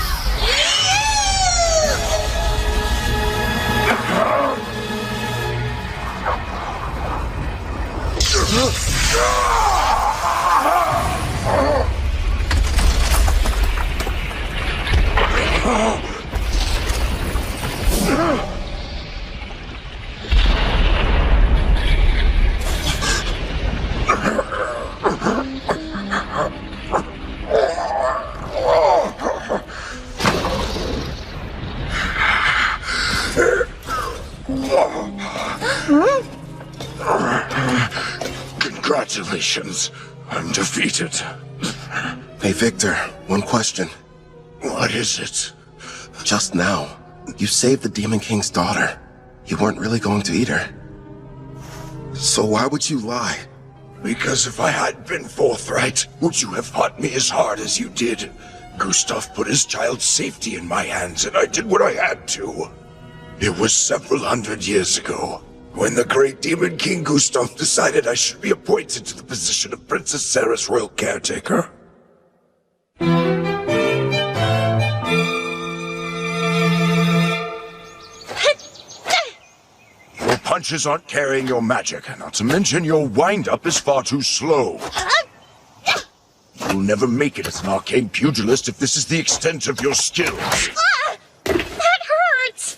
Congratulations. I'm defeated.
Hey, Victor, one question.
What is it?
Just now, you saved the Demon King's daughter. You weren't really going to eat her. So why would you lie?
Because if I had been forthright, would you have fought me as hard as you did? Gustav put his child's safety in my hands, and I did what I had to. It was several hundred years ago, when the great Demon King Gustav decided I should be appointed to the position of Princess Sarah's royal caretaker. Your punches aren't carrying your magic, not to mention your wind-up is far too slow. will never make it as an arcane pugilist if this is the extent of your skills.
Ah! That hurts!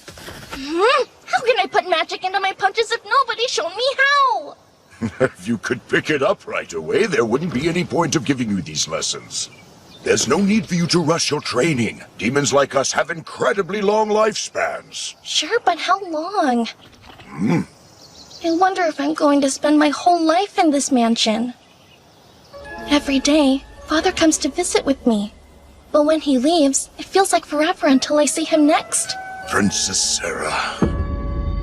How can I put magic into my punches if nobody's shown me how?
If you could pick it up right away, there wouldn't be any point of giving you these lessons. There's no need for you to rush your training. Demons like us have incredibly long lifespans.
Sure, but how long? I wonder if I'm going to spend my whole life in this mansion. Every day, Father comes to visit with me. But when he leaves, it feels like forever until I see him next.
Princess Sarah.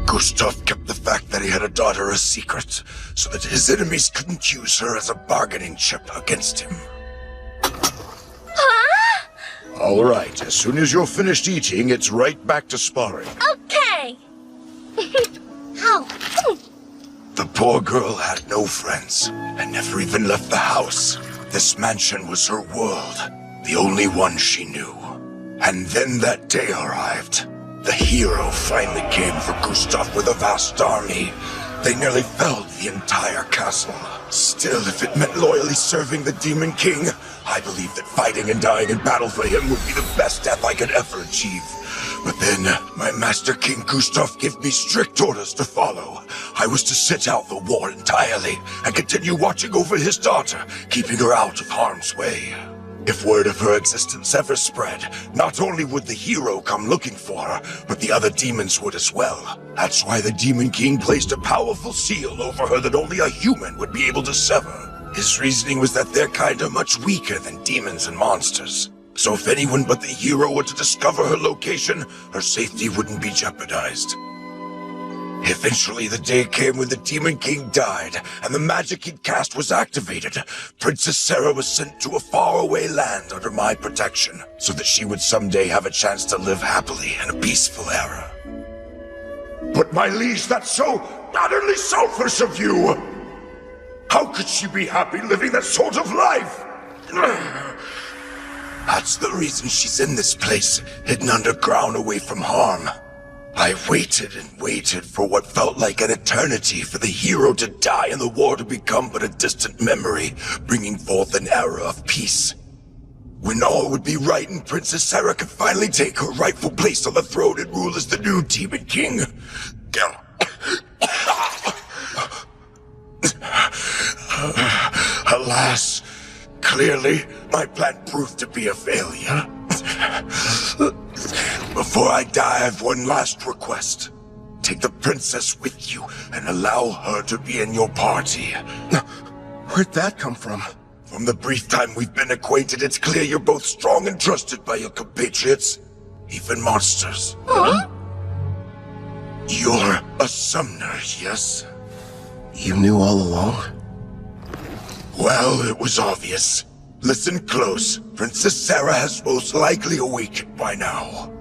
Gustav kept the fact that he had a daughter a secret, so that his enemies couldn't use her as a bargaining chip against him.
Huh?
All right, as soon as you're finished eating, it's right back to sparring.
Okay! Ow!
The poor girl had no friends, and never even left the house. This mansion was her world, the only one she knew. And then that day arrived. The hero finally came for Gustav with a vast army. They nearly felled the entire castle. Still, if it meant loyally serving the Demon King, I believe that fighting and dying in battle for him would be the best death I could ever achieve. But then, my Master King Gustav gave me strict orders to follow. I was to sit out the war entirely, and continue watching over his daughter, keeping her out of harm's way. If word of her existence ever spread, not only would the hero come looking for her, but the other demons would as well. That's why the Demon King placed a powerful seal over her that only a human would be able to sever. His reasoning was that their kind are much weaker than demons and monsters. So if anyone but the hero were to discover her location, her safety wouldn't be jeopardized. Eventually, the day came when the Demon King died, and the magic he'd cast was activated. Princess Sarah was sent to a faraway land under my protection, so that she would someday have a chance to live happily in a peaceful era. But my liege, that's so utterly selfish of you! How could she be happy living that sort of life? That's the reason she's in this place, hidden underground away from harm. I waited and waited for what felt like an eternity for the hero to die and the war to become but a distant memory, bringing forth an era of peace. When all would be right and Princess Sarah could finally take her rightful place on the throne and rule as the new Demon King. Alas, clearly my plan proved to be a failure. Before I die, I've one last request. Take the princess with you and allow her to be in your party.
Where'd that come from?
From the brief time we've been acquainted, it's clear you're both strong and trusted by your compatriots, even monsters.
Huh?
You're a summoner, yes?
You knew all along?
Well, it was obvious. Listen close. Princess Sarah has most likely awakened by now.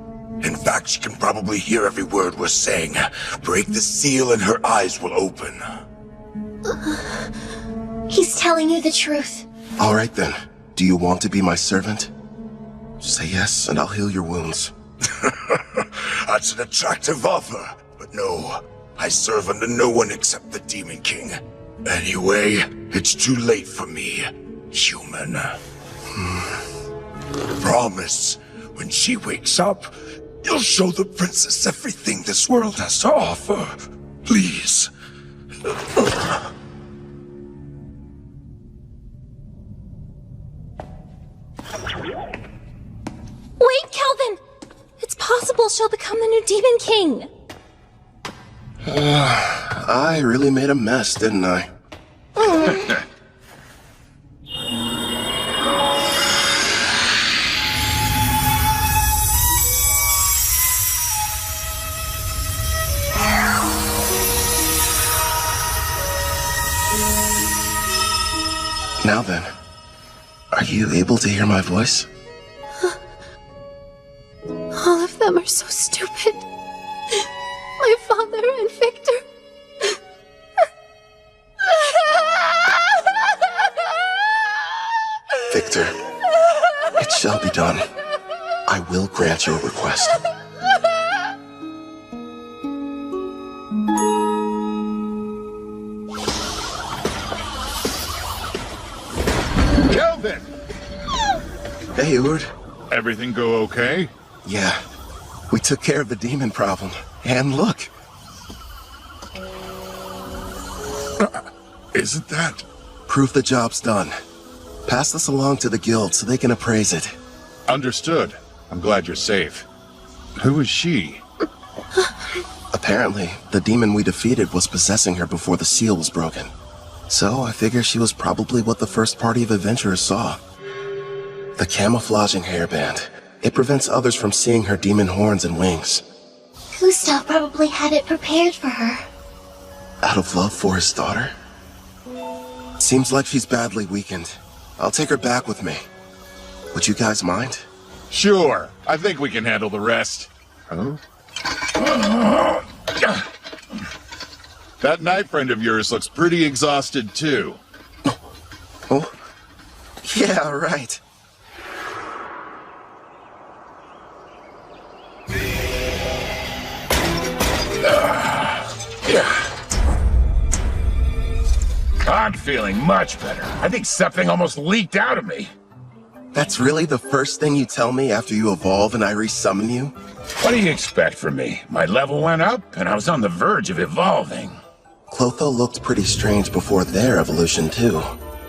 In fact, she can probably hear every word we're saying. Break the seal and her eyes will open.
He's telling you the truth.
All right then. Do you want to be my servant? Say yes, and I'll heal your wounds.
That's an attractive offer, but no. I serve under no one except the Demon King. Anyway, it's too late for me, human. Promise, when she wakes up, you'll show the princess everything this world has to offer. Please.
Wait, Kelvin! It's possible she'll become the new Demon King.
I really made a mess, didn't I? Now then, are you able to hear my voice?
All of them are so stupid. My father and Victor.
Victor, it shall be done. I will grant your request.
Kelvin!
Hey, Ord.
Everything go okay?
Yeah. We took care of the demon problem. And look.
Isn't that?
Proof the job's done. Pass this along to the guild so they can appraise it.
Understood. I'm glad you're safe. Who is she?
Apparently, the demon we defeated was possessing her before the seal was broken. So I figure she was probably what the first party of adventurers saw. The camouflaging hairband. It prevents others from seeing her demon horns and wings.
Gustav probably had it prepared for her.
Out of love for his daughter? Seems like she's badly weakened. I'll take her back with me. Would you guys mind?
Sure. I think we can handle the rest. Oh? That knight friend of yours looks pretty exhausted, too.
Oh? Yeah, right.
I'm feeling much better. I think something almost leaked out of me.
That's really the first thing you tell me after you evolve and I resummon you?
What do you expect from me? My level went up, and I was on the verge of evolving.
Clotho looked pretty strange before their evolution, too.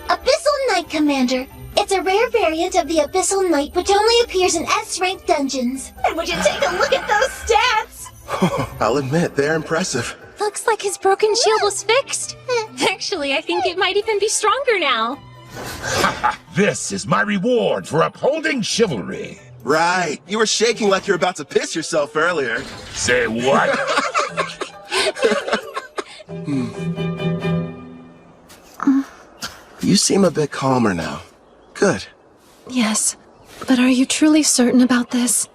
Abyssal Knight Commander. It's a rare variant of the Abyssal Knight which only appears in S-rank dungeons.
And would you take a look at those stats?
I'll admit, they're impressive.
Looks like his broken shield was fixed. Actually, I think it might even be stronger now.
This is my reward for upholding chivalry.
Right. You were shaking like you're about to piss yourself earlier.
Say what?
You seem a bit calmer now. Good.
Yes, but are you truly certain about this?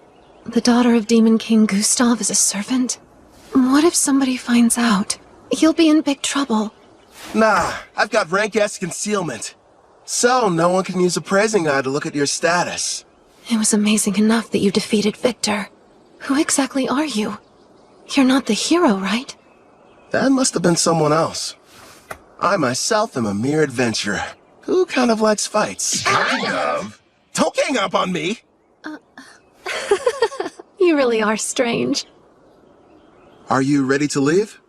The daughter of Demon King Gustav is a servant? What if somebody finds out? You'll be in big trouble.
Nah, I've got rank S concealment. So no one can use a praising eye to look at your status.
It was amazing enough that you defeated Victor. Who exactly are you? You're not the hero, right?
That must have been someone else. I myself am a mere adventurer who kind of likes fights.
Kind of?
Don't gang up on me!
You really are strange.
Are you ready to leave?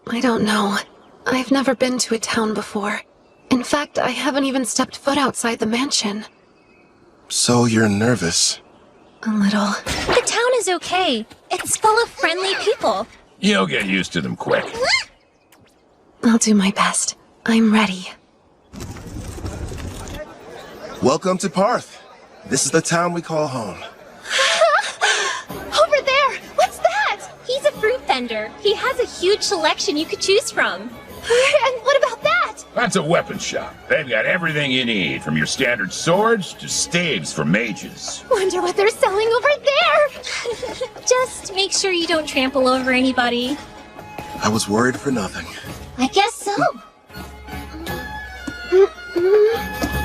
I don't know. I've never been to a town before. In fact, I haven't even stepped foot outside the mansion.
So you're nervous?
A little.
The town is okay. It's full of friendly people.
You'll get used to them quick.
I'll do my best. I'm ready.
Welcome to Parth. This is the town we call home.
Over there! What's that? He's a fruit vendor. He has a huge selection you could choose from. And what about that?
That's a weapon shop. They've got everything you need, from your standard swords to staves for mages.
Wonder what they're selling over there! Just make sure you don't trample over anybody.
I was worried for nothing.
I guess so.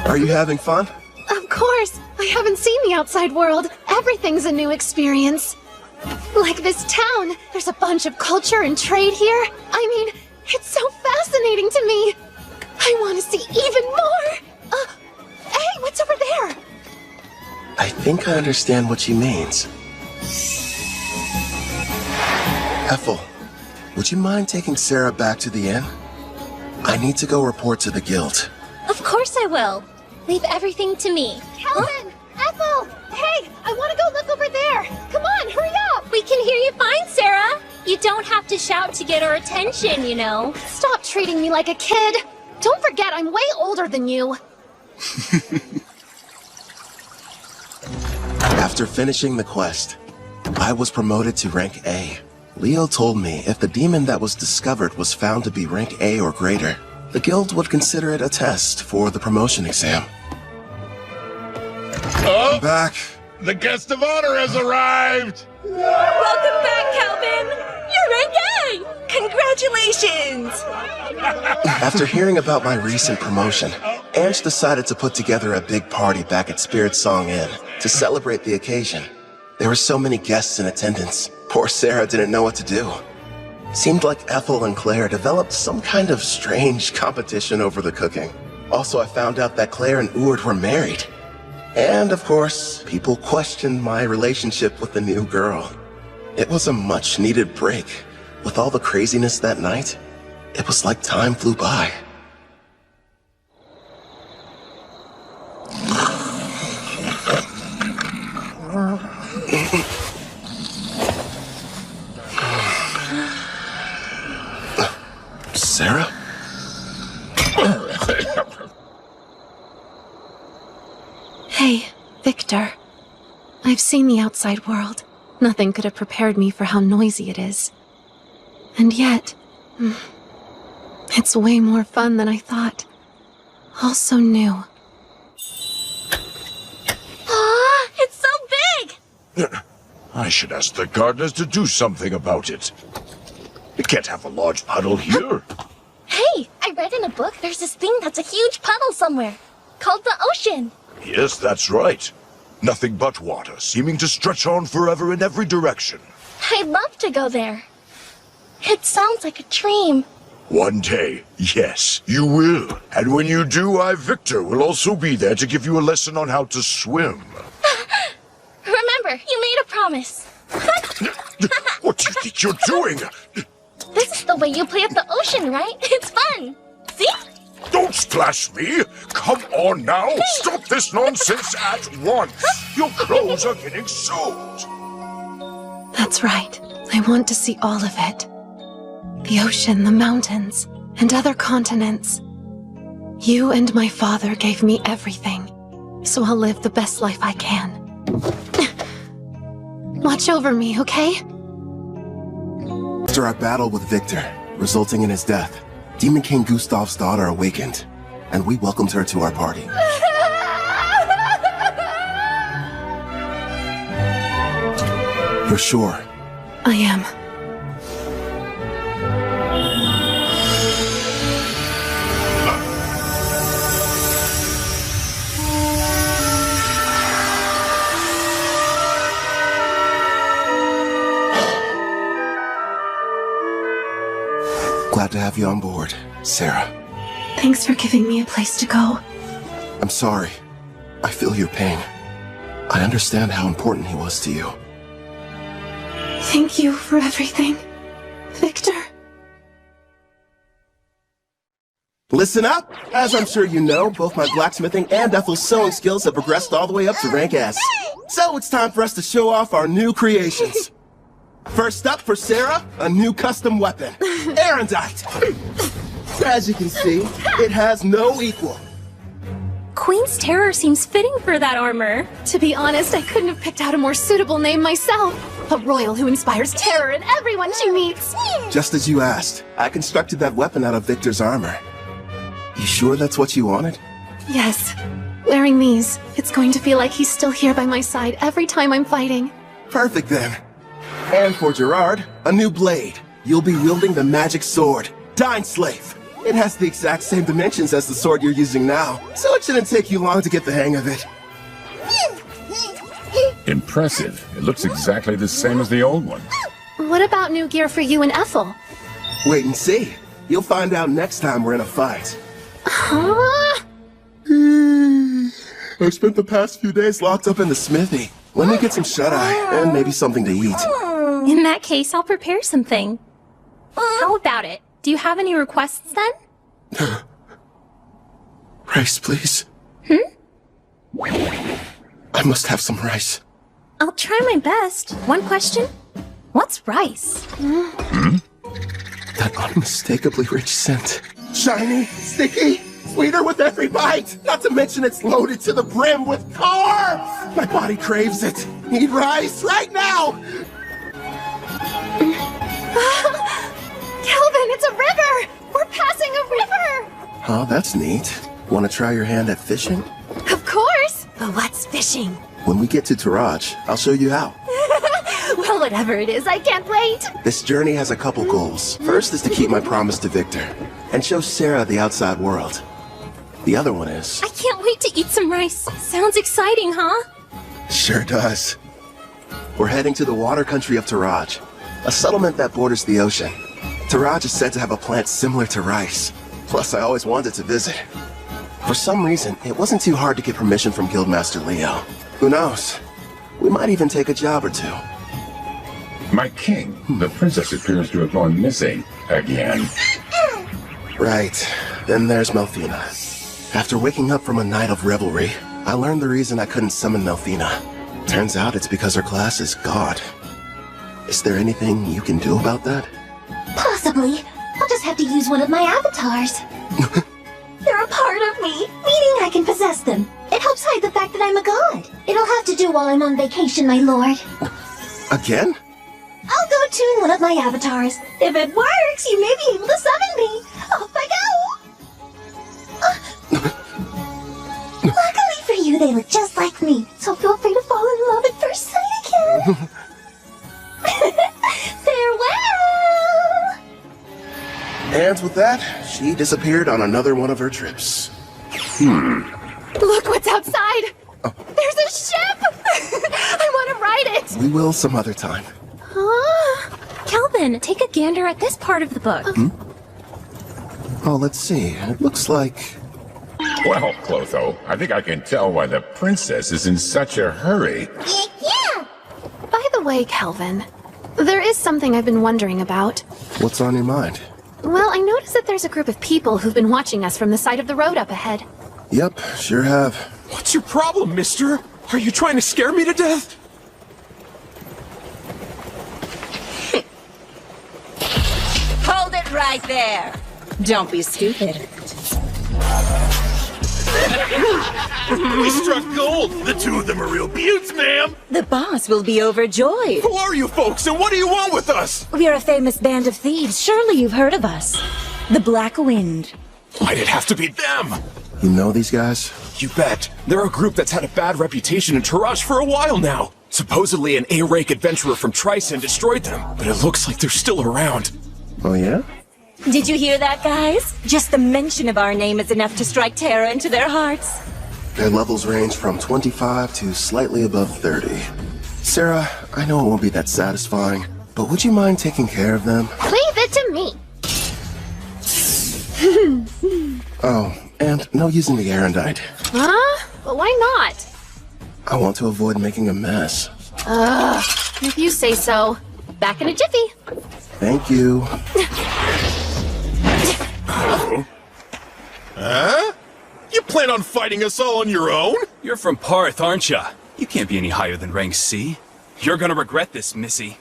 Are you having fun?
Of course! I haven't seen the outside world. Everything's a new experience. Like this town, there's a bunch of culture and trade here. I mean, it's so fascinating to me. I want to see even more. Hey, what's over there?
I think I understand what she means. Ethel, would you mind taking Sarah back to the inn? I need to go report to the guild.
Of course I will. Leave everything to me.
Calvin! Ethel! Hey, I want to go look over there. Come on, hurry up!
We can hear you fine, Sarah. You don't have to shout to get our attention, you know.
Stop treating me like a kid. Don't forget, I'm way older than you.
After finishing the quest, I was promoted to rank A. Leo told me if the demon that was discovered was found to be rank A or greater, the guild would consider it a test for the promotion exam.
Oh!
I'm back.
The guest of honor has arrived!
Welcome back, Calvin! You're rank A! Congratulations!
After hearing about my recent promotion, Ange decided to put together a big party back at Spirit Song Inn to celebrate the occasion. There were so many guests in attendance. Poor Sarah didn't know what to do. Seemed like Ethel and Claire developed some kind of strange competition over the cooking. Also, I found out that Claire and Ord were married. And of course, people questioned my relationship with the new girl. It was a much needed break. With all the craziness that night, it was like time flew by. Sarah?
Hey, Victor. I've seen the outside world. Nothing could have prepared me for how noisy it is. And yet, it's way more fun than I thought. Also new.
Aw, it's so big!
I should ask the gardeners to do something about it. You can't have a large puddle here.
Hey, I read in a book there's this thing that's a huge puddle somewhere, called the ocean.
Yes, that's right. Nothing but water, seeming to stretch on forever in every direction.
I'd love to go there. It sounds like a dream.
One day, yes, you will. And when you do, I, Victor, will also be there to give you a lesson on how to swim.
Remember, you made a promise.
What do you think you're doing?
This is the way you play at the ocean, right? It's fun. See?
Don't splash me! Come on now! Stop this nonsense at once! Your clothes are getting soaked!
That's right. I want to see all of it. The ocean, the mountains, and other continents. You and my father gave me everything, so I'll live the best life I can. Watch over me, okay?
After our battle with Victor, resulting in his death, Demon King Gustav's daughter awakened, and we welcomed her to our party. You're sure?
I am.
Glad to have you on board, Sarah.
Thanks for giving me a place to go.
I'm sorry. I feel your pain. I understand how important he was to you.
Thank you for everything, Victor.
Listen up! As I'm sure you know, both my blacksmithing and Ethel's sewing skills have progressed all the way up to rank S. So it's time for us to show off our new creations. First up for Sarah, a new custom weapon, Erendite. As you can see, it has no equal.
Queen's Terror seems fitting for that armor.
To be honest, I couldn't have picked out a more suitable name myself. A royal who inspires terror in everyone she meets.
Just as you asked, I constructed that weapon out of Victor's armor. You sure that's what you wanted?
Yes. Wearing these, it's going to feel like he's still here by my side every time I'm fighting.
Perfect then. And for Gerard, a new blade. You'll be wielding the magic sword, Dine Slave. It has the exact same dimensions as the sword you're using now, so it shouldn't take you long to get the hang of it.
Impressive. It looks exactly the same as the old one.
What about new gear for you and Ethel?
Wait and see. You'll find out next time we're in a fight.
Huh?
I spent the past few days locked up in the smithy. Let me get some shut-eye, and maybe something to eat.
In that case, I'll prepare something. How about it? Do you have any requests then?
Rice, please. I must have some rice.
I'll try my best. One question? What's rice?
That unmistakably rich scent. Shiny, sticky, sweeter with every bite. Not to mention it's loaded to the brim with carbs. My body craves it. Need rice right now.
Kelvin, it's a river! We're passing a river!
Oh, that's neat. Want to try your hand at fishing?
Of course! But what's fishing?
When we get to Taraj, I'll show you how.
Well, whatever it is, I can't wait!
This journey has a couple goals. First is to keep my promise to Victor, and show Sarah the outside world. The other one is...
I can't wait to eat some rice. Sounds exciting, huh?
Sure does. We're heading to the water country of Taraj, a settlement that borders the ocean. Taraj is said to have a plant similar to rice. Plus, I always wanted to visit. For some reason, it wasn't too hard to get permission from Guildmaster Leo. Who knows? We might even take a job or two.
My king, the princess appears to have gone missing again.
Right. Then there's Melfina. After waking up from a night of revelry, I learned the reason I couldn't summon Melfina. Turns out it's because her class is God. Is there anything you can do about that?
Possibly. I'll just have to use one of my avatars. They're a part of me, meaning I can possess them. It helps hide the fact that I'm a god. It'll have to do while I'm on vacation, my lord.
Again?
I'll go tune one of my avatars. If it works, you may be able to summon me. Off I go! Luckily for you, they look just like me, so feel free to fall in love at first sight again. Farewell!
And with that, she disappeared on another one of her trips.
Look what's outside! There's a ship! I want to ride it!
We will some other time.
Huh? Kelvin, take a gander at this part of the book.
Oh, let's see. It looks like...
Well, Clotho, I think I can tell why the princess is in such a hurry.
Yeah!
By the way, Kelvin, there is something I've been wondering about.
What's on your mind?
Well, I noticed that there's a group of people who've been watching us from the side of the road up ahead.
Yep, sure have.
What's your problem, mister? Are you trying to scare me to death?
Hold it right there. Don't be stupid.
We struck gold! The two of them are real beauts, ma'am!
The boss will be overjoyed.
Who are you folks, and what do you want with us?
We're a famous band of thieves. Surely you've heard of us. The Black Wind.
Why'd it have to be them?
You know these guys?
You bet. They're a group that's had a bad reputation in Taraj for a while now. Supposedly an A-rank adventurer from Tryson destroyed them, but it looks like they're still around.
Oh yeah?
Did you hear that, guys? Just the mention of our name is enough to strike terror into their hearts.
Their levels range from 25 to slightly above 30. Sarah, I know it won't be that satisfying, but would you mind taking care of them?
Leave it to me!
Oh, and no using the erendite.
Huh? But why not?
I want to avoid making a mess.
If you say so. Back in a jiffy.
Thank you.
Huh? You plan on fighting us all on your own?
You're from Parth, aren't ya? You can't be any higher than rank C. You're gonna regret this, Missy.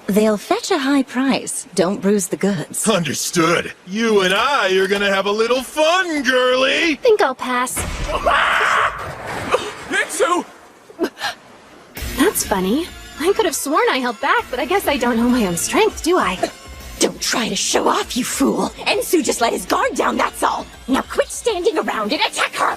They'll fetch a high price. Don't bruise the goods.
Understood. You and I are gonna have a little fun, girly!
Think I'll pass.
Mitsu!
That's funny. I could have sworn I held back, but I guess I don't know my own strength, do I?
Don't try to show off, you fool! Ensu just let his guard down, that's all! Now quit standing around and attack her!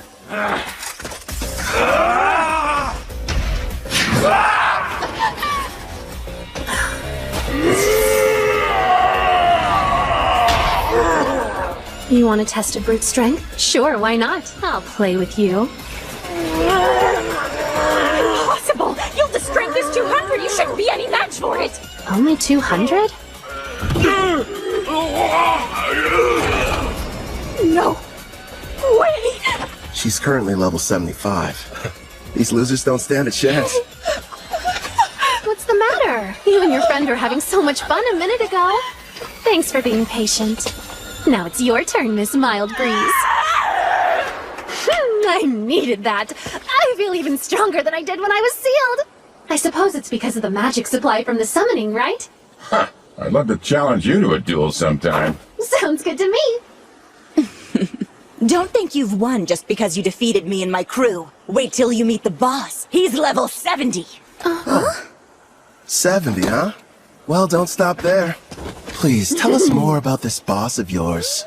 You want to test a brute strength? Sure, why not? I'll play with you.
Impossible! Your strength is 200! You shouldn't be any match for it!
Only 200?
No way!
She's currently level 75. These losers don't stand a chance.
What's the matter? You and your friend were having so much fun a minute ago. Thanks for being patient. Now it's your turn, Miss Mild Breeze. I needed that. I feel even stronger than I did when I was sealed. I suppose it's because of the magic supply from the summoning, right?
Huh. I'd love to challenge you to a duel sometime.
Sounds good to me.
Don't think you've won just because you defeated me and my crew. Wait till you meet the boss. He's level 70.
70, huh? Well, don't stop there. Please, tell us more about this boss of yours.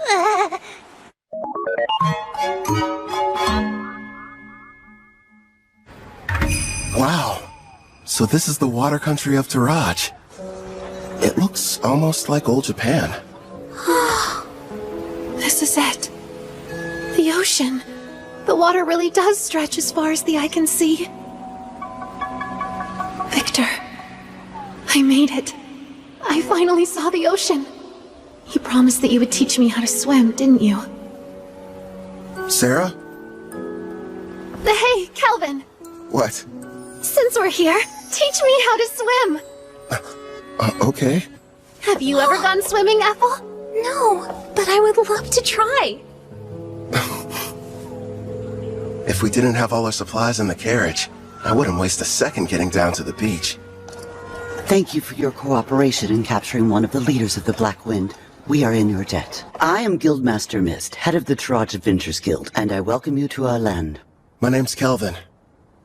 Wow. So this is the water country of Taraj. It looks almost like old Japan.
This is it. The ocean. The water really does stretch as far as the eye can see. Victor, I made it. I finally saw the ocean. You promised that you would teach me how to swim, didn't you?
Sarah,
Kelvin,
What?
since we're here, teach me how to swim.
Okay.
Have you ever gone swimming, Ethel?
No, but I would love to try.
If we didn't have all our supplies in the carriage, I wouldn't waste a second getting down to the beach.
Thank you for your cooperation in capturing one of the leaders of the Black Wind. We are in your debt. I am Guildmaster Mist, head of the Taraj Adventures Guild, and I welcome you to our land.
My name's Kelvin,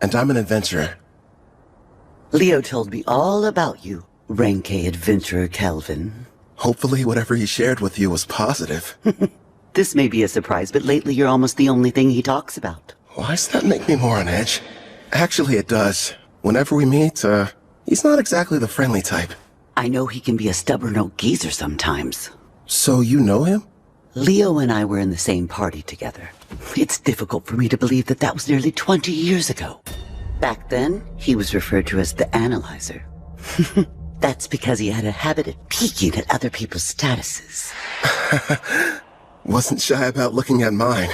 and I'm an adventurer.
Leo told me all about you, Rank A adventurer Kelvin.
Hopefully whatever he shared with you was positive.
This may be a surprise, but lately you're almost the only thing he talks about.
Why does that make me more on edge? Actually, it does. Whenever we meet, he's not exactly the friendly type.
I know he can be a stubborn old geezer sometimes.
So you know him?
Leo and I were in the same party together. It's difficult for me to believe that that was nearly 20 years ago. Back then, he was referred to as the Analyzer. That's because he had a habit of peeking at other people's statuses.
Wasn't shy about looking at mine.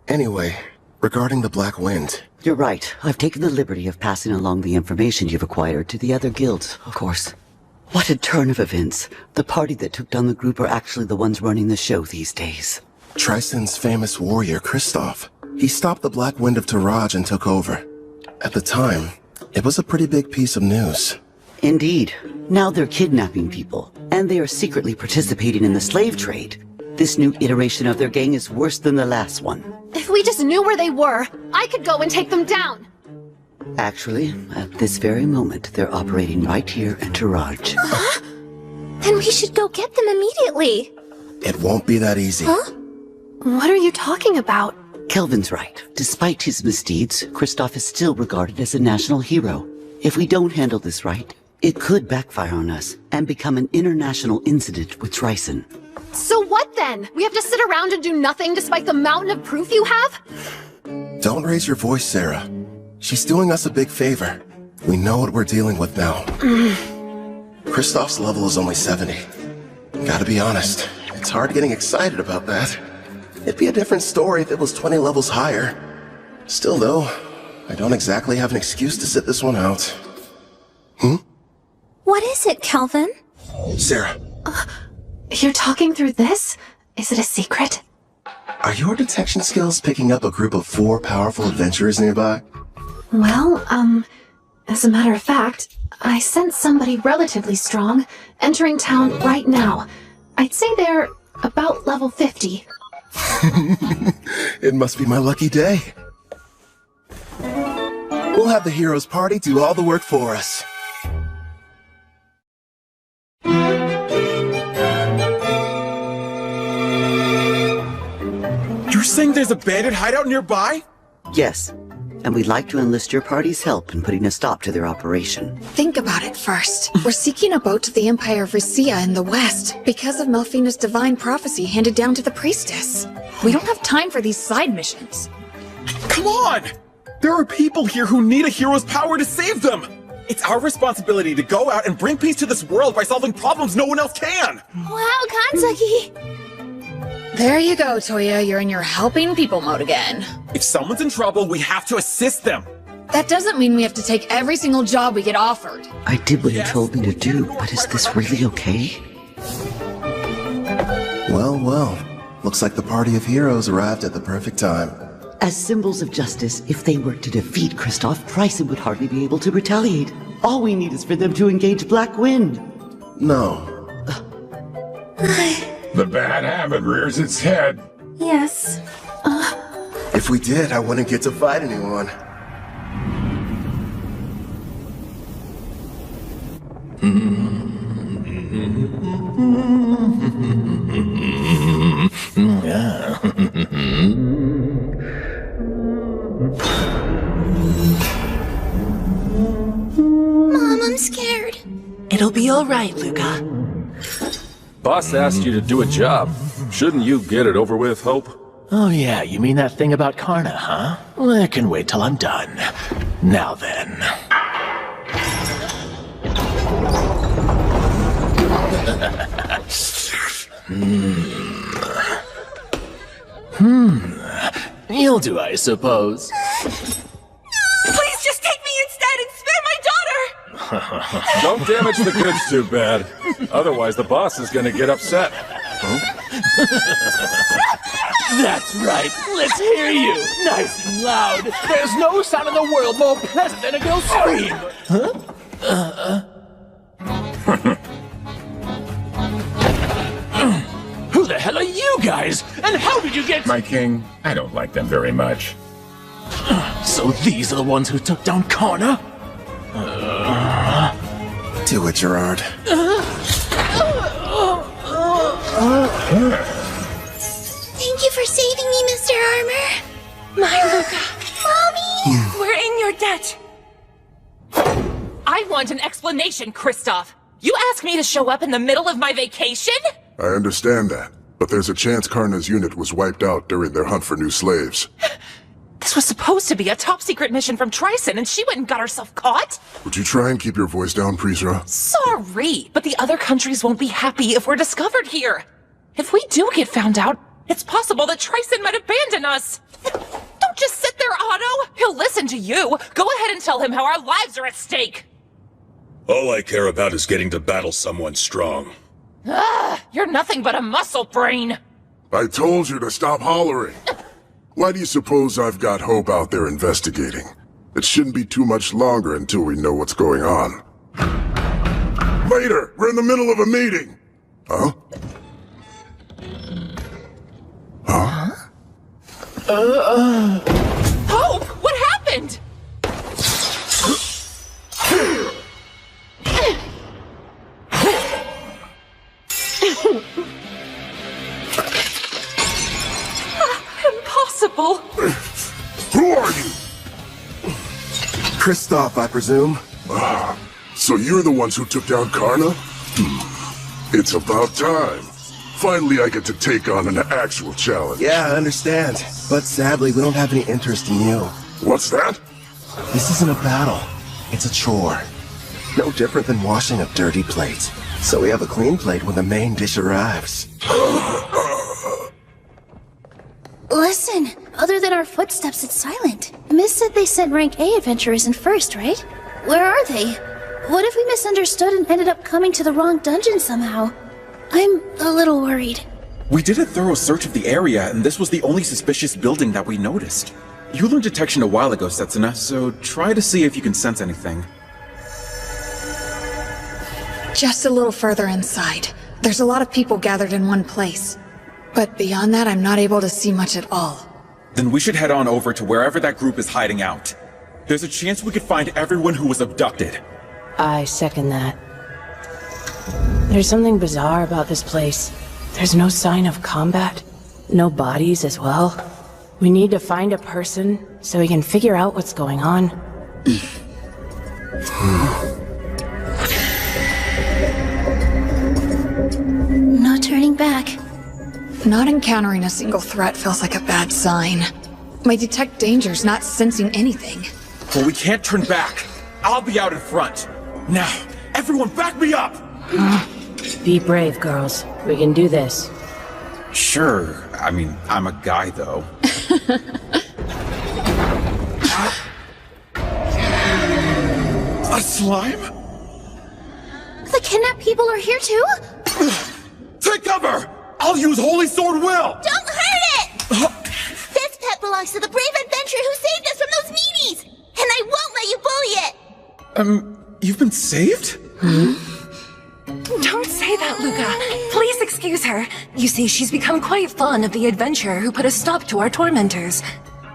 Anyway, regarding the Black Wind.
You're right. I've taken the liberty of passing along the information you've acquired to the other guilds, of course. What a turn of events. The party that took down the group are actually the ones running the show these days.
Tristan's famous warrior, Kristoff. He stopped the Black Wind of Taraj and took over. At the time, it was a pretty big piece of news.
Indeed. Now they're kidnapping people, and they are secretly participating in the slave trade. This new iteration of their gang is worse than the last one.
If we just knew where they were, I could go and take them down.
Actually, at this very moment, they're operating right here in Taraj.
Then we should go get them immediately.
It won't be that easy.
Huh? What are you talking about?
Kelvin's right. Despite his misdeeds, Kristoff is still regarded as a national hero. If we don't handle this right, it could backfire on us and become an international incident with Tryson.
So what then? We have to sit around and do nothing despite the mountain of proof you have?
Don't raise your voice, Sarah. She's doing us a big favor. We know what we're dealing with now. Kristoff's level is only 70. Gotta be honest, it's hard getting excited about that. It'd be a different story if it was 20 levels higher. Still though, I don't exactly have an excuse to sit this one out.
What is it, Kelvin?
Sarah.
You're talking through this? Is it a secret?
Are your detection skills picking up a group of 4 powerful adventurers nearby?
Well, as a matter of fact, I sense somebody relatively strong entering town right now. I'd say they're about level 50.
It must be my lucky day. We'll have the heroes party do all the work for us.
You're saying there's a bandit hideout nearby?
Yes, and we'd like to enlist your party's help in putting a stop to their operation.
Think about it first. We're seeking a boat to the Empire of Russia in the west because of Melfina's divine prophecy handed down to the priestess. We don't have time for these side missions.
Come on! There are people here who need a hero's power to save them! It's our responsibility to go out and bring peace to this world by solving problems no one else can!
Wow, Kanzaki! There you go, Toya. You're in your helping people mode again.
If someone's in trouble, we have to assist them!
That doesn't mean we have to take every single job we get offered.
I did what you told me to do, but is this really okay?
Well, well. Looks like the party of heroes arrived at the perfect time.
As symbols of justice, if they were to defeat Kristoff, Tryson would hardly be able to retaliate. All we need is for them to engage Black Wind.
No.
The bad habit rears its head.
Yes.
If we did, I wouldn't get to fight anyone.
Mom, I'm scared.
It'll be all right, Luca.
Boss asked you to do a job. Shouldn't you get it over with, Hope?
Oh yeah, you mean that thing about Karna, huh? Well, I can wait till I'm done. Now then. You'll do, I suppose.
Don't damage the goods too bad. Otherwise, the boss is gonna get upset.
That's right. Let's hear you. Nice and loud. There's no sound in the world more pleasant than a girl's scream. Who the hell are you guys? And how did you get...
My king, I don't like them very much.
So these are the ones who took down Connor?
Do it, Gerard.
Thank you for saving me, Mr. Armor.
My Luca.
Mommy!
We're in your debt. I want an explanation, Kristoff. You asked me to show up in the middle of my vacation?
I understand that, but there's a chance Karna's unit was wiped out during their hunt for new slaves.
This was supposed to be a top-secret mission from Tryson, and she went and got herself caught?
Would you try and keep your voice down, Prisra?
Sorry, but the other countries won't be happy if we're discovered here. If we do get found out, it's possible that Tryson might abandon us. Don't just sit there, Otto. He'll listen to you. Go ahead and tell him how our lives are at stake.
All I care about is getting to battle someone strong.
You're nothing but a muscle brain.
I told you to stop hollering. Why do you suppose I've got Hope out there investigating? It shouldn't be too much longer until we know what's going on. Later! We're in the middle of a meeting! Huh? Huh?
Hope, what happened? Impossible.
Who are you?
Kristoff, I presume.
So you're the ones who took down Karna? It's about time. Finally, I get to take on an actual challenge.
Yeah, I understand. But sadly, we don't have any interest in you.
What's that?
This isn't a battle. It's a chore. No different than washing a dirty plate. So we have a clean plate when the main dish arrives.
Listen, other than our footsteps, it's silent. Miss said they sent rank A adventurers in first, right? Where are they? What if we misunderstood and ended up coming to the wrong dungeon somehow? I'm a little worried.
We did a thorough search of the area, and this was the only suspicious building that we noticed. You learned detection a while ago, Setsuna, so try to see if you can sense anything.
Just a little further inside. There's a lot of people gathered in one place. But beyond that, I'm not able to see much at all.
Then we should head on over to wherever that group is hiding out. There's a chance we could find everyone who was abducted.
I second that. There's something bizarre about this place. There's no sign of combat. No bodies as well. We need to find a person so we can figure out what's going on.
No turning back.
Not encountering a single threat feels like a bad sign. My detect danger's not sensing anything.
But we can't turn back. I'll be out in front. Now, everyone back me up!
Be brave, girls. We can do this.
Sure. I mean, I'm a guy, though. A slime?
The kidnapped people are here too?
Take cover! I'll use Holy Sword Will!
Don't hurt it! This pet belongs to the brave adventurer who saved us from those meanies! And I won't let you bully it!
You've been saved?
Don't say that, Luca. Please excuse her. You see, she's become quite fond of the adventurer who put a stop to our tormentors.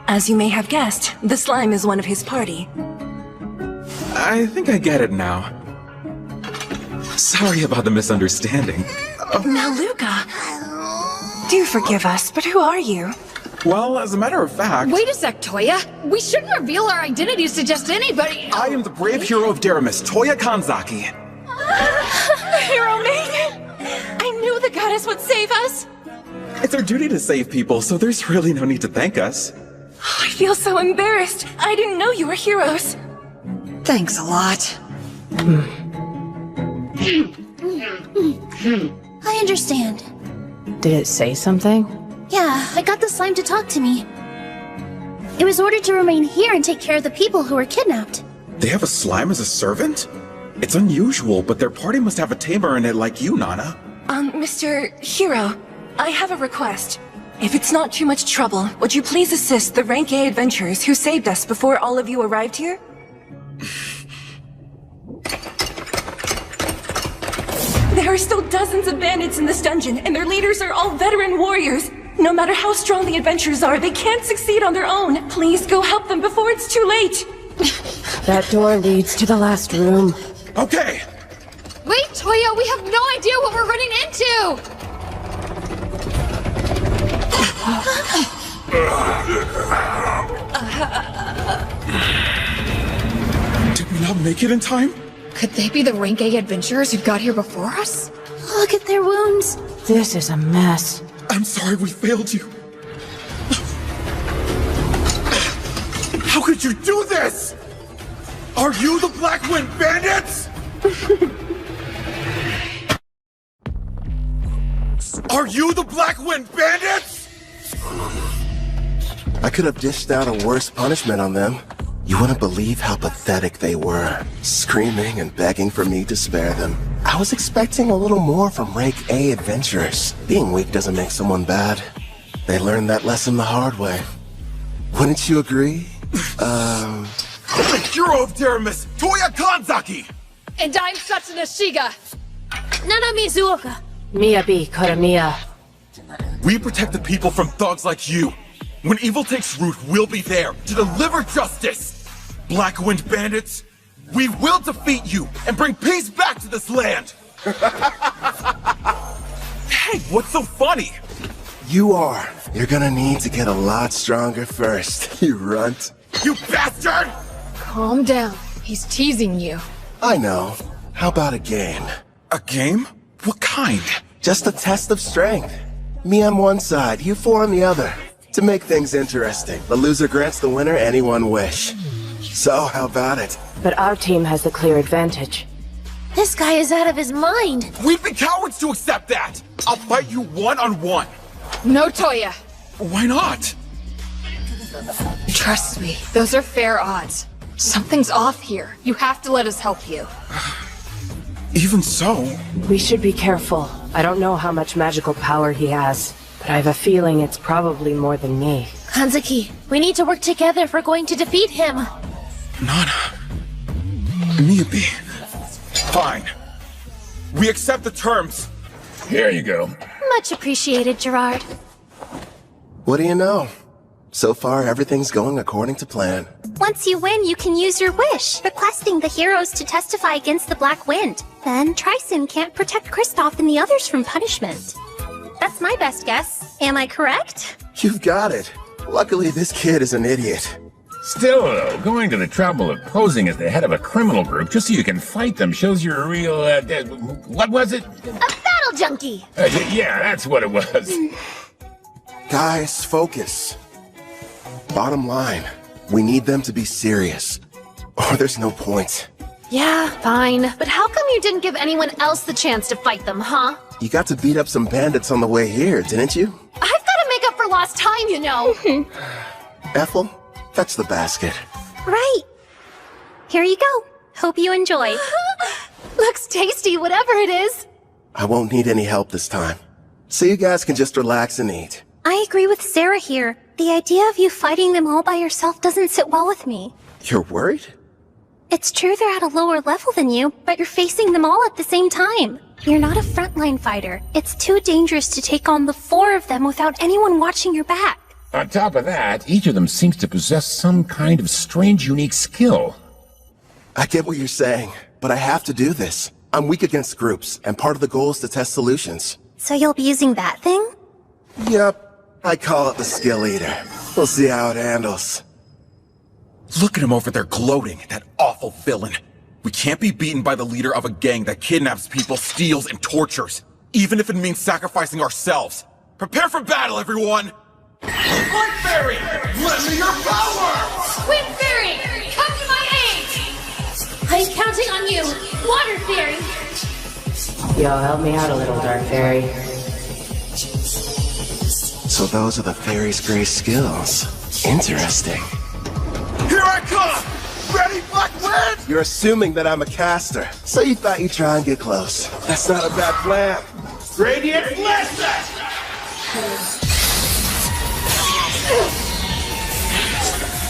As you may have guessed, the slime is one of his party.
I think I get it now. Sorry about the misunderstanding.
Now, Luca, do forgive us, but who are you?
Well, as a matter of fact...
Wait a sec, Toya. We shouldn't reveal our identities to just anybody.
I am the brave hero of Deramis, Toya Kanzaki.
Hero maiden! I knew the goddess would save us!
It's our duty to save people, so there's really no need to thank us.
I feel so embarrassed. I didn't know you were heroes.
Thanks a lot.
I understand.
Did it say something?
Yeah, I got the slime to talk to me. It was ordered to remain here and take care of the people who were kidnapped.
They have a slime as a servant? It's unusual, but their party must have a tamer in it like you, Nana.
Mr. Hero, I have a request. If it's not too much trouble, would you please assist the Rank A adventurers who saved us before all of you arrived here? There are still dozens of bandits in this dungeon, and their leaders are all veteran warriors. No matter how strong the adventurers are, they can't succeed on their own. Please go help them before it's too late.
That door leads to the last room.
Okay!
Wait, Toya, we have no idea what we're running into!
Did we not make it in time?
Could they be the Rank A adventurers who got here before us?
Look at their wounds. This is a mess.
I'm sorry we failed you. How could you do this? Are you the Black Wind Bandits? Are you the Black Wind Bandits?
I could have dished out a worse punishment on them. You wouldn't believe how pathetic they were, screaming and begging for me to spare them. I was expecting a little more from Rank A adventurers. Being weak doesn't make someone bad. They learned that lesson the hard way. Wouldn't you agree?
The hero of Deramis, Toya Kanzaki!
And I'm Satsuna Shiga.
Nana Mizuoka. Miyabi Koramiya.
We protect the people from thugs like you. When evil takes root, we'll be there to deliver justice. Black Wind Bandits, we will defeat you and bring peace back to this land. Hey, what's so funny?
You are. You're gonna need to get a lot stronger first, you runt.
You bastard!
Calm down. He's teasing you.
I know. How about a game?
A game? What kind?
Just a test of strength. Me on one side, you four on the other. To make things interesting, the loser grants the winner any one wish. So, how about it?
But our team has the clear advantage.
This guy is out of his mind.
We'd be cowards to accept that. I'll fight you one-on-one.
No, Toya.
Why not?
Trust me, those are fair odds. Something's off here. You have to let us help you.
Even so...
We should be careful. I don't know how much magical power he has, but I have a feeling it's probably more than me.
Kanzaki, we need to work together if we're going to defeat him.
Nana. Miyabi. Fine. We accept the terms.
Here you go.
Much appreciated, Gerard.
What do you know? So far, everything's going according to plan.
Once you win, you can use your wish, requesting the heroes to testify against the Black Wind. Then Tryson can't protect Kristoff and the others from punishment. That's my best guess. Am I correct?
You've got it. Luckily, this kid is an idiot.
Still, though, going to the trouble of posing as the head of a criminal group just so you can fight them shows you're a real, what was it?
A battle junkie!
Yeah, that's what it was.
Guys, focus. Bottom line, we need them to be serious, or there's no point.
Yeah, fine. But how come you didn't give anyone else the chance to fight them, huh?
You got to beat up some bandits on the way here, didn't you?
I've got to make up for lost time, you know.
Ethel, fetch the basket.
Right. Here you go. Hope you enjoy.
Looks tasty, whatever it is.
I won't need any help this time, so you guys can just relax and eat.
I agree with Sarah here. The idea of you fighting them all by yourself doesn't sit well with me.
You're worried?
It's true they're at a lower level than you, but you're facing them all at the same time. You're not a frontline fighter. It's too dangerous to take on the four of them without anyone watching your back.
On top of that, each of them seems to possess some kind of strange, unique skill.
I get what you're saying, but I have to do this. I'm weak against groups, and part of the goal is to test solutions.
So you'll be using that thing?
Yep. I call it the skill eater. We'll see how it handles.
Look at him over there gloating, that awful villain. We can't be beaten by the leader of a gang that kidnaps people, steals, and tortures, even if it means sacrificing ourselves. Prepare for battle, everyone! Light Fairy! Lend me your power!
Wind Fairy, come to my aid! I'm counting on you, Water Fairy!
Yo, help me out a little, Dark Fairy.
So those are the fairy's great skills. Interesting.
Here I come! Ready, Black Wind!
What? You're assuming that I'm a caster, so you thought you'd try and get close. That's not a bad plan.
Radiant Blast!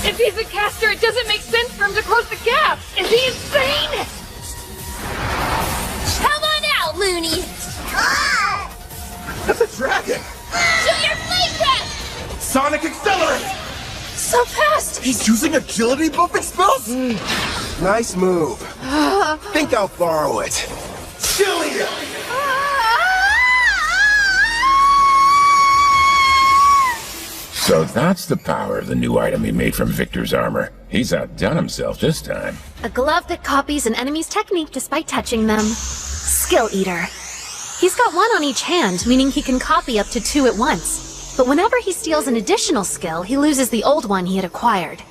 If he's a caster, it doesn't make sense for him to close the gap! Is he insane?
Come on out, loony!
That's a dragon!
Shoot your flame breath!
Sonic Accelerate!
So fast!
He's using agility buffing spells?
Nice move. Think I'll borrow it. Skill Eater!
So that's the power of the new item he made from Victor's armor. He's outdone himself this time.
A glove that copies an enemy's technique just by touching them. Skill Eater. He's got one on each hand, meaning he can copy up to 2 at once. But whenever he steals an additional skill, he loses the old one he had acquired.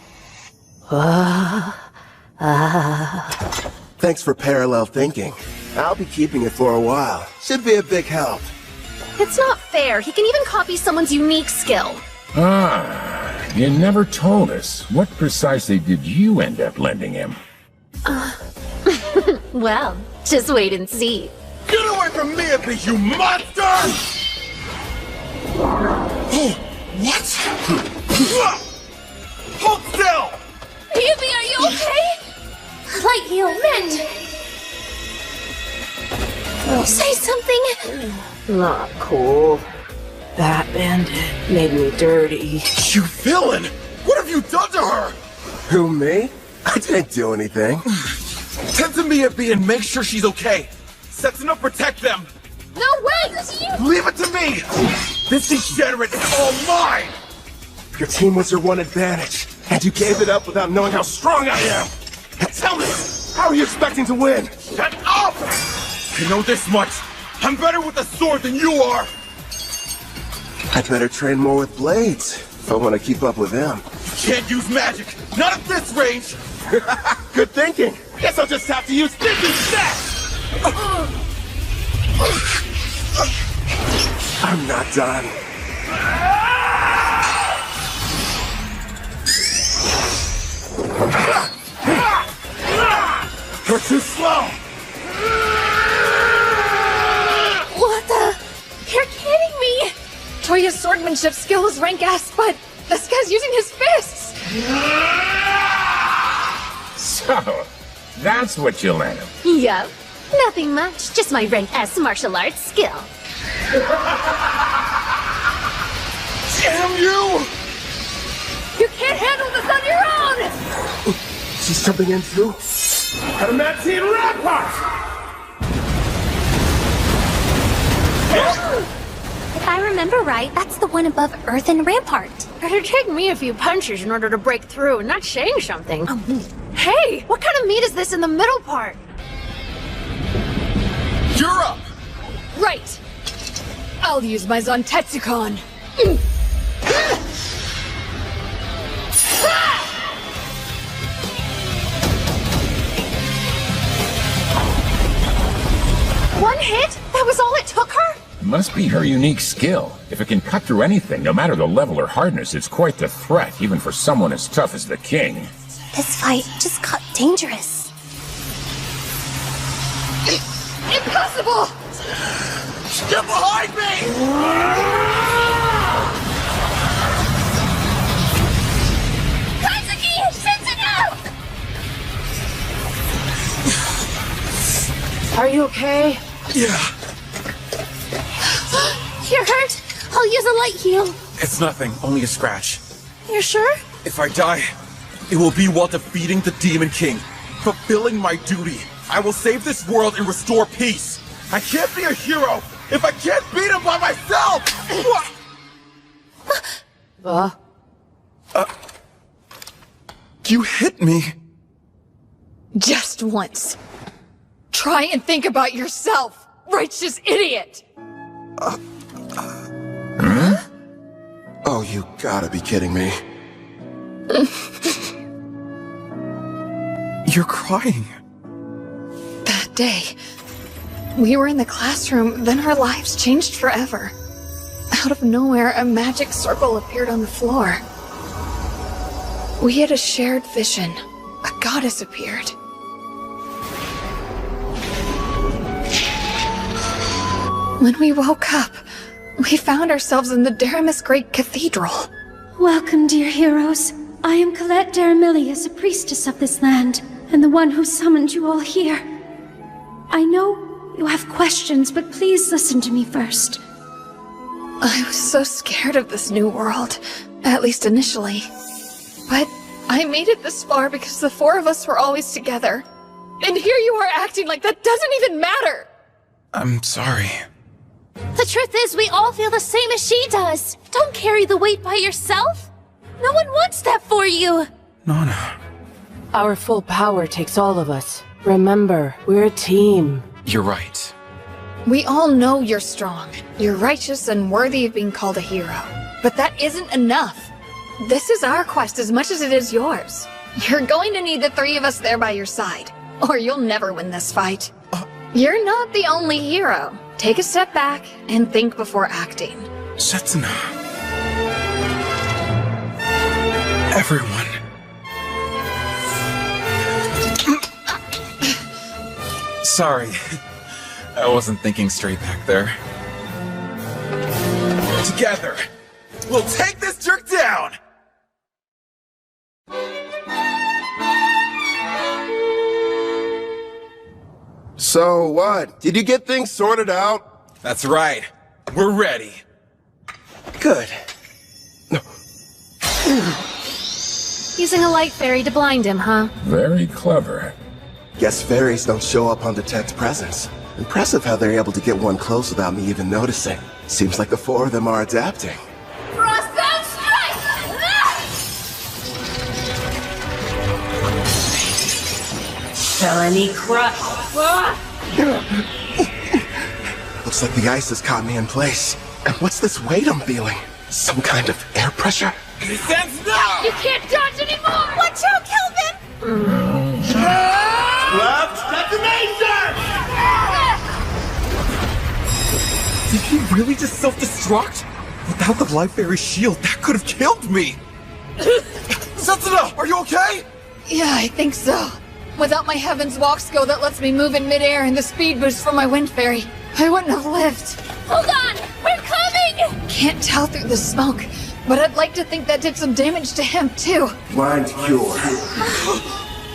Thanks for parallel thinking. I'll be keeping it for a while. Should be a big help.
It's not fair. He can even copy someone's unique skill.
Ah, you never told us. What precisely did you end up lending him?
Well, just wait and see.
Get away from me, you monster! What? Hold still!
Yubi, are you okay? Light heal, mend! Say something!
Not cool. That bandit made me dirty.
You villain! What have you done to her?
Who, me? I didn't do anything.
Tend to Miyabi and make sure she's okay. Setsuna, protect them!
No way!
Leave it to me! This degenerate is all mine!
Your team was your one advantage, and you gave it up without knowing how strong I am! Now tell me, how are you expecting to win?
Shut up! I know this much. I'm better with a sword than you are!
I'd better train more with blades, if I want to keep up with them.
You can't use magic! Not at this range!
Good thinking! Guess I'll just have to use this instead! I'm not done. You're too slow!
What the? You're kidding me! Toya's swordmanship skill is rank S, but this guy's using his fists!
So, that's what you lent him.
Yup. Nothing much, just my rank S martial arts skill.
Damn you!
You can't handle this on your own!
She's jumping in too? Adamantine Rampart!
If I remember right, that's the one above Earthen Rampart.
It'd take me a few punches in order to break through and not saying something.
Hey! What kind of meat is this in the middle part?
You're up!
Right! I'll use my Zontetsukon. One hit? That was all it took her?
Must be her unique skill. If it can cut through anything, no matter the level or hardness, it's quite the threat, even for someone as tough as the king.
This fight just got dangerous.
Impossible!
Get behind me!
Katsuki! Setsuna!
Are you okay?
Yeah.
You're hurt? I'll use a light heal.
It's nothing, only a scratch.
You're sure?
If I die, it will be while defeating the Demon King, fulfilling my duty. I will save this world and restore peace. I can't be a hero if I can't beat him by myself! You hit me.
Just once. Try and think about yourself, righteous idiot!
Oh, you gotta be kidding me.
You're crying.
That day, we were in the classroom, then our lives changed forever. Out of nowhere, a magic circle appeared on the floor. We had a shared vision. A goddess appeared. When we woke up, we found ourselves in the Daramus Great Cathedral.
Welcome, dear heroes. I am Colette Daramilius, a priestess of this land, and the one who summoned you all here. I know you have questions, but please listen to me first.
I was so scared of this new world, at least initially. But I made it this far because the four of us were always together. And here you are acting like that doesn't even matter!
I'm sorry.
The truth is, we all feel the same as she does. Don't carry the weight by yourself. No one wants that for you.
Nana.
Our full power takes all of us. Remember, we're a team.
You're right.
We all know you're strong. You're righteous and worthy of being called a hero. But that isn't enough. This is our quest as much as it is yours. You're going to need the three of us there by your side, or you'll never win this fight. You're not the only hero. Take a step back and think before acting.
Setsuna. Everyone. Sorry. I wasn't thinking straight back there. Together, we'll take this jerk down!
So what? Did you get things sorted out?
That's right. We're ready.
Good.
Using a light fairy to blind him, huh?
Very clever.
Guess fairies don't show up on detect presence. Impressive how they're able to get one close without me even noticing. Seems like the four of them are adapting.
Frostbound strike!
Felony crush.
Looks like the ice has caught me in place. And what's this weight I'm feeling? Some kind of air pressure?
Sense now!
You can't dodge anymore! Watch out, Kelvin!
Left detonation!
Did he really just self-destruct? Without the Life Fairy shield, that could have killed me! Setsuna, are you okay?
Yeah, I think so. Without my Heaven's Walk skill that lets me move in midair and the speed boost from my Wind Fairy, I wouldn't have lived.
Hold on! We're coming!
Can't tell through the smoke, but I'd like to think that did some damage to him, too.
Blind cure.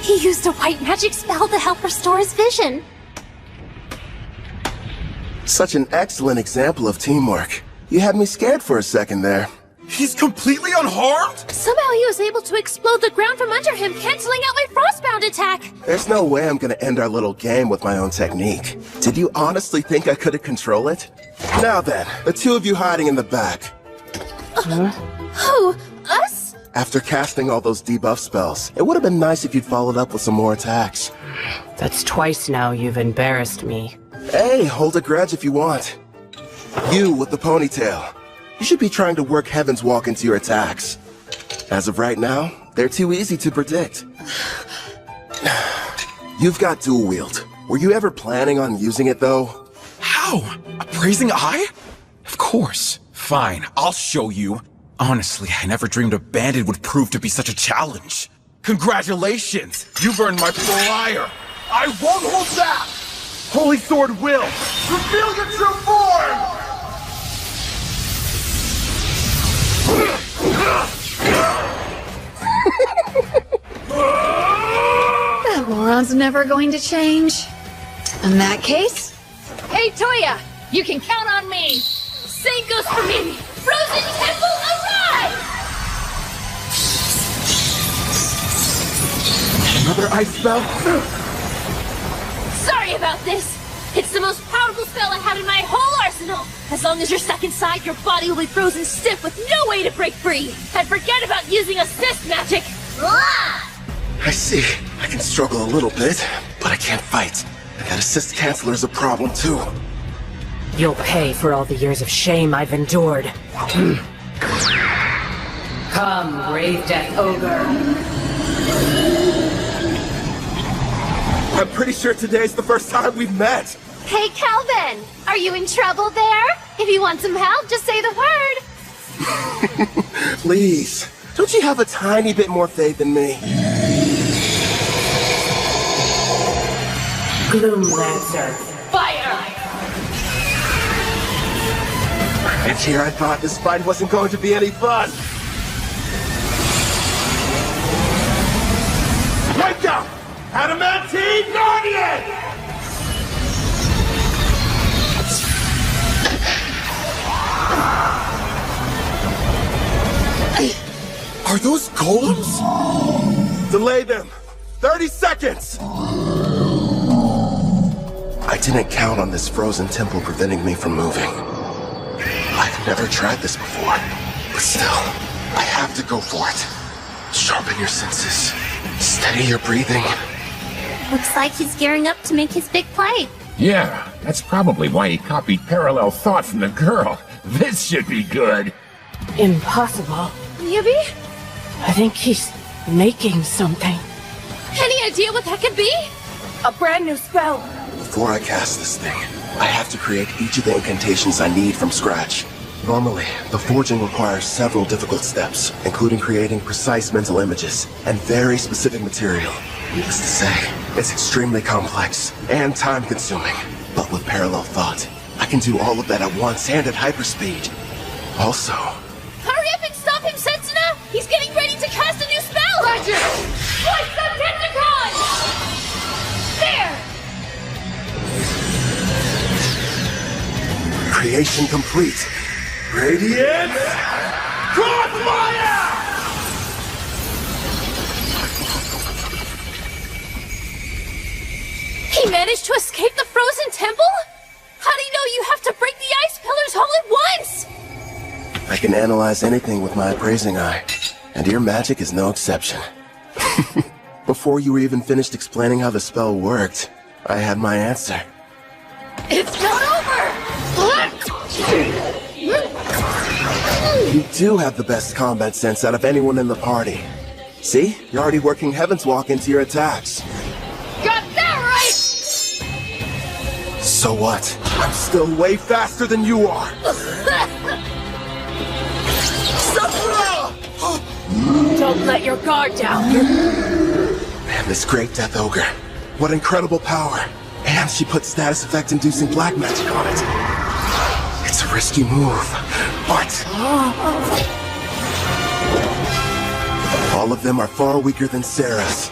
He used a white magic spell to help restore his vision.
Such an excellent example of teamwork. You had me scared for a second there.
He's completely unharmed?
Somehow he was able to explode the ground from under him, canceling out my frostbound attack.
There's no way I'm gonna end our little game with my own technique. Did you honestly think I couldn't control it? Now then, the two of you hiding in the back.
Who? Us?
After casting all those debuff spells, it would have been nice if you'd followed up with some more attacks.
That's twice now you've embarrassed me.
Hey, hold a grudge if you want. You with the ponytail. You should be trying to work Heaven's Walk into your attacks. As of right now, they're too easy to predict. You've got dual wield. Were you ever planning on using it, though?
How? A praising eye? Of course. Fine, I'll show you. Honestly, I never dreamed a bandit would prove to be such a challenge. Congratulations! You've earned my fire! I won't hold back! Holy Sword will! Reveal your true form!
That moron's never going to change. In that case... Hey, Toya! You can count on me!
Same goes for me! Frozen Temple arrive!
Another ice spell?
Sorry about this! It's the most powerful spell I have in my whole arsenal! As long as you're stuck inside, your body will be frozen stiff with no way to break free! And forget about using assist magic!
I see. I can struggle a little bit, but I can't fight. That assist canceller is a problem, too.
You'll pay for all the years of shame I've endured. Come, Grave Death Ogre.
I'm pretty sure today's the first time we've met.
Hey, Calvin! Are you in trouble there? If you want some help, just say the word!
Please, don't you have a tiny bit more faith in me?
Gloom Lancer.
Fire!
It's here I thought this fight wasn't going to be any fun. Wake up! Adamantine Guardian!
Are those golems?
Delay them! 30 seconds! I didn't count on this frozen temple preventing me from moving. I've never tried this before, but still, I have to go for it. Sharpen your senses. Steady your breathing.
Looks like he's gearing up to make his big play.
Yeah, that's probably why he copied parallel thought from the girl. This should be good.
Impossible.
Yubi?
I think he's making something.
Any idea what that could be?
A brand new spell.
Before I cast this thing, I have to create each of the incantations I need from scratch. Normally, the forging requires several difficult steps, including creating precise mental images and very specific material. Needless to say, it's extremely complex and time-consuming. But with parallel thought, I can do all of that at once and at hyperspeed. Also,
Hurry up and stop him, Setsuna! He's getting ready to cast a new spell! Roger! Voice of Tentacon! There!
creation complete. Radiance! Crossfire!
He managed to escape the frozen temple? How do you know you have to break the ice pillars all at once?
I can analyze anything with my appraising eye, and your magic is no exception. Before you were even finished explaining how the spell worked, I had my answer.
It's not over!
You do have the best combat sense out of anyone in the party. See? You're already working Heaven's Walk into your attacks.
Got that right!
So what? I'm still way faster than you are!
Don't let your guard down.
Man, this great Death Ogre. What incredible power. And she put status effect inducing black magic on it. It's a risky move, but... all of them are far weaker than Sarah's.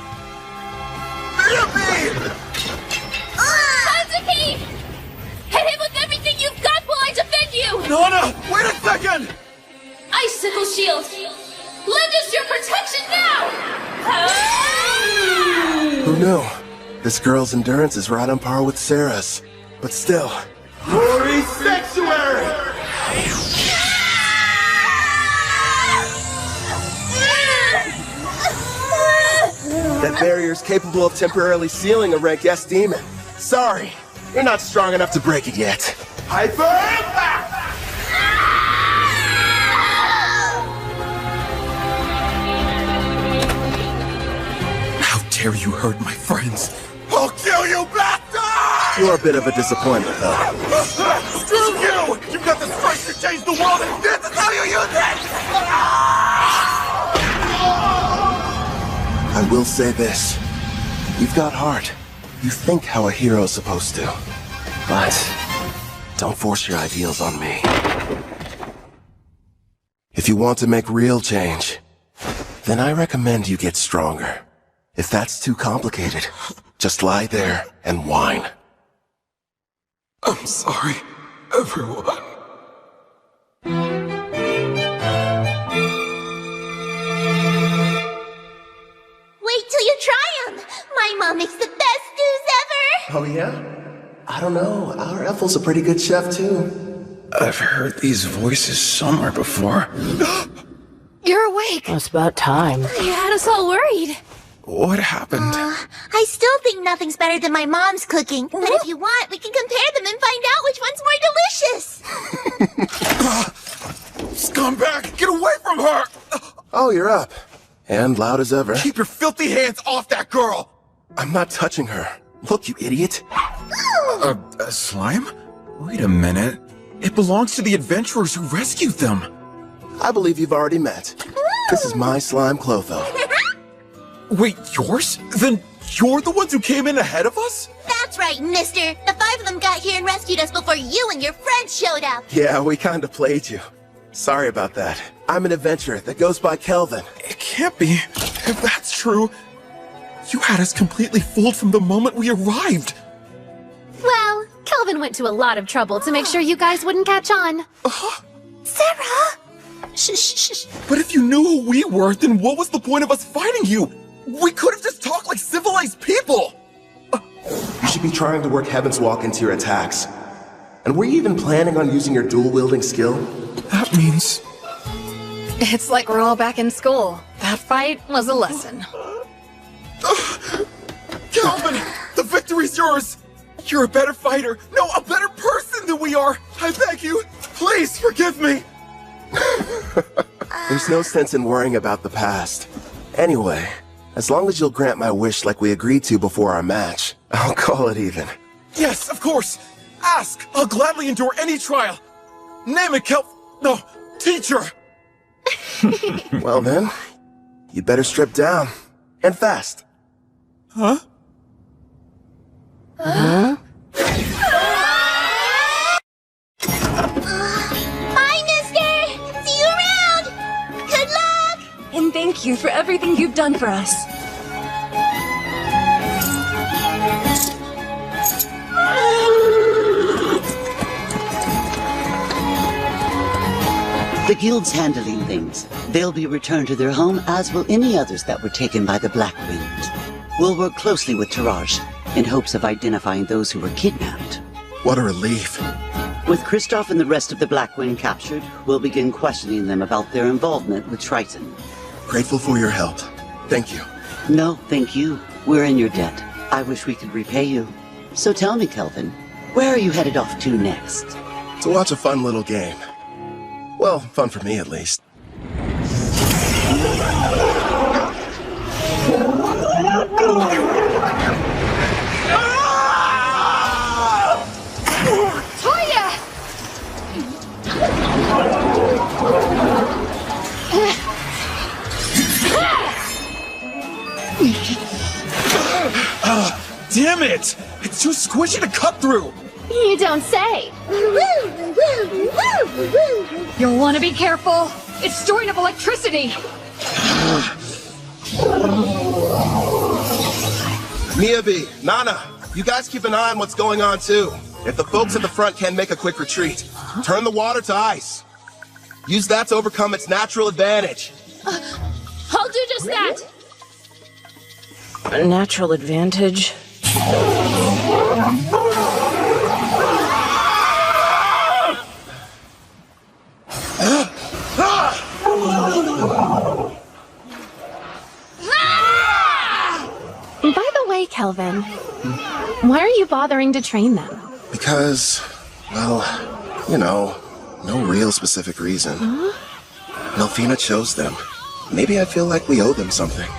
Kazuki! Hit him with everything you've got while I defend you!
Nana, wait a second!
Icicle shield! Lend us your protection now!
Who knew? This girl's endurance is right on par with Sarah's. But still... Glory Sanctuary! That barrier's capable of temporarily sealing a rank S demon. Sorry, you're not strong enough to break it yet. Hyper Impact!
How dare you hurt my friends? I'll kill you, bastard!
You're a bit of a disappointment, though.
Screw you! You've got the strength to change the world, and this is how you use it!
I will say this. You've got heart. You think how a hero's supposed to. But don't force your ideals on me. If you want to make real change, then I recommend you get stronger. If that's too complicated, just lie there and whine.
I'm sorry, everyone.
Wait till you try them! My mom makes the best stews ever!
Oh yeah? I don't know. Our Ethel's a pretty good chef too.
I've heard these voices somewhere before.
You're awake!
It's about time.
You had us all worried.
What happened?
I still think nothing's better than my mom's cooking. But if you want, we can compare them and find out which one's more delicious!
Scumbag! Get away from her!
Oh, you're up. And loud as ever.
Keep your filthy hands off that girl!
I'm not touching her. Look, you idiot.
A slime? Wait a minute. It belongs to the adventurers who rescued them.
I believe you've already met. This is my slime Clotho.
Wait, yours? Then you're the ones who came in ahead of us?
That's right, mister. The 5 of them got here and rescued us before you and your friends showed up.
Yeah, we kinda played you. Sorry about that. I'm an adventurer that goes by Kelvin.
It can't be. If that's true, you had us completely fooled from the moment we arrived.
Well, Kelvin went to a lot of trouble to make sure you guys wouldn't catch on.
Sarah!
Shh. But if you knew who we were, then what was the point of us fighting you? We could have just talked like civilized people!
You should be trying to work Heaven's Walk into your attacks. And were you even planning on using your dual-wielding skill?
That means...
It's like we're all back in school. That fight was a lesson.
Kelvin! The victory's yours! You're a better fighter, no, a better person than we are! I beg you, please forgive me!
There's no sense in worrying about the past. Anyway, as long as you'll grant my wish like we agreed to before our match, I'll call it even.
Yes, of course! Ask! I'll gladly endure any trial! Name it, No, teacher!
Well then, you better strip down. And fast.
Huh?
Bye, mister! See you around! Good luck!
And thank you for everything you've done for us.
The guild's handling things. They'll be returned to their home, as will any others that were taken by the Black Wind. We'll work closely with Taraj, in hopes of identifying those who were kidnapped.
What a relief.
With Kristoff and the rest of the Black Wind captured, we'll begin questioning them about their involvement with Triton.
Grateful for your help. Thank you.
No, thank you. We're in your debt. I wish we could repay you. So tell me, Kelvin, where are you headed off to next?
To watch a fun little game. Well, fun for me at least.
Toya!
Damn it! It's too squishy to cut through!
You don't say.
You'll want to be careful. It's storing up electricity.
Miyabi, Nana, you guys keep an eye on what's going on too. If the folks at the front can't make a quick retreat, turn the water to ice. Use that to overcome its natural advantage.
I'll do just that!
A natural advantage?
By the way, Kelvin, why are you bothering to train them?
Because, well, you know, no real specific reason. Melfina chose them. Maybe I feel like we owe them something.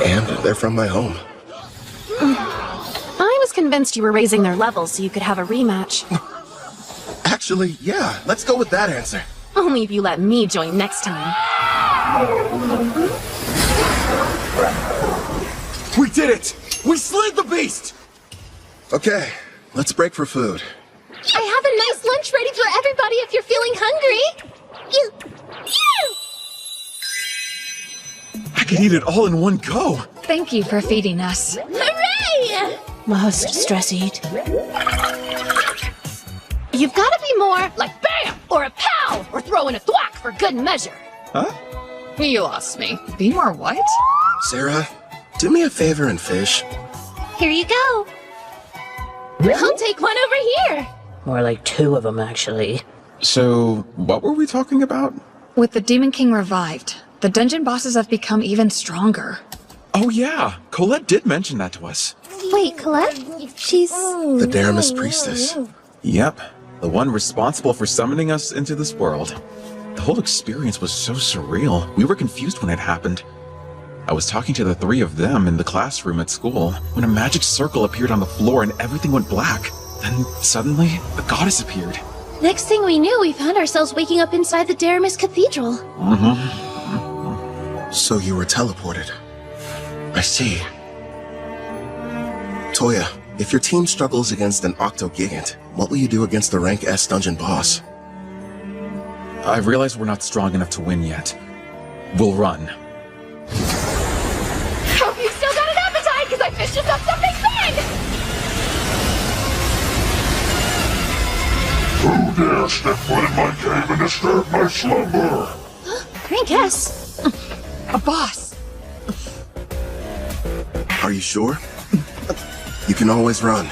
And they're from my home.
I was convinced you were raising their levels so you could have a rematch.
Actually, yeah, let's go with that answer.
Only if you let me join next time.
We did it! We slayed the beast!
Okay, let's break for food.
I have a nice lunch ready for everybody if you're feeling hungry.
I could eat it all in one go.
Thank you for feeding us.
Hooray!
Must stress eat.
You've got to be more like BAM! Or a POW! Or throw in a thwack for good measure.
Huh?
You lost me. Be more what?
Sarah, do me a favor and fish.
Here you go. I'll take one over here.
More like 2 of them, actually.
So, what were we talking about?
With the Demon King revived, the dungeon bosses have become even stronger.
Oh yeah, Colette did mention that to us.
Wait, Colette? She's...
The Daramis priestess.
Yep, the one responsible for summoning us into this world. The whole experience was so surreal. We were confused when it happened. I was talking to the 3 of them in the classroom at school when a magic circle appeared on the floor and everything went black. Then suddenly, the goddess appeared.
Next thing we knew, we found ourselves waking up inside the Daramis Cathedral.
So you were teleported. I see. Toya, If your team struggles against an Octogigant, what will you do against the rank S dungeon boss?
I realize we're not strong enough to win yet. We'll run.
Hope you've still got an appetite, because I fished us up something big!
Who dare step foot in my cave and disturb my slumber?
Rank S. A boss.
Are you sure? You can always run,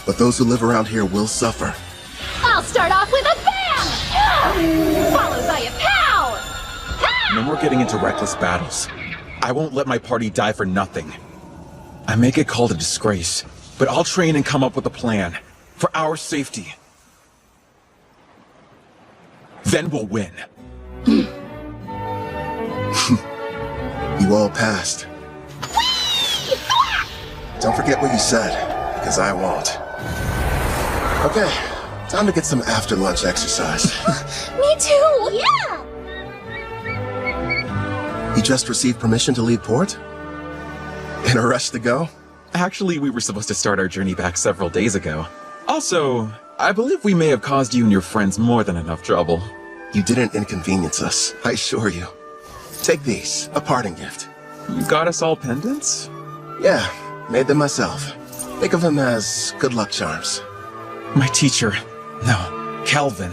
but those who live around here will suffer.
I'll start off with a bam! Followed by a pow!
No more getting into reckless battles. I won't let my party die for nothing. I may get called a disgrace, but I'll train and come up with a plan. For our safety. Then we'll win.
You all passed. Don't forget what you said, because I won't. Okay, time to get some after-lunch exercise.
Me too! Yeah!
You just received permission to leave port? In a rush to go?
Actually, we were supposed to start our journey back several days ago. Also, I believe we may have caused you and your friends more than enough trouble.
You didn't inconvenience us, I assure you. Take these, a parting gift.
You got us all pendants?
Yeah, made them myself. Think of them as good luck charms.
My teacher, no, Kelvin.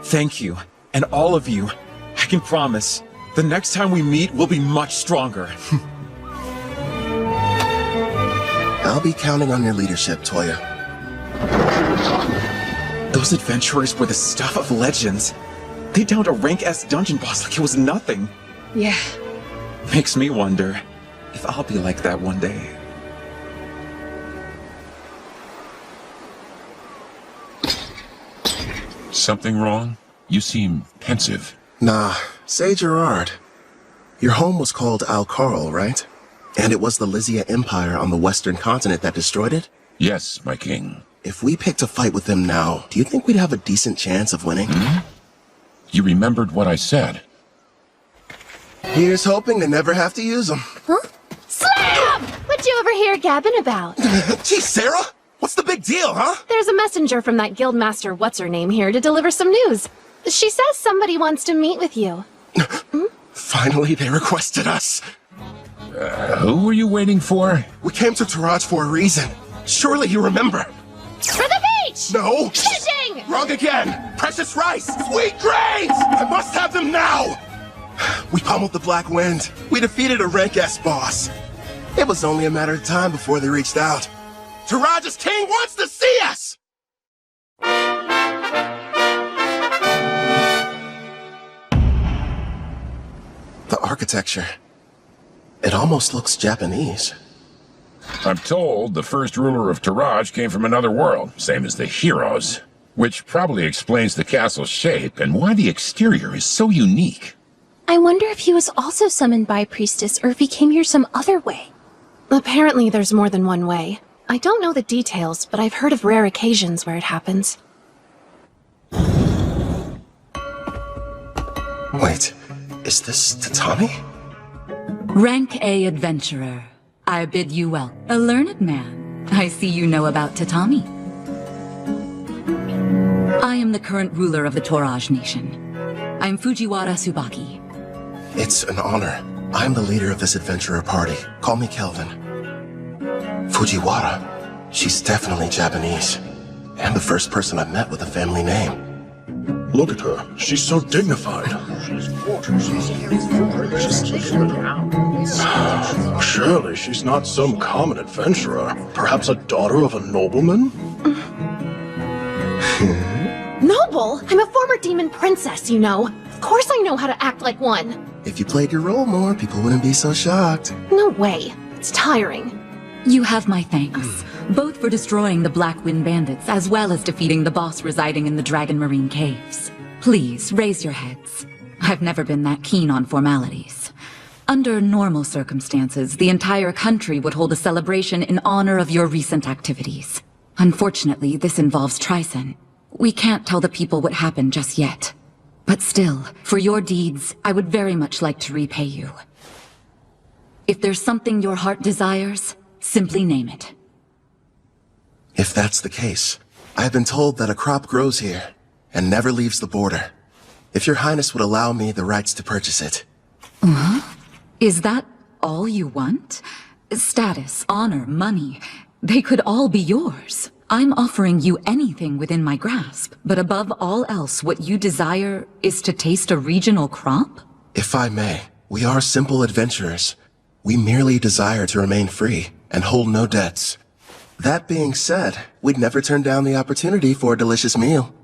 Thank you, and all of you. I can promise, the next time we meet, we'll be much stronger.
I'll be counting on your leadership, Toya.
Those adventurers were the stuff of legends. They downed a rank S dungeon boss like it was nothing.
Yeah.
Makes me wonder if I'll be like that one day.
Something wrong? You seem pensive.
Nah, say Gerard. Your home was called Alcarl, right? And it was the Lysia Empire on the western continent that destroyed it?
Yes, my king.
If we picked a fight with them now, do you think we'd have a decent chance of winning?
You remembered what I said.
Here's hoping to never have to use them.
Huh? Slam! What you over here gabbing about?
Gee, Sarah! What's the big deal, huh?
There's a messenger from that guildmaster what's-her-name here to deliver some news. She says somebody wants to meet with you.
Finally, they requested us.
Who were you waiting for?
We came to Taraj for a reason. Surely you remember.
For the beach!
No!
Fishing!
Wrong again! Precious rice! Sweet grains! I must have them now! We pummeled the Black Wind. We defeated a rank S boss. It was only a matter of time before they reached out. Taraj's king wants to see us! The architecture. It almost looks Japanese.
I'm told the first ruler of Taraj came from another world, same as the heroes. Which probably explains the castle's shape and why the exterior is so unique.
I wonder if he was also summoned by a priestess or if he came here some other way.
Apparently there's more than one way. I don't know the details, but I've heard of rare occasions where it happens.
Wait, is this Tatami?
Rank A adventurer. I bid you well. A learned man. I see you know about Tatami. I am the current ruler of the Toraj nation. I'm Fujiwara Tsubaki.
It's an honor. I'm the leader of this adventurer party. Call me Kelvin. Fujiwara. She's definitely Japanese. And the first person I've met with a family name.
Look at her. She's so dignified. Surely she's not some common adventurer. Perhaps a daughter of a nobleman?
Noble? I'm a former demon princess, you know. Of course I know how to act like one.
If you played your role more, people wouldn't be so shocked.
No way. It's tiring.
You have my thanks, both for destroying the Black Wind bandits as well as defeating the boss residing in the Dragon Marine Caves. Please, raise your heads. I've never been that keen on formalities. Under normal circumstances, the entire country would hold a celebration in honor of your recent activities. Unfortunately, this involves Tricen. We can't tell the people what happened just yet. But still, for your deeds, I would very much like to repay you. If there's something your heart desires, simply name it.
If that's the case, I've been told that a crop grows here and never leaves the border. If your highness would allow me the rights to purchase it.
Is that all you want? Status, honor, money, they could all be yours. I'm offering you anything within my grasp, but above all else, what you desire is to taste a regional crop?
If I may, we are simple adventurers. We merely desire to remain free and hold no debts. That being said, we'd never turn down the opportunity for a delicious meal.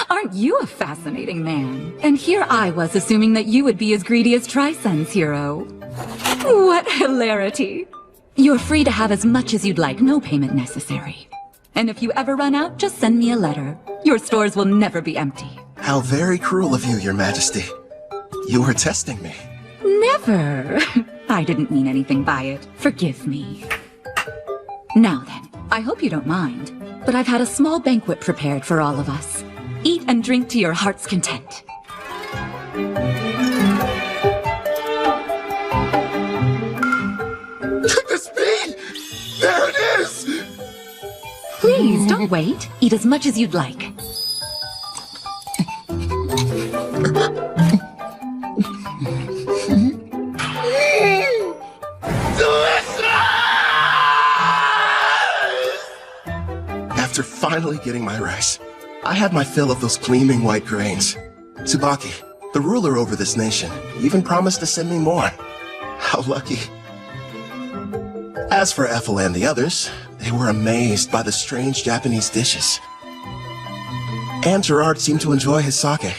Aren't you a fascinating man? And here I was assuming that you would be as greedy as Trisen's hero. What hilarity. You're free to have as much as you'd like, no payment necessary. And if you ever run out, just send me a letter. Your stores will never be empty.
How very cruel of you, your majesty. You were testing me.
Never. I didn't mean anything by it. Forgive me. Now then, I hope you don't mind, but I've had a small banquet prepared for all of us. Eat and drink to your heart's content.
Could this be? There it is!
Please, don't wait. Eat as much as you'd like.
After finally getting my rice, I had my fill of those gleaming white grains. Tsubaki, the ruler over this nation, even promised to send me more. How lucky. As for Ethel and the others, they were amazed by the strange Japanese dishes. And Gerard seemed to enjoy his sake,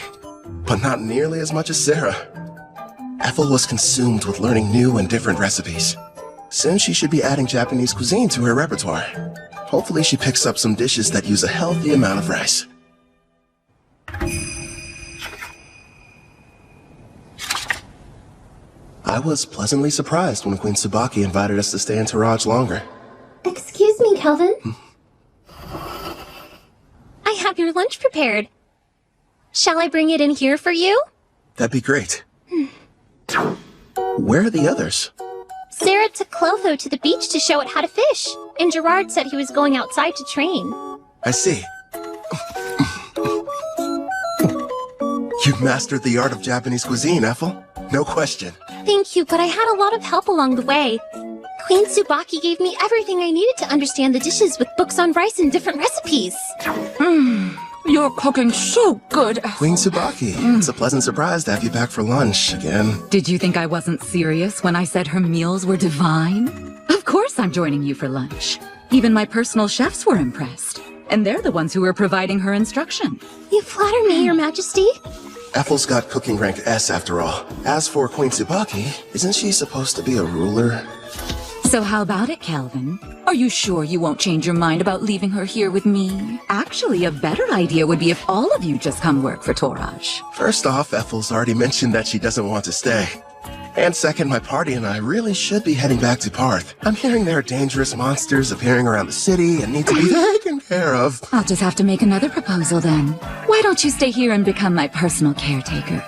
but not nearly as much as Sarah. Ethel was consumed with learning new and different recipes. Soon she should be adding Japanese cuisine to her repertoire. Hopefully she picks up some dishes that use a healthy amount of rice. I was pleasantly surprised when Queen Tsubaki invited us to stay in Taraj longer.
Excuse me, Kelvin.
I have your lunch prepared. Shall I bring it in here for you?
That'd be great. Where are the others?
Sarah took Clotho to the beach to show it how to fish, and Gerard said he was going outside to train.
I see. You've mastered the art of Japanese cuisine, Ethel. No question.
Thank you, but I had a lot of help along the way. Queen Tsubaki gave me everything I needed to understand the dishes with books on rice and different recipes.
You're cooking so good.
Queen Tsubaki, it's a pleasant surprise to have you back for lunch again.
Did you think I wasn't serious when I said her meals were divine? Of course I'm joining you for lunch. Even my personal chefs were impressed. And they're the ones who were providing her instruction.
You flatter me, Your Majesty.
Ethel's got cooking rank S after all. As for Queen Tsubaki, isn't she supposed to be a ruler?
So how about it, Calvin? Are you sure you won't change your mind about leaving her here with me? Actually, a better idea would be if all of you just come work for Toraj.
First off, Ethel's already mentioned that she doesn't want to stay. And second, my party and I really should be heading back to Parth. I'm hearing there are dangerous monsters appearing around the city and need to be taken care of.
I'll just have to make another proposal then. Why don't you stay here and become my personal caretaker?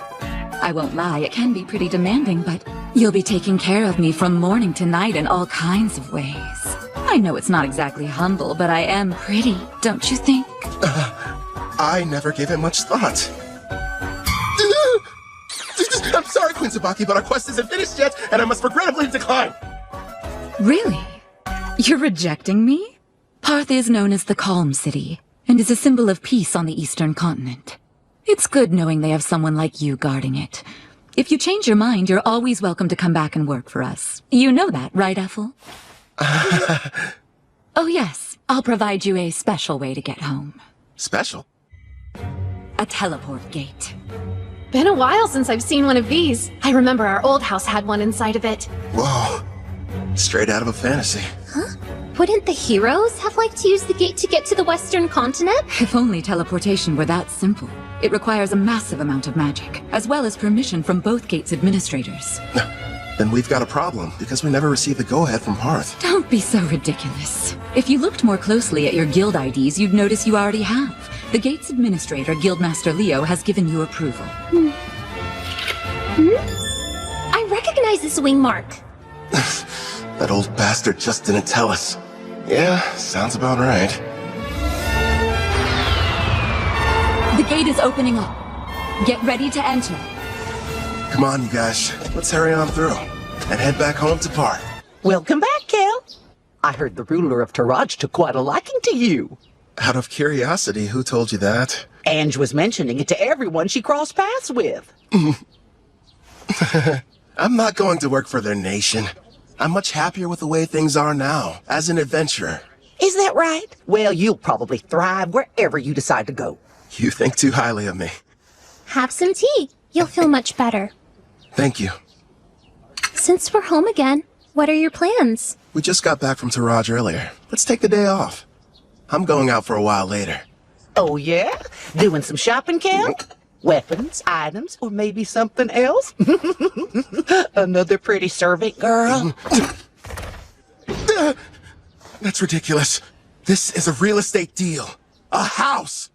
I won't lie, it can be pretty demanding, but you'll be taking care of me from morning to night in all kinds of ways. I know it's not exactly humble, but I am pretty, don't you think?
I never gave it much thought. I'm sorry, Queen Tsubaki, but our quest isn't finished yet, and I must regrettably decline.
Really? You're rejecting me? Parth is known as the Calm City, and is a symbol of peace on the Eastern continent. It's good knowing they have someone like you guarding it. If you change your mind, you're always welcome to come back and work for us. You know that, right, Ethel? Oh yes, I'll provide you a special way to get home.
Special?
A teleport gate.
Been a while since I've seen one of these. I remember our old house had one inside of it.
Whoa. Straight out of a fantasy.
Huh? Wouldn't the heroes have liked to use the gate to get to the Western continent?
If only teleportation were that simple. It requires a massive amount of magic, as well as permission from both gates' administrators.
Then we've got a problem, because we never received the go-ahead from Parth.
Don't be so ridiculous. If you looked more closely at your guild IDs, you'd notice you already have. The gate's administrator, Guildmaster Leo, has given you approval.
I recognize this wing mark.
That old bastard just didn't tell us. Yeah, sounds about right.
The gate is opening up. Get ready to enter.
Come on, you guys. Let's hurry on through and head back home to Park.
Welcome back, Kel. I heard the ruler of Taraj took quite a liking to you.
Out of curiosity, who told you that?
Ange was mentioning it to everyone she crossed paths with.
I'm not going to work for their nation. I'm much happier with the way things are now, as an adventurer.
Is that right? Well, you'll probably thrive wherever you decide to go.
You think too highly of me.
Have some tea. You'll feel much better.
Thank you.
Since we're home again, what are your plans?
We just got back from Taraj earlier. Let's take the day off. I'm going out for a while later.
Oh, yeah? Doing some shopping, Kel? Weapons, items, or maybe something else? Another pretty servant girl?
That's ridiculous. This is a real estate deal. A house!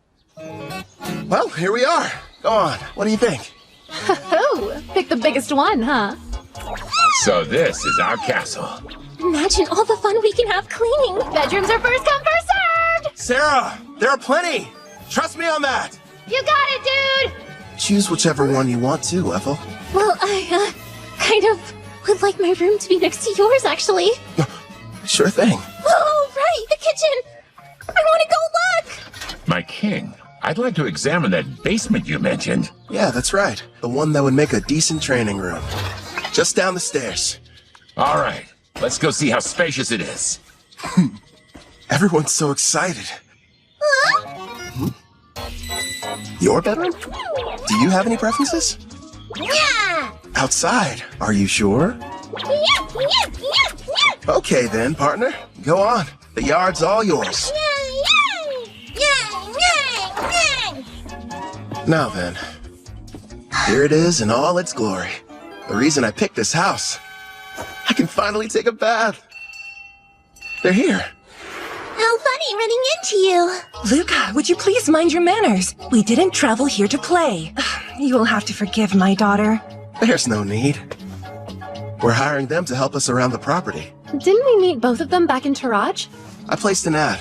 Well, here we are. Go on. What do you think?
Oh, pick the biggest one, huh?
So this is our castle.
Imagine all the fun we can have cleaning.
Bedrooms are first come, first served!
Sarah, there are plenty. Trust me on that.
You got it, dude!
Choose whichever one you want to, Ethel.
Well, I, kind of would like my room to be next to yours, actually.
Sure thing.
Oh, right, the kitchen! I want to go look!
My king, I'd like to examine that basement you mentioned.
Yeah, that's right. The one that would make a decent training room. Just down the stairs.
All right, let's go see how spacious it is.
Everyone's so excited. Hmm? Your bedroom? Do you have any preferences?
Yeah!
Outside, are you sure? Okay then, partner. Go on. The yard's all yours. Now then, here it is in all its glory. The reason I picked this house. I can finally take a bath. They're here.
How funny running into you.
Luca, would you please mind your manners? We didn't travel here to play. You will have to forgive my daughter.
There's no need. We're hiring them to help us around the property.
Didn't we meet both of them back in Taraj?
I placed an ad.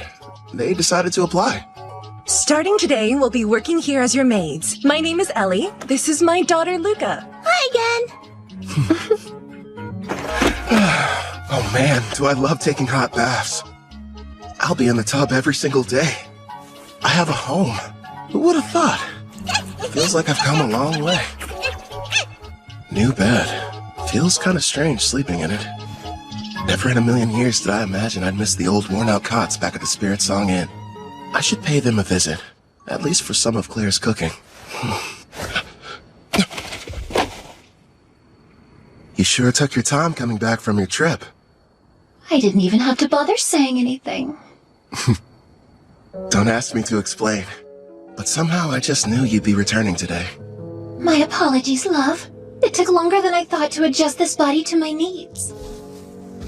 They decided to apply.
Starting today, we'll be working here as your maids. My name is Ellie. This is my daughter, Luca.
Hi again.
Oh man, do I love taking hot baths. I'll be in the tub every single day. I have a home. Who would have thought? Feels like I've come a long way. New bed. Feels kind of strange sleeping in it. Never in a million years did I imagine I'd miss the old worn-out cots back at the Spirit Song Inn. I should pay them a visit, at least for some of Claire's cooking. You sure took your time coming back from your trip.
I didn't even have to bother saying anything.
Don't ask me to explain, but somehow I just knew you'd be returning today.
My apologies, love. It took longer than I thought to adjust this body to my needs.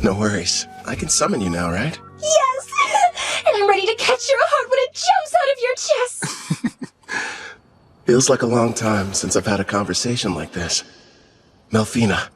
No worries. I can summon you now, right?
Yes! And I'm ready to catch your heart when it jumps out of your chest!
Feels like a long time since I've had a conversation like this. Melfina.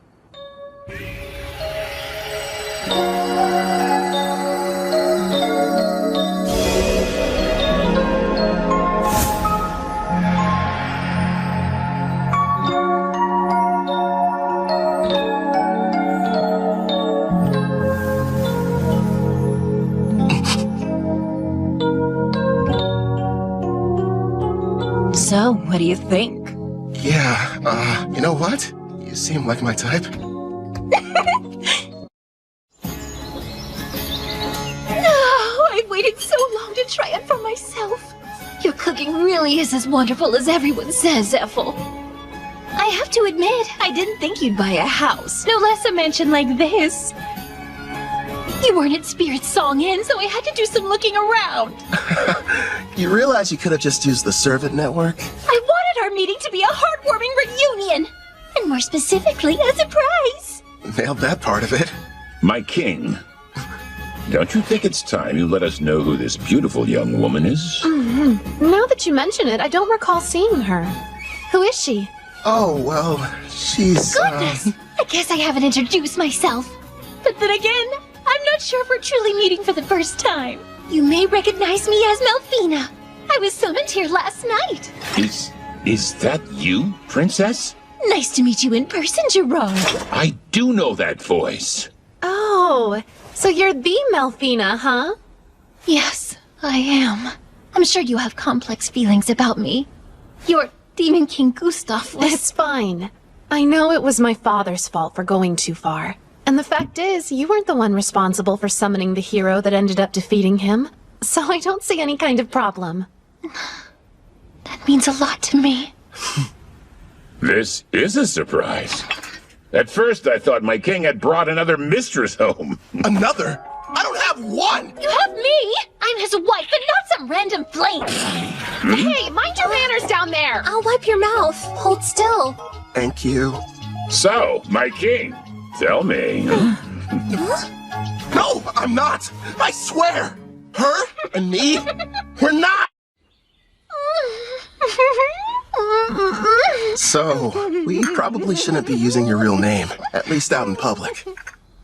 So, what do you think?
Yeah, you know what? You seem like my type.
Oh, I waited so long to try it for myself. Your cooking really is as wonderful as everyone says, Ethel. I have to admit, I didn't think you'd buy a house, no less a mansion like this. You weren't at Spirit Song Inn, so I had to do some looking around.
You realize you could have just used the servant network?
I wanted our meeting to be a heartwarming reunion, and more specifically, a surprise.
Nailed that part of it.
My king, don't you think it's time you let us know who this beautiful young woman is?
Now that you mention it, I don't recall seeing her. Who is she?
Oh, well, she's,
Goodness! I guess I haven't introduced myself. But
But then again, I'm not sure if we're truly meeting for the first time. You may recognize me as Melfina. I was summoned here last night.
Is that you, Princess?
Nice to meet you in person, Jerome.
I do know that voice.
Oh, so you're the Melfina, huh?
Yes, I am. I'm sure you have complex feelings about me. Your Demon King Gustav was...
It's fine. I know it was my father's fault for going too far. And the fact is, you weren't the one responsible for summoning the hero that ended up defeating him. So I don't see any kind of problem.
That means a lot to me.
This is a surprise. At first, I thought my king had brought another mistress home.
Another? I don't have one!
You have me! I'm his wife, and not some random flame!
Hey, mind your manners down there!
I'll wipe your mouth. Hold still.
Thank you.
So, my king, tell me.
No, I'm not! I swear! Her and me, we're not! So, we probably shouldn't be using your real name, at least out in public.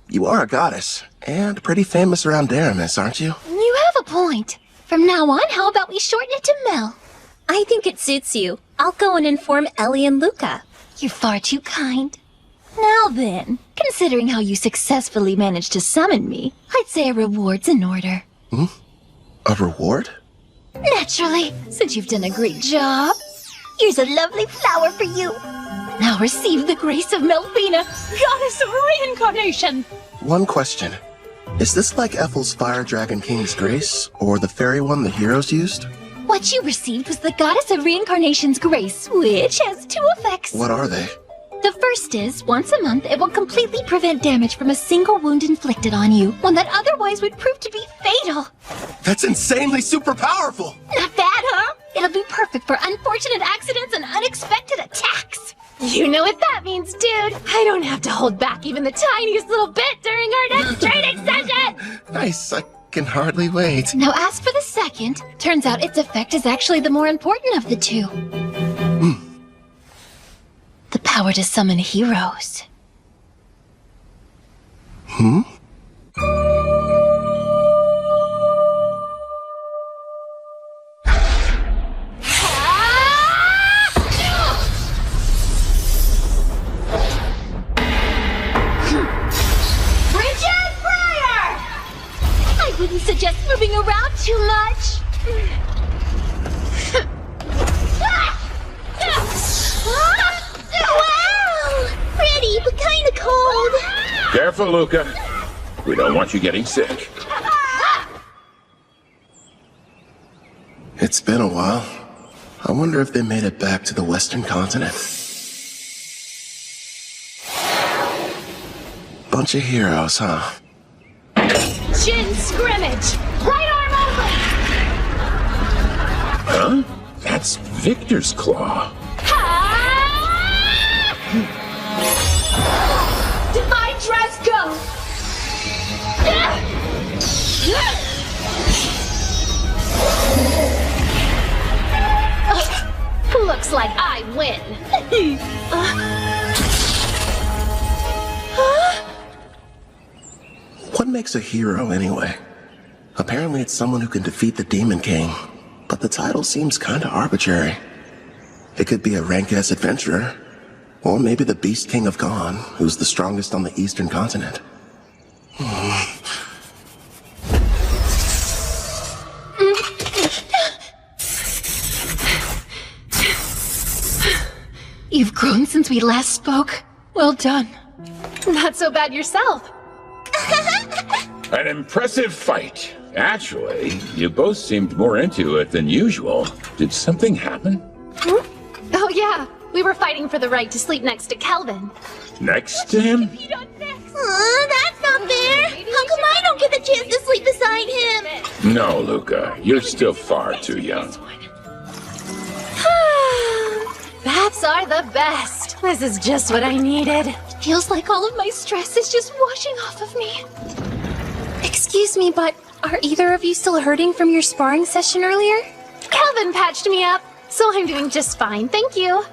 You are a goddess, and pretty famous around Daramis, aren't you?
You have a point. From now on, how about we shorten it to Mel? I think it suits you. I'll go and inform Ellie and Luca. You're far too kind. Now then, considering how you successfully managed to summon me, I'd say a reward's in order.
A reward?
Naturally, since you've done a great job. Here's a lovely flower for you. Now receive the grace of Melfina, goddess of reincarnation.
One question. Is this like Ethel's Fire Dragon King's grace, or the fairy one the heroes used?
What you received was the goddess of reincarnation's grace, which has two effects.
What are they?
The first is, once a month, it will completely prevent damage from a single wound inflicted on you, one that otherwise would prove to be fatal.
That's insanely super powerful!
Not bad, huh? It'll be perfect for unfortunate accidents and unexpected attacks.
You know what that means, dude. I don't have to hold back even the tiniest little bit during our next training session!
Nice, I can hardly wait.
Now as for the second, turns out its effect is actually the more important of the two. The power to summon heroes. I wouldn't suggest moving around too much. Wow! Pretty, but kinda cold.
Careful, Luca. We don't want you getting sick.
It's been a while. I wonder if they made it back to the Western continent. Bunch of heroes, huh?
Shin scrimmage! Right arm open!
Huh? That's Victor's claw.
Divine dress go!
Looks like I win.
What makes a hero, anyway? Apparently it's someone who can defeat the Demon King, but the title seems kinda arbitrary. It could be a rank-ass adventurer, or maybe the Beast King of Gone, who's the strongest on the Eastern continent.
You've grown since we last spoke. Well done.
Not so bad yourself.
An impressive fight. Actually, you both seemed more into it than usual. Did something happen?
Oh yeah, we were fighting for the right to sleep next to Kelvin.
Next to him?
That's not fair. How come I don't get the chance to sleep beside him?
No, Luca. You're still far too young.
Baths are the best. This is just what I needed.
Feels like all of my stress is just washing off of me. Excuse me, but are either of you still hurting from your sparring session earlier?
Kelvin patched me up, so I'm doing just fine, thank you.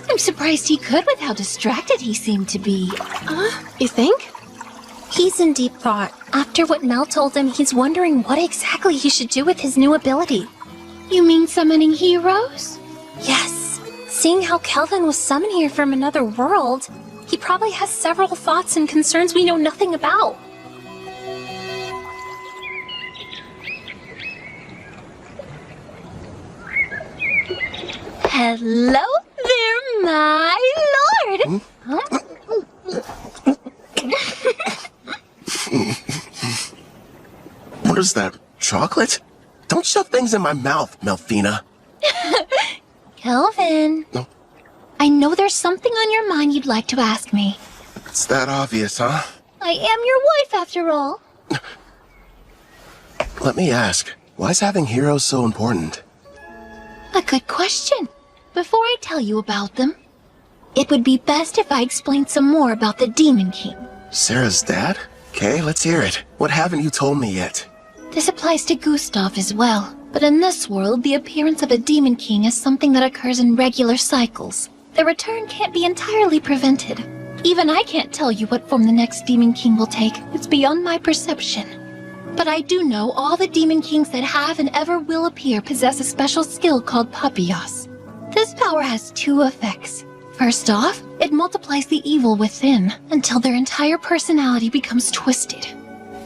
I'm surprised he could with how distracted he seemed to be.
You think?
He's in deep thought. After what Mel told him, he's wondering what exactly he should do with his new ability.
You mean summoning heroes?
Yes. Seeing how Kelvin was summoned here from another world, he probably has several thoughts and concerns we know nothing about. Hello there, my lord! Huh?
What is that? Chocolate? Don't shove things in my mouth, Melfina.
Kelvin.
No.
I know there's something on your mind you'd like to ask me.
It's that obvious, huh?
I am your wife, after all.
Let me ask, why is having heroes so important?
A good question. Before I tell you about them, it would be best if I explained some more about the Demon King.
Sarah's dad? Okay, let's hear it. What haven't you told me yet?
This applies to Gustav as well. But in this world, the appearance of a Demon King is something that occurs in regular cycles. Their return can't be entirely prevented. Even I can't tell you what form the next Demon King will take. It's beyond my perception. But I do know all the Demon Kings that have and ever will appear possess a special skill called Papios. This power has two effects. First off, it multiplies the evil within until their entire personality becomes twisted.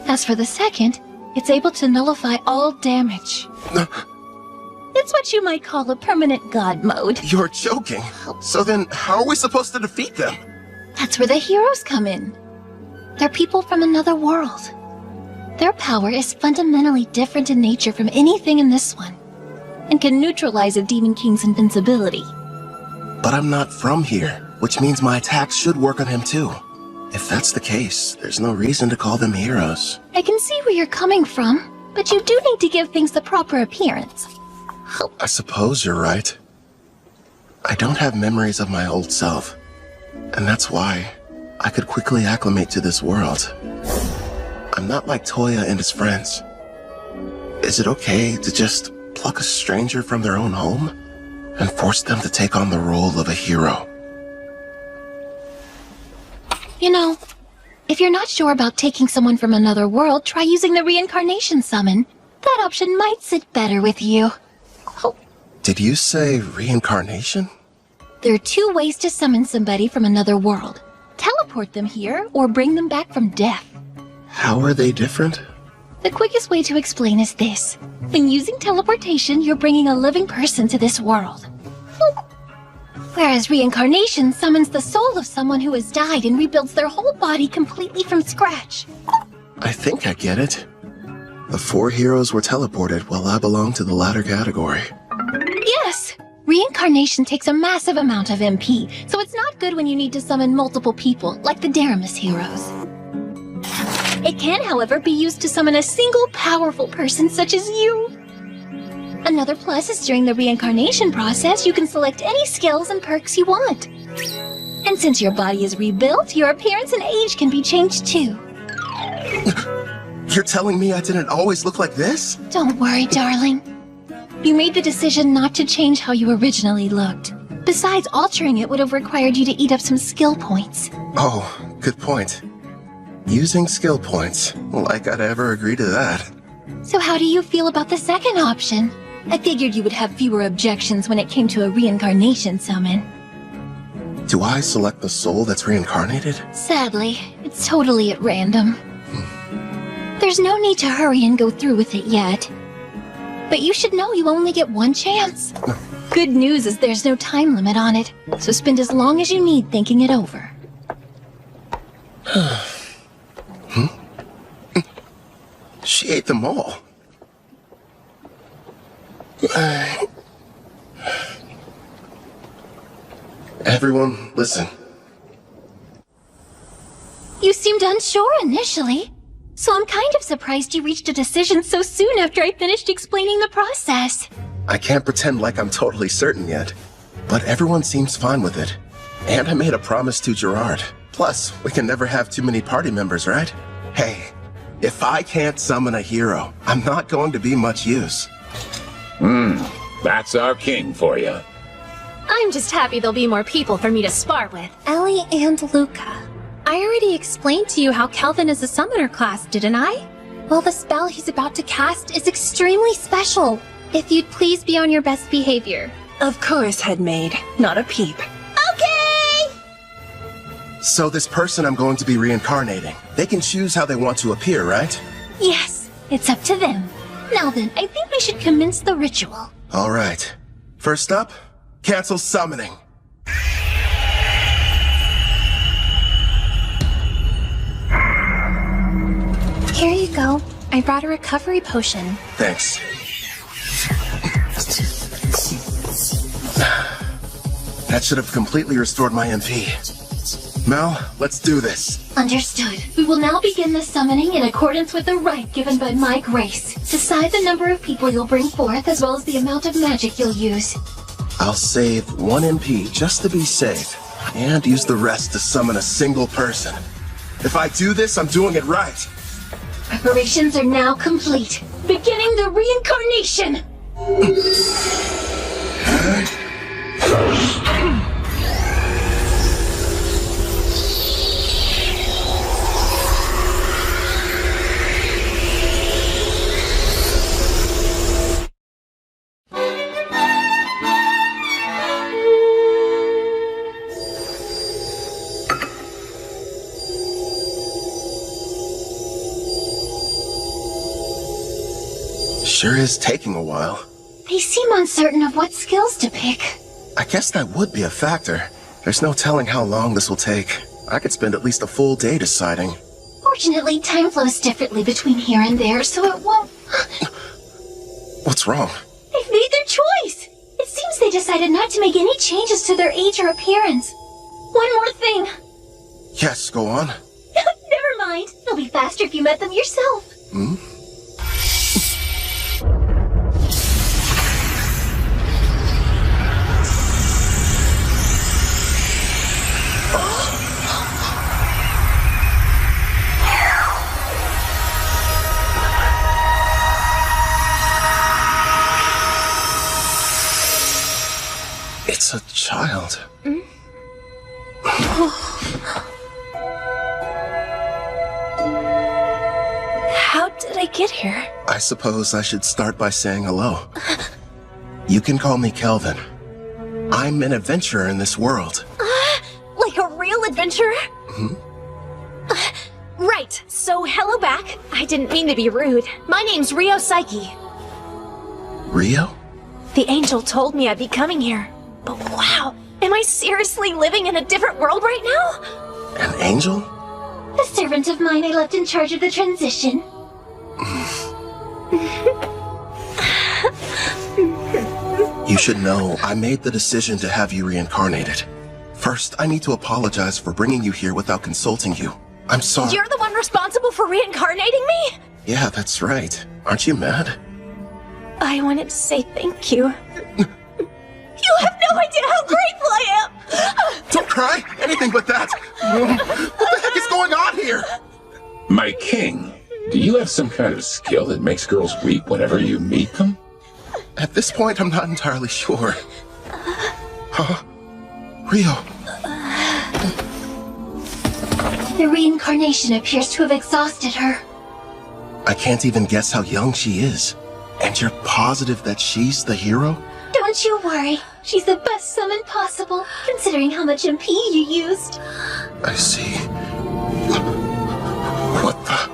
As for the second, it's able to nullify all damage. It's what you might call a permanent god mode.
You're joking. So then, how are we supposed to defeat them?
That's where the heroes come in. They're people from another world. Their power is fundamentally different in nature from anything in this one, and can neutralize a Demon King's invincibility.
But I'm not from here, which means my attacks should work on him too. If that's the case, there's no reason to call them heroes.
I can see where you're coming from, but you do need to give things the proper appearance.
I suppose you're right. I don't have memories of my old self, and that's why I could quickly acclimate to this world. I'm not like Toya and his friends. Is it okay to just pluck a stranger from their own home and force them to take on the role of a hero?
You know, if you're not sure about taking someone from another world, try using the reincarnation summon. That option might sit better with you.
Did you say reincarnation?
There are two ways to summon somebody from another world. Teleport them here, or bring them back from death.
How are they different?
The quickest way to explain is this. When using teleportation, you're bringing a living person to this world. Whereas reincarnation summons the soul of someone who has died and rebuilds their whole body completely from scratch.
I think I get it. The 4 heroes were teleported while I belong to the latter category.
Yes! Reincarnation takes a massive amount of MP, so it's not good when you need to summon multiple people, like the Daramus heroes. It can, however, be used to summon a single powerful person such as you. Another plus is during the reincarnation process, you can select any skills and perks you want. And since your body is rebuilt, your appearance and age can be changed too.
You're telling me I didn't always look like this?
Don't worry, darling. You made the decision not to change how you originally looked. Besides, altering it would have required you to eat up some skill points.
Oh, good point. Using skill points, like I'd ever agree to that.
So how do you feel about the second option? I figured you would have fewer objections when it came to a reincarnation summon.
Do I select the soul that's reincarnated?
Sadly, it's totally at random. There's no need to hurry and go through with it yet. But you should know you only get one chance. Good news is there's no time limit on it, so spend as long as you need thinking it over.
She ate them all. Everyone, listen.
You seemed unsure initially, so I'm kind of surprised you reached a decision so soon after I finished explaining the process.
I can't pretend like I'm totally certain yet, but everyone seems fine with it. And I made a promise to Gerard. Plus, we can never have too many party members, right? Hey, if I can't summon a hero, I'm not going to be much use.
That's our king for you.
I'm just happy there'll be more people for me to spar with.
Ellie and Luca. I already explained to you how Kelvin is a summoner class, didn't I? Well, the spell he's about to cast is extremely special. If you'd please be on your best behavior.
Of course, headmaid. Not a peep.
Okay!
So this person I'm going to be reincarnating, they can choose how they want to appear, right?
Yes, it's up to them. Now then, I think we should commence the ritual.
All right. First up, cancel summoning.
Here you go. I brought a recovery potion.
Thanks. That should have completely restored my MP. Mel, let's do this.
Understood. We will now begin the summoning in accordance with the rite given by my grace. Decide the number of people you'll bring forth as well as the amount of magic you'll use.
I'll save 1 MP just to be safe, and use the rest to summon a single person. If I do this, I'm doing it right.
Preparations are now complete. Beginning the reincarnation!
Sure is taking a while.
They seem uncertain of what skills to pick.
I guess that would be a factor. There's no telling how long this will take. I could spend at least a full day deciding.
Fortunately, time flows differently between here and there, so it won't...
What's wrong?
They've made their choice! It seems they decided not to make any changes to their age or appearance. One more thing.
Yes, go on.
Never mind. It'll be faster if you met them yourself.
Hmm? It's a child.
How did I get here?
I suppose I should start by saying hello. You can call me Kelvin. I'm an adventurer in this world.
Like a real adventurer?
Hmm?
Right, so hello back. I didn't mean to be rude. My name's Rio Psyche.
Rio?
The angel told me I'd be coming here. But wow, am I seriously living in a different world right now?
An angel?
A servant of mine I left in charge of the transition.
You should know, I made the decision to have you reincarnated. First, I need to apologize for bringing you here without consulting you. I'm sorry.
You're the one responsible for reincarnating me?
Yeah, that's right. Aren't you mad?
I wanted to say thank you. You have no idea how grateful I am!
Don't cry! Anything but that! What the heck is going on here?
My king, do you have some kind of skill that makes girls weep whenever you meet them?
At this point, I'm not entirely sure. Huh? Rio.
The reincarnation appears to have exhausted her.
I can't even guess how young she is. And you're positive that she's the hero?
Don't you worry. She's the best summon possible, considering how much MP you used.
I see. What the?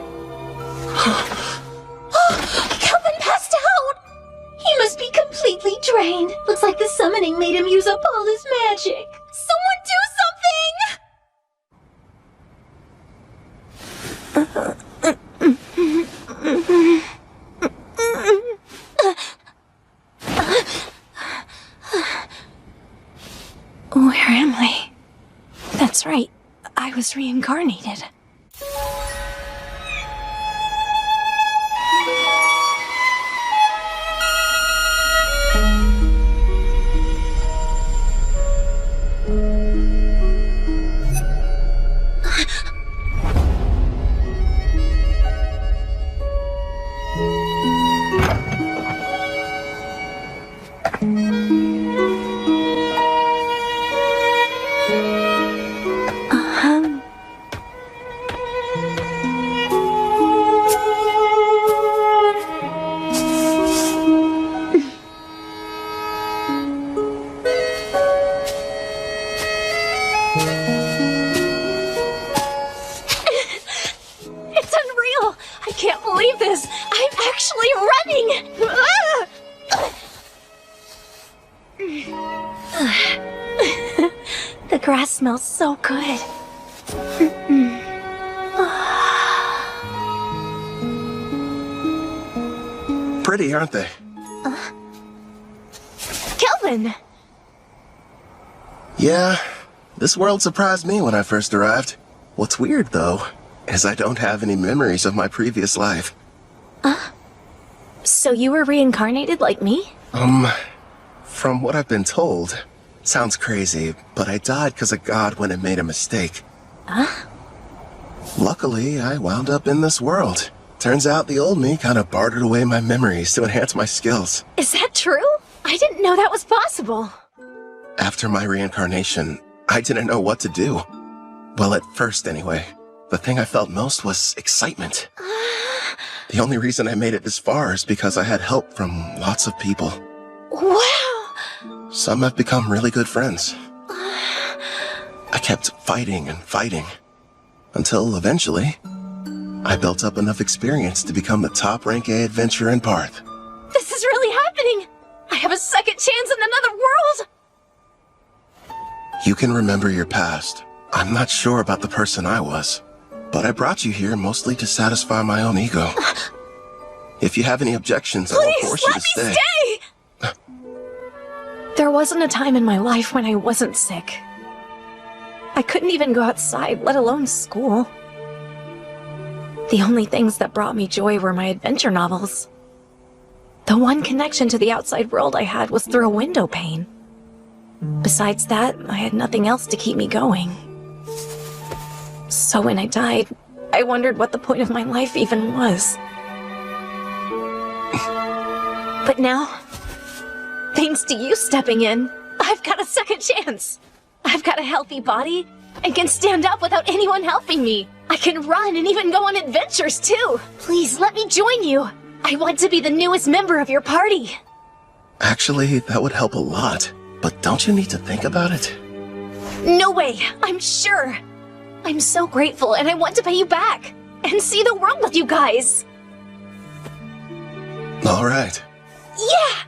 Kelvin passed out! He must be completely drained. Looks like the summoning made him use up all his magic. Someone do
Where am I? That's right. I was reincarnated. The grass smells so good.
Pretty, aren't they?
Kelvin!
Yeah, this world surprised me when I first arrived. What's weird, though, is I don't have any memories of my previous life.
So you were reincarnated like me?
From what I've been told, sounds crazy, but I died because a god went and made a mistake. Luckily, I wound up in this world. Turns out the old me kind of bartered away my memories to enhance my skills.
Is that true? I didn't know that was possible.
After my reincarnation, I didn't know what to do. Well, at first anyway. The thing I felt most was excitement. The only reason I made it this far is because I had help from lots of people.
Wow!
Some have become really good friends. I kept fighting and fighting, until eventually, I built up enough experience to become the top rank A adventurer in Parth.
This is really happening! I have a second chance in another world!
You can remember your past. I'm not sure about the person I was, but I brought you here mostly to satisfy my own ego. If you have any objections, I won't force you to stay.
Stay! There wasn't a time in my life when I wasn't sick. I couldn't even go outside, let alone school. The only things that brought me joy were my adventure novels. The one connection to the outside world I had was through a window pane. Besides that, I had nothing else to keep me going. So when I died, I wondered what the point of my life even was. But now, thanks to you stepping in, I've got a second chance. I've got a healthy body and can stand up without anyone helping me. I can run and even go on adventures too. Please let me join you. I want to be the newest member of your party.
Actually, that would help a lot. But don't you need to think about it?
No way, I'm sure. I'm so grateful and I want to pay you back and see the world with you guys.
All right.
Yeah!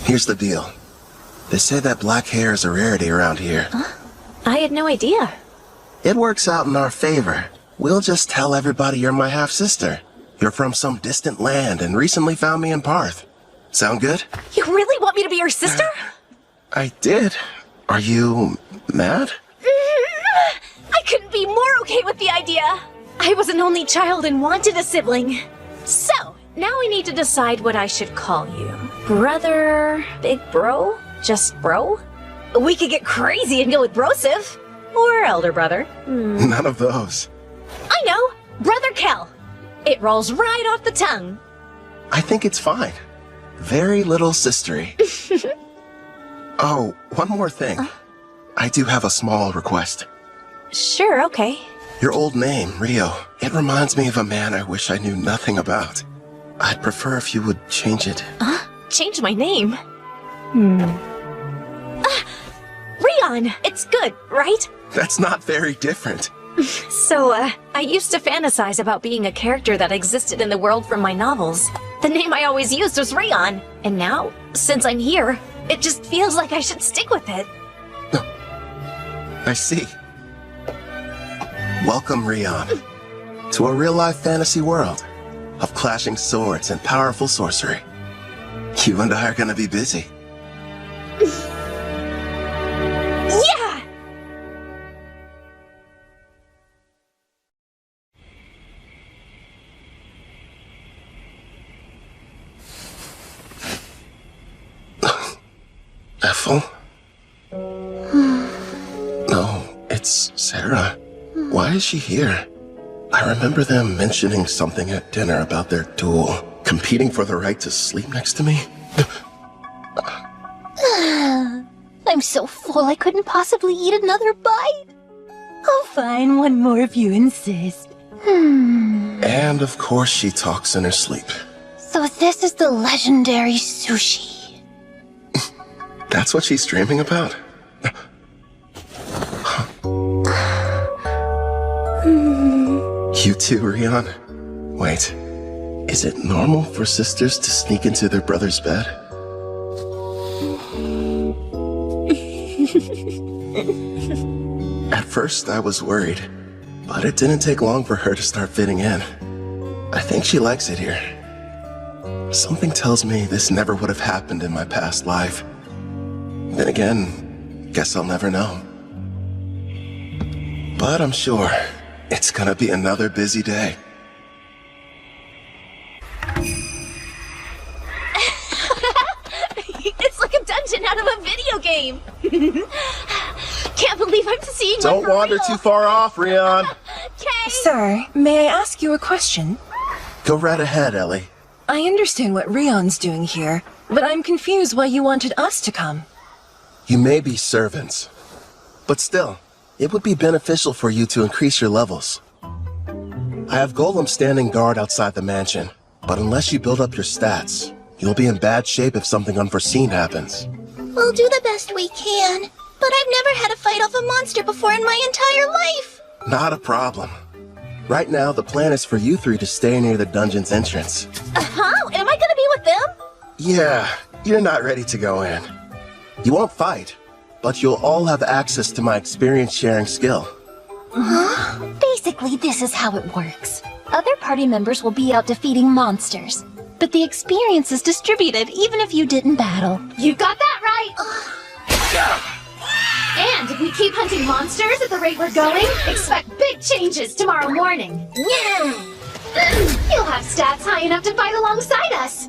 Here's the deal. They say that black hair is a rarity around here.
I had no idea.
It works out in our favor. We'll just tell everybody you're my half-sister. You're from some distant land and recently found me in Parth. Sound good?
You really want me to be your sister?
I did. Are you mad?
I couldn't be more okay with the idea. I was an only child and wanted a sibling. So, now we need to decide what I should call you. Brother? Big bro? Just bro? We could get crazy and go with brosive. Or elder brother.
None of those.
I know! Brother Kel. It rolls right off the tongue.
I think it's fine. Very little sistery. Oh, one more thing. I do have a small request.
Sure, okay.
Your old name, Rio, it reminds me of a man I wish I knew nothing about. I'd prefer if you would change it.
Change my name? Rion! It's good, right?
That's not very different.
So, I used to fantasize about being a character that existed in the world from my novels. The name I always used was Rion, and now, since I'm here, it just feels like I should stick with it.
I see. Welcome, Rion, to a real-life fantasy world of clashing swords and powerful sorcery. You and I are gonna be busy.
Yeah!
Ethel? No, it's Sarah. Why is she here? I remember them mentioning something at dinner about their duel, competing for the right to sleep next to me.
I'm so full I couldn't possibly eat another bite.
Oh, fine, one more if you insist.
And of course she talks in her sleep.
So this is the legendary sushi.
That's what she's dreaming about? You too, Rion? Wait, is it normal for sisters to sneak into their brother's bed? At first, I was worried, but it didn't take long for her to start fitting in. I think she likes it here. Something tells me this never would have happened in my past life. Then again, guess I'll never know. But I'm sure it's gonna be another busy day.
It's like a dungeon out of a video game. Can't believe I'm seeing one
Don't
for
wander
real.
too far off, Rion.
Sir, may I ask you a question?
Go right ahead, Ellie.
I understand what Rion's doing here, but I'm confused why you wanted us to come.
You may be servants, but still, it would be beneficial for you to increase your levels. I have golems standing guard outside the mansion, but unless you build up your stats, you'll be in bad shape if something unforeseen happens.
We'll do the best we can, but I've never had to fight off a monster before in my entire life.
Not a problem. Right now, the plan is for you three to stay near the dungeon's entrance.
Huh? Am I gonna be with them?
Yeah, you're not ready to go in. You won't fight, but you'll all have access to my experience-sharing skill.
Huh? Basically, this is how it works. Other party members will be out defeating monsters, but the experience is distributed even if you didn't battle.
You got that right! And if we keep hunting monsters at the rate we're going, expect big changes tomorrow morning.
Yeah!
You'll have stats high enough to fight alongside us.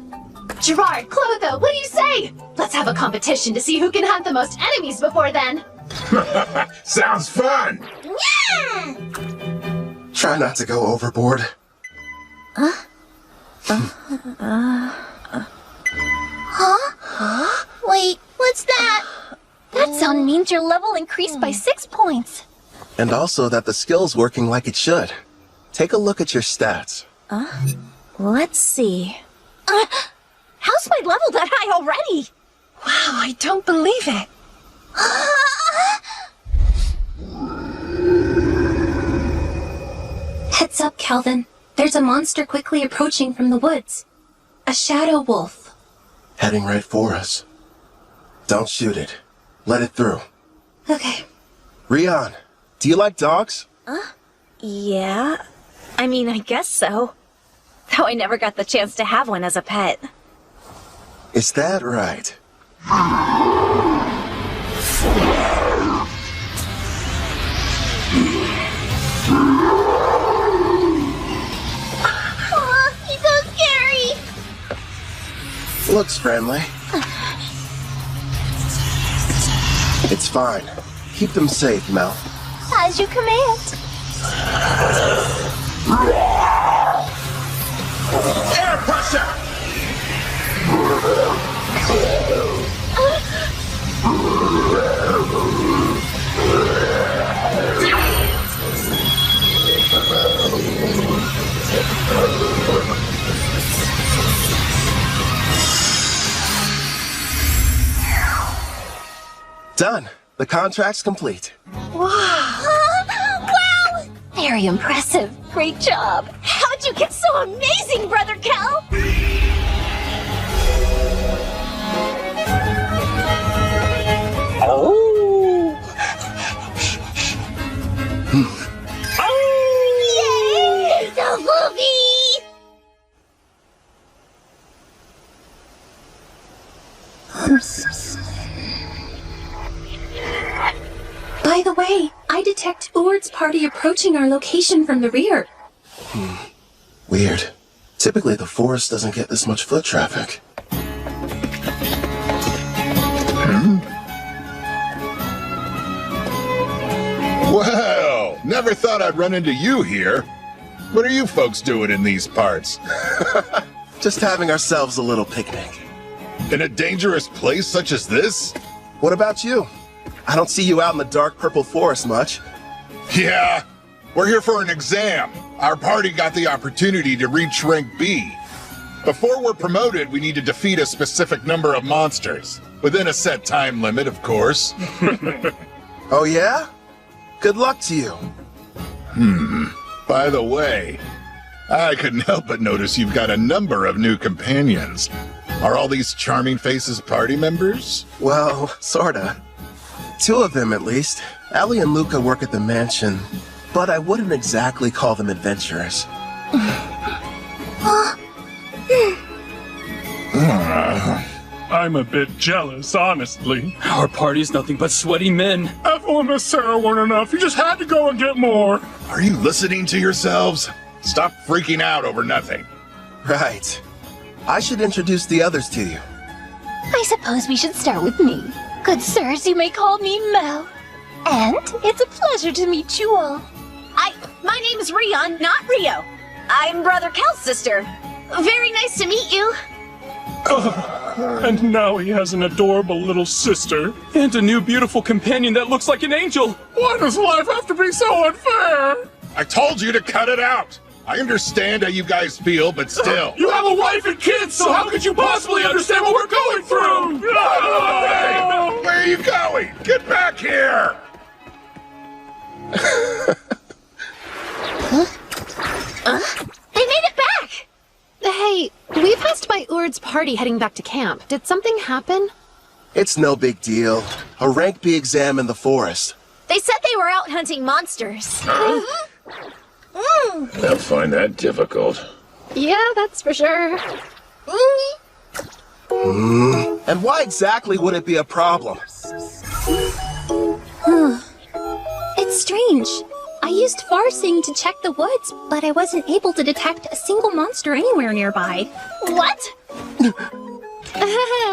Gerard, Clotho, what do you say? Let's have a competition to see who can hunt the most enemies before then.
Sounds fun!
Yeah!
Try not to go overboard.
Huh? Wait, what's that?
That sound means your level increased by 6 points.
And also that the skill's working like it should. Take a look at your stats.
Let's see. How's my level that high already?
Wow, I don't believe it.
Heads up, Calvin. There's a monster quickly approaching from the woods. A shadow wolf.
Heading right for us. Don't shoot it. Let it through.
Okay.
Rion, do you like dogs?
Yeah. I mean, I guess so. Though I never got the chance to have one as a pet.
Is that right?
He's so scary!
Looks friendly. It's fine. Keep them safe, Mel.
As you command.
Air pressure!
Done. The contract's complete.
Wow. Very impressive. Great job.
How'd you get so amazing, Brother Cal?
Yay! The movie!
By the way, I detect Urd's party approaching our location from the rear.
Weird. Typically, the forest doesn't get this much foot traffic.
Well, never thought I'd run into you here. What are you folks doing in these parts?
Just having ourselves a little picnic.
In a dangerous place such as this?
What about you? I don't see you out in the dark purple forest much.
Yeah, we're here for an exam. Our party got the opportunity to reach rank B. Before we're promoted, we need to defeat a specific number of monsters. Within a set time limit, of course.
Oh yeah? Good luck to you.
By the way, I couldn't help but notice you've got a number of new companions. Are all these charming faces party members?
Well, sorta. 2 of them, at least. Ellie and Luca work at the mansion, but I wouldn't exactly call them adventurers.
I'm a bit jealous, honestly.
Our party's nothing but sweaty men.
Ethel and Miss Sarah weren't enough. You just had to go and get more.
Are you listening to yourselves? Stop freaking out over nothing.
Right. I should introduce the others to you.
I suppose we should start with me. Good sirs, you may call me Mel. And it's a pleasure to meet you all.
My name is Rion, not Rio. I'm Brother Cal's sister. Very nice to meet you.
And now he has an adorable little sister.
And a new beautiful companion that looks like an angel.
Why does life have to be so unfair?
I told you to cut it out. I understand how you guys feel, but still.
You have a wife and kids, so how could you possibly understand what we're going through?
Hey, where are you going? Get back here!
They made it back! Hey, we passed by Urd's party heading back to camp. Did something happen?
It's no big deal. A rank B exam in the forest.
They said they were out hunting monsters.
I'll find that difficult.
Yeah, that's for sure.
And why exactly would it be a problem?
It's strange. I used Farsing to check the woods, but I wasn't able to detect a single monster anywhere nearby.
What?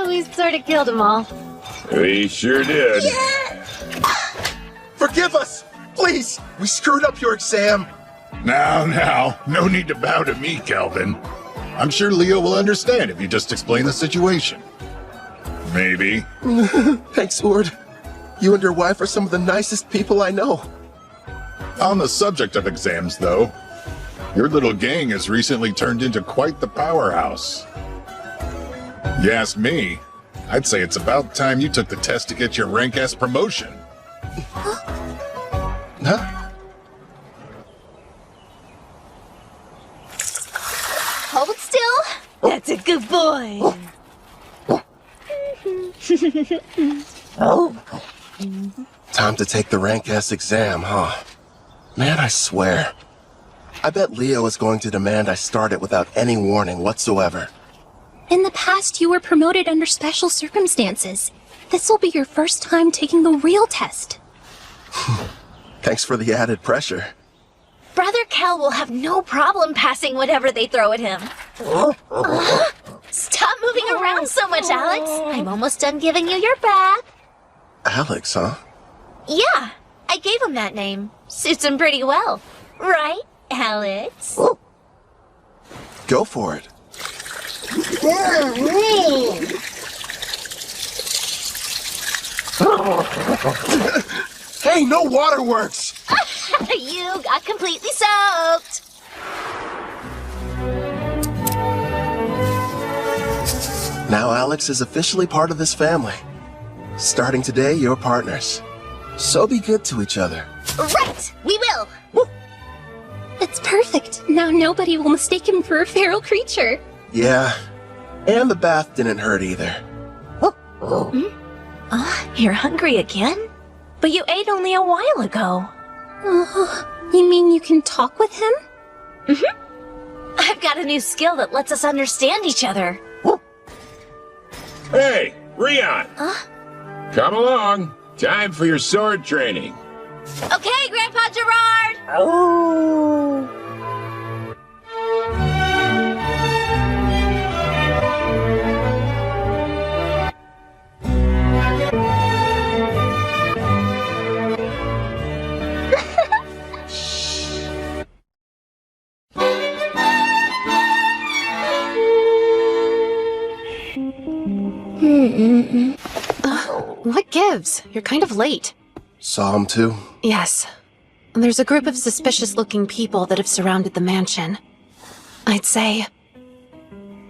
We sort of killed them all.
We sure did.
Forgive us! Please! We screwed up your exam!
Now, no need to bow to me, Calvin. I'm sure Leo will understand if you just explain the situation. Maybe.
Thanks, Ord. You and your wife are some of the nicest people I know.
On the subject of exams, though, your little gang has recently turned into quite the powerhouse. You ask me, I'd say it's about time you took the test to get your rank S promotion.
Huh?
Hold still. That's a good boy.
Time to take the rank S exam, huh? Man, I swear. I bet Leo is going to demand I start it without any warning whatsoever.
In the past, you were promoted under special circumstances. This will be your first time taking the real test.
Thanks for the added pressure.
Brother Cal will have no problem passing whatever they throw at him. Stop moving around so much, Alex. I'm almost done giving you your bath.
Alex, huh?
Yeah, I gave him that name. Suits him pretty well. Right, Alex?
Go for it. Hey, no waterworks!
You got completely soaked.
Now Alex is officially part of this family. Starting today, you're partners. So be good to each other.
Right, we will.
It's perfect. Now nobody will mistake him for a feral creature.
Yeah, and the bath didn't hurt either.
You're hungry again? But you ate only a while ago.
You mean you can talk with him?
I've got a new skill that lets us understand each other.
Hey, Rion! Come along. Time for your sword training.
Okay, Grandpa Gerard!
What gives? You're kind of late.
Saw him too?
Yes. There's a group of suspicious-looking people that have surrounded the mansion. I'd say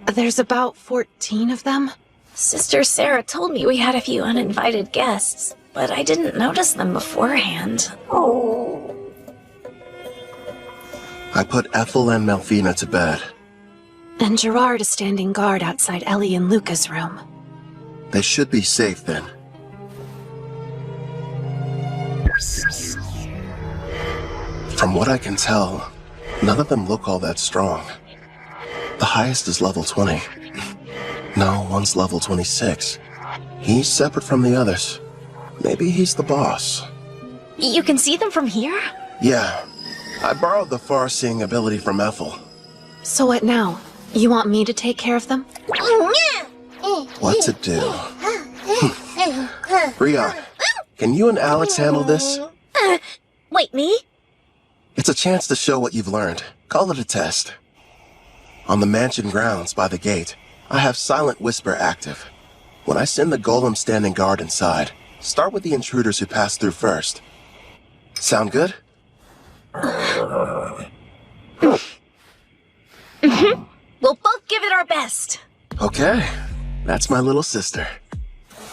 there's about 14 of them.
Sister Sarah told me we had a few uninvited guests, but I didn't notice them beforehand.
I put Ethel and Melfina to bed.
And Gerard is standing guard outside Ellie and Luca's room.
They should be safe then. From what I can tell, none of them look all that strong. The highest is level 20. No, one's level 26. He's separate from the others. Maybe he's the boss.
You can see them from here?
Yeah. I borrowed the far-seeing ability from Ethel.
So what now? You want me to take care of them?
What to do? Rion, can you and Alex handle this?
Wait, me?
It's a chance to show what you've learned. Call it a test. On the mansion grounds by the gate, I have Silent Whisper active. When I send the golem standing guard inside, start with the intruders who pass through first. Sound good?
We'll both give it our best.
Okay. That's my little sister.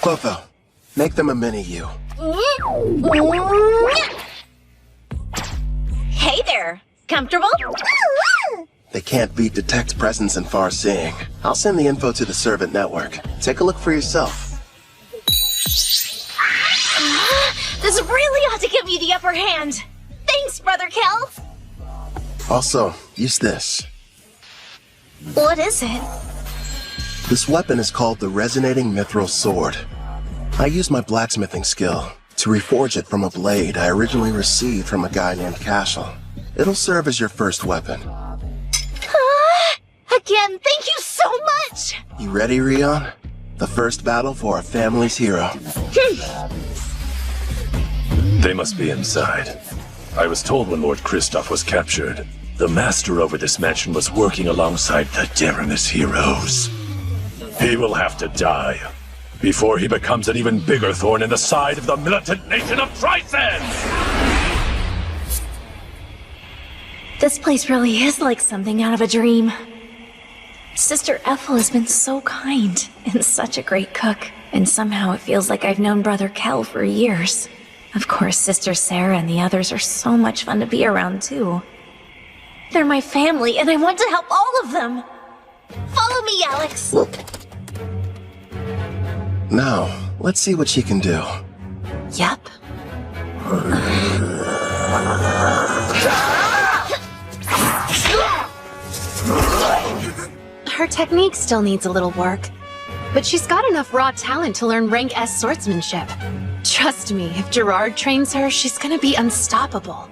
Clotho, make them a mini-you.
Hey there. Comfortable?
They can't beat detect presence and far-seeing. I'll send the info to the servant network. Take a look for yourself.
This really ought to give me the upper hand. Thanks, Brother Kel.
Also, use this.
What is it?
This weapon is called the Resonating Mithril Sword. I used my blacksmithing skill to reforge it from a blade I originally received from a guy named Cashel. It'll serve as your first weapon.
Again, thank you so much!
You ready, Rion? The first battle for our family's hero.
They must be inside. I was told when Lord Kristoff was captured, the master over this mansion was working alongside the Deramis heroes. He will have to die before he becomes an even bigger thorn in the side of the militant nation of Trysan!
This place really is like something out of a dream. Sister Ethel has been so kind and such a great cook, and somehow it feels like I've known Brother Kel for years. Of course, Sister Sarah and the others are so much fun to be around, too. They're my family, and I want to help all of them! Follow me, Alex!
Now, let's see what she can do.
Yep. Her technique still needs a little work, but she's got enough raw talent to learn rank S swordsmanship. Trust me, if Gerard trains her, she's gonna be unstoppable.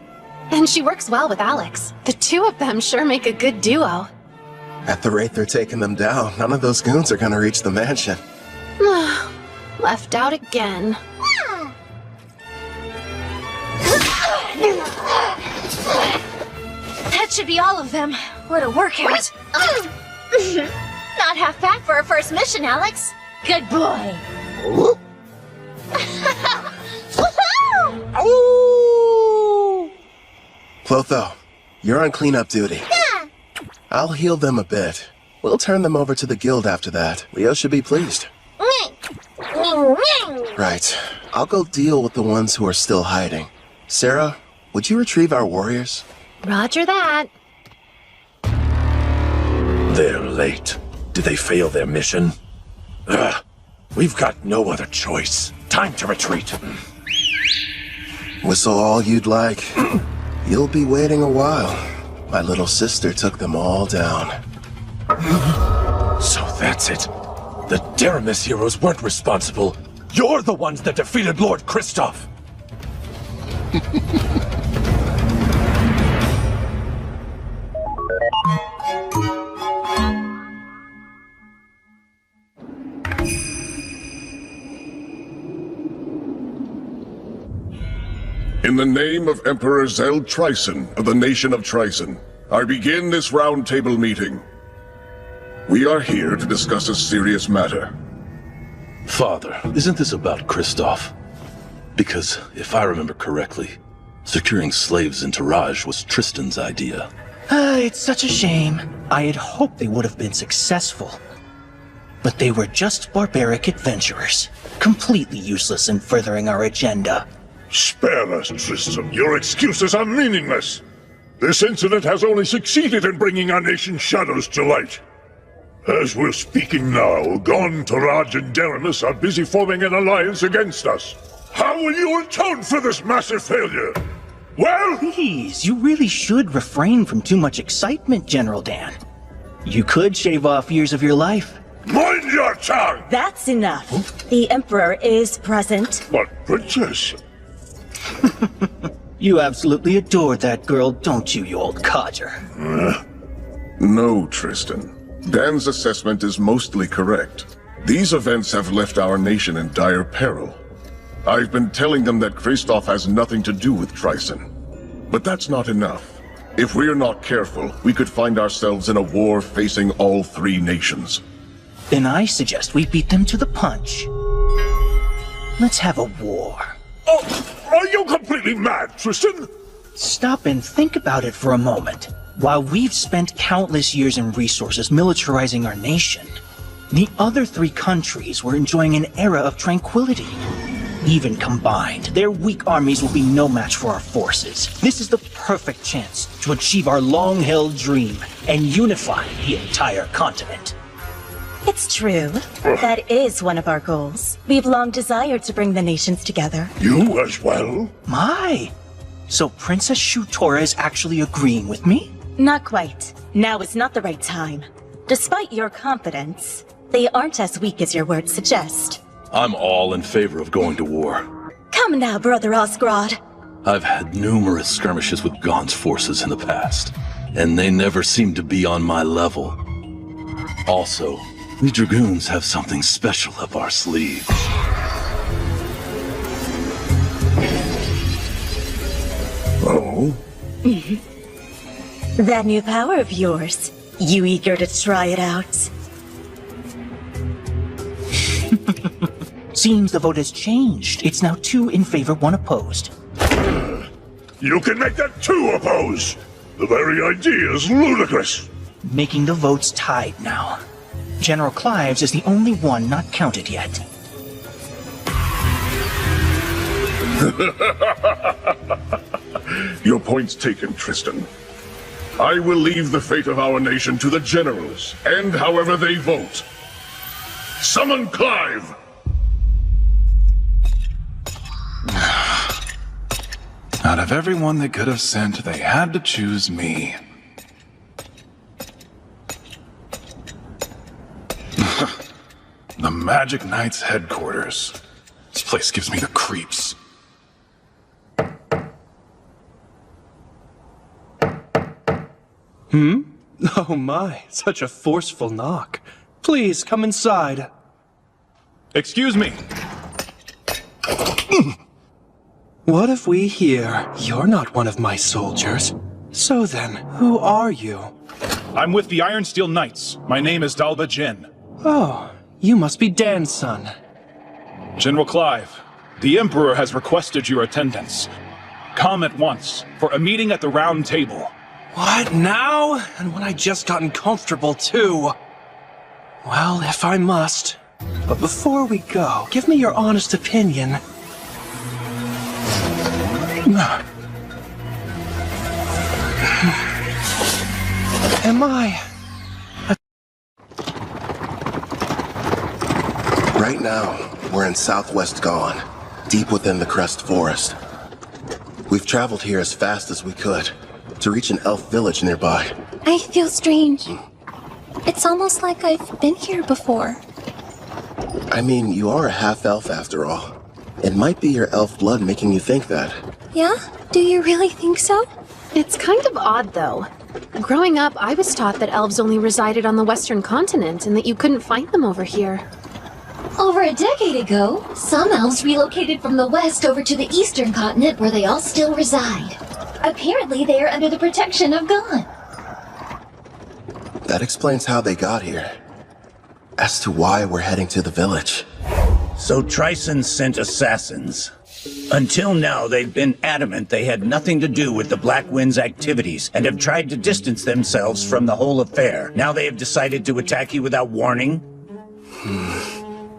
And she works well with Alex. The two of them sure make a good duo.
At the rate they're taking them down, none of those goons are gonna reach the mansion.
Left out again.
That should be all of them. What a workout. Not half bad for our first mission, Alex. Good boy.
Clotho, you're on cleanup duty. I'll heal them a bit. We'll turn them over to the guild after that. Leo should be pleased. Right. I'll go deal with the ones who are still hiding. Sarah, would you retrieve our warriors?
Roger that.
They're late. Did they fail their mission? Ugh. We've got no other choice. Time to retreat.
Whistle all you'd like. You'll be waiting a while. My little sister took them all down.
So that's it. The Deramis heroes weren't responsible. You're the ones that defeated Lord Kristoff.
In the name of Emperor Zeld Trysan of the nation of Trysan, I begin this roundtable meeting. We are here to discuss a serious matter.
Father, isn't this about Kristoff? Because, if I remember correctly, securing slaves into Raj was Tristan's idea.
It's such a shame. I had hoped they would have been successful. But they were just barbaric adventurers, completely useless in furthering our agenda.
Spare us, Tristan. Your excuses are meaningless. This incident has only succeeded in bringing our nation's shadows to light. As we're speaking now, Gon, Taraj, and Deramis are busy forming an alliance against us. How will you atone for this massive failure? Well?
Please, you really should refrain from too much excitement, General Dan. You could shave off years of your life.
Mind your tongue!
That's enough. The Emperor is present.
But, Princess...
You absolutely adored that girl, don't you, you old codger?
No, Tristan. Dan's assessment is mostly correct. These events have left our nation in dire peril. I've been telling them that Kristoff has nothing to do with Tryson. But that's not enough. If we're not careful, we could find ourselves in a war facing all three nations.
Then I suggest we beat them to the punch. Let's have a war.
Oh, are you completely mad, Tristan?
Stop and think about it for a moment. While we've spent countless years and resources militarizing our nation, the other three countries were enjoying an era of tranquility. Even combined, their weak armies will be no match for our forces. This is the perfect chance to achieve our long-held dream and unify the entire continent.
It's true. That is one of our goals. We've long desired to bring the nations together.
You as well?
My! So Princess Shutora is actually agreeing with me?
Not quite. Now is not the right time. Despite your confidence, they aren't as weak as your words suggest.
I'm all in favor of going to war.
Come now, Brother Osgrod.
I've had numerous skirmishes with Gon's forces in the past, and they never seem to be on my level. Also, we Dragoons have something special up our sleeves.
Oh?
That new power of yours. You eager to try it out?
Seems the vote has changed. It's now 2 in favor, 1 opposed.
You can make that 2 oppose! The very idea is ludicrous!
Making the votes tied now. General Clives is the only one not counted yet.
Your point's taken, Tristan. I will leave the fate of our nation to the generals, and however they vote. Summon Clive!
Out of everyone they could have sent, they had to choose me. The Magic Knight's headquarters. This place gives me the creeps.
Oh my, such a forceful knock. Please, come inside.
Excuse me.
What if we hear you're not one of my soldiers? So then, who are you?
I'm with the Iron Steel Knights. My name is Dalba Jin.
Oh, you must be Dan's son.
General Clive, the Emperor has requested your attendance. Come at once, for a meeting at the Round Table.
What, now? And when I just gotten comfortable, too? Well, if I must. But before we go, give me your honest opinion. Am I...
Right now, we're in southwest Gon, deep within the Crest Forest. We've traveled here as fast as we could, to reach an elf village nearby.
I feel strange. It's almost like I've been here before.
I mean, you are a half-elf after all. It might be your elf blood making you think that.
Yeah? Do you really think so? It's kind of odd, though. Growing up, I was taught that elves only resided on the western continent and that you couldn't find them over here.
Over a decade ago, some elves relocated from the west over to the eastern continent where they all still reside. Apparently, they are under the protection of Gon.
That explains how they got here. As to why we're heading to the village.
So Tryson sent assassins. Until now, they've been adamant they had nothing to do with the Black Wind's activities and have tried to distance themselves from the whole affair. Now they have decided to attack you without warning?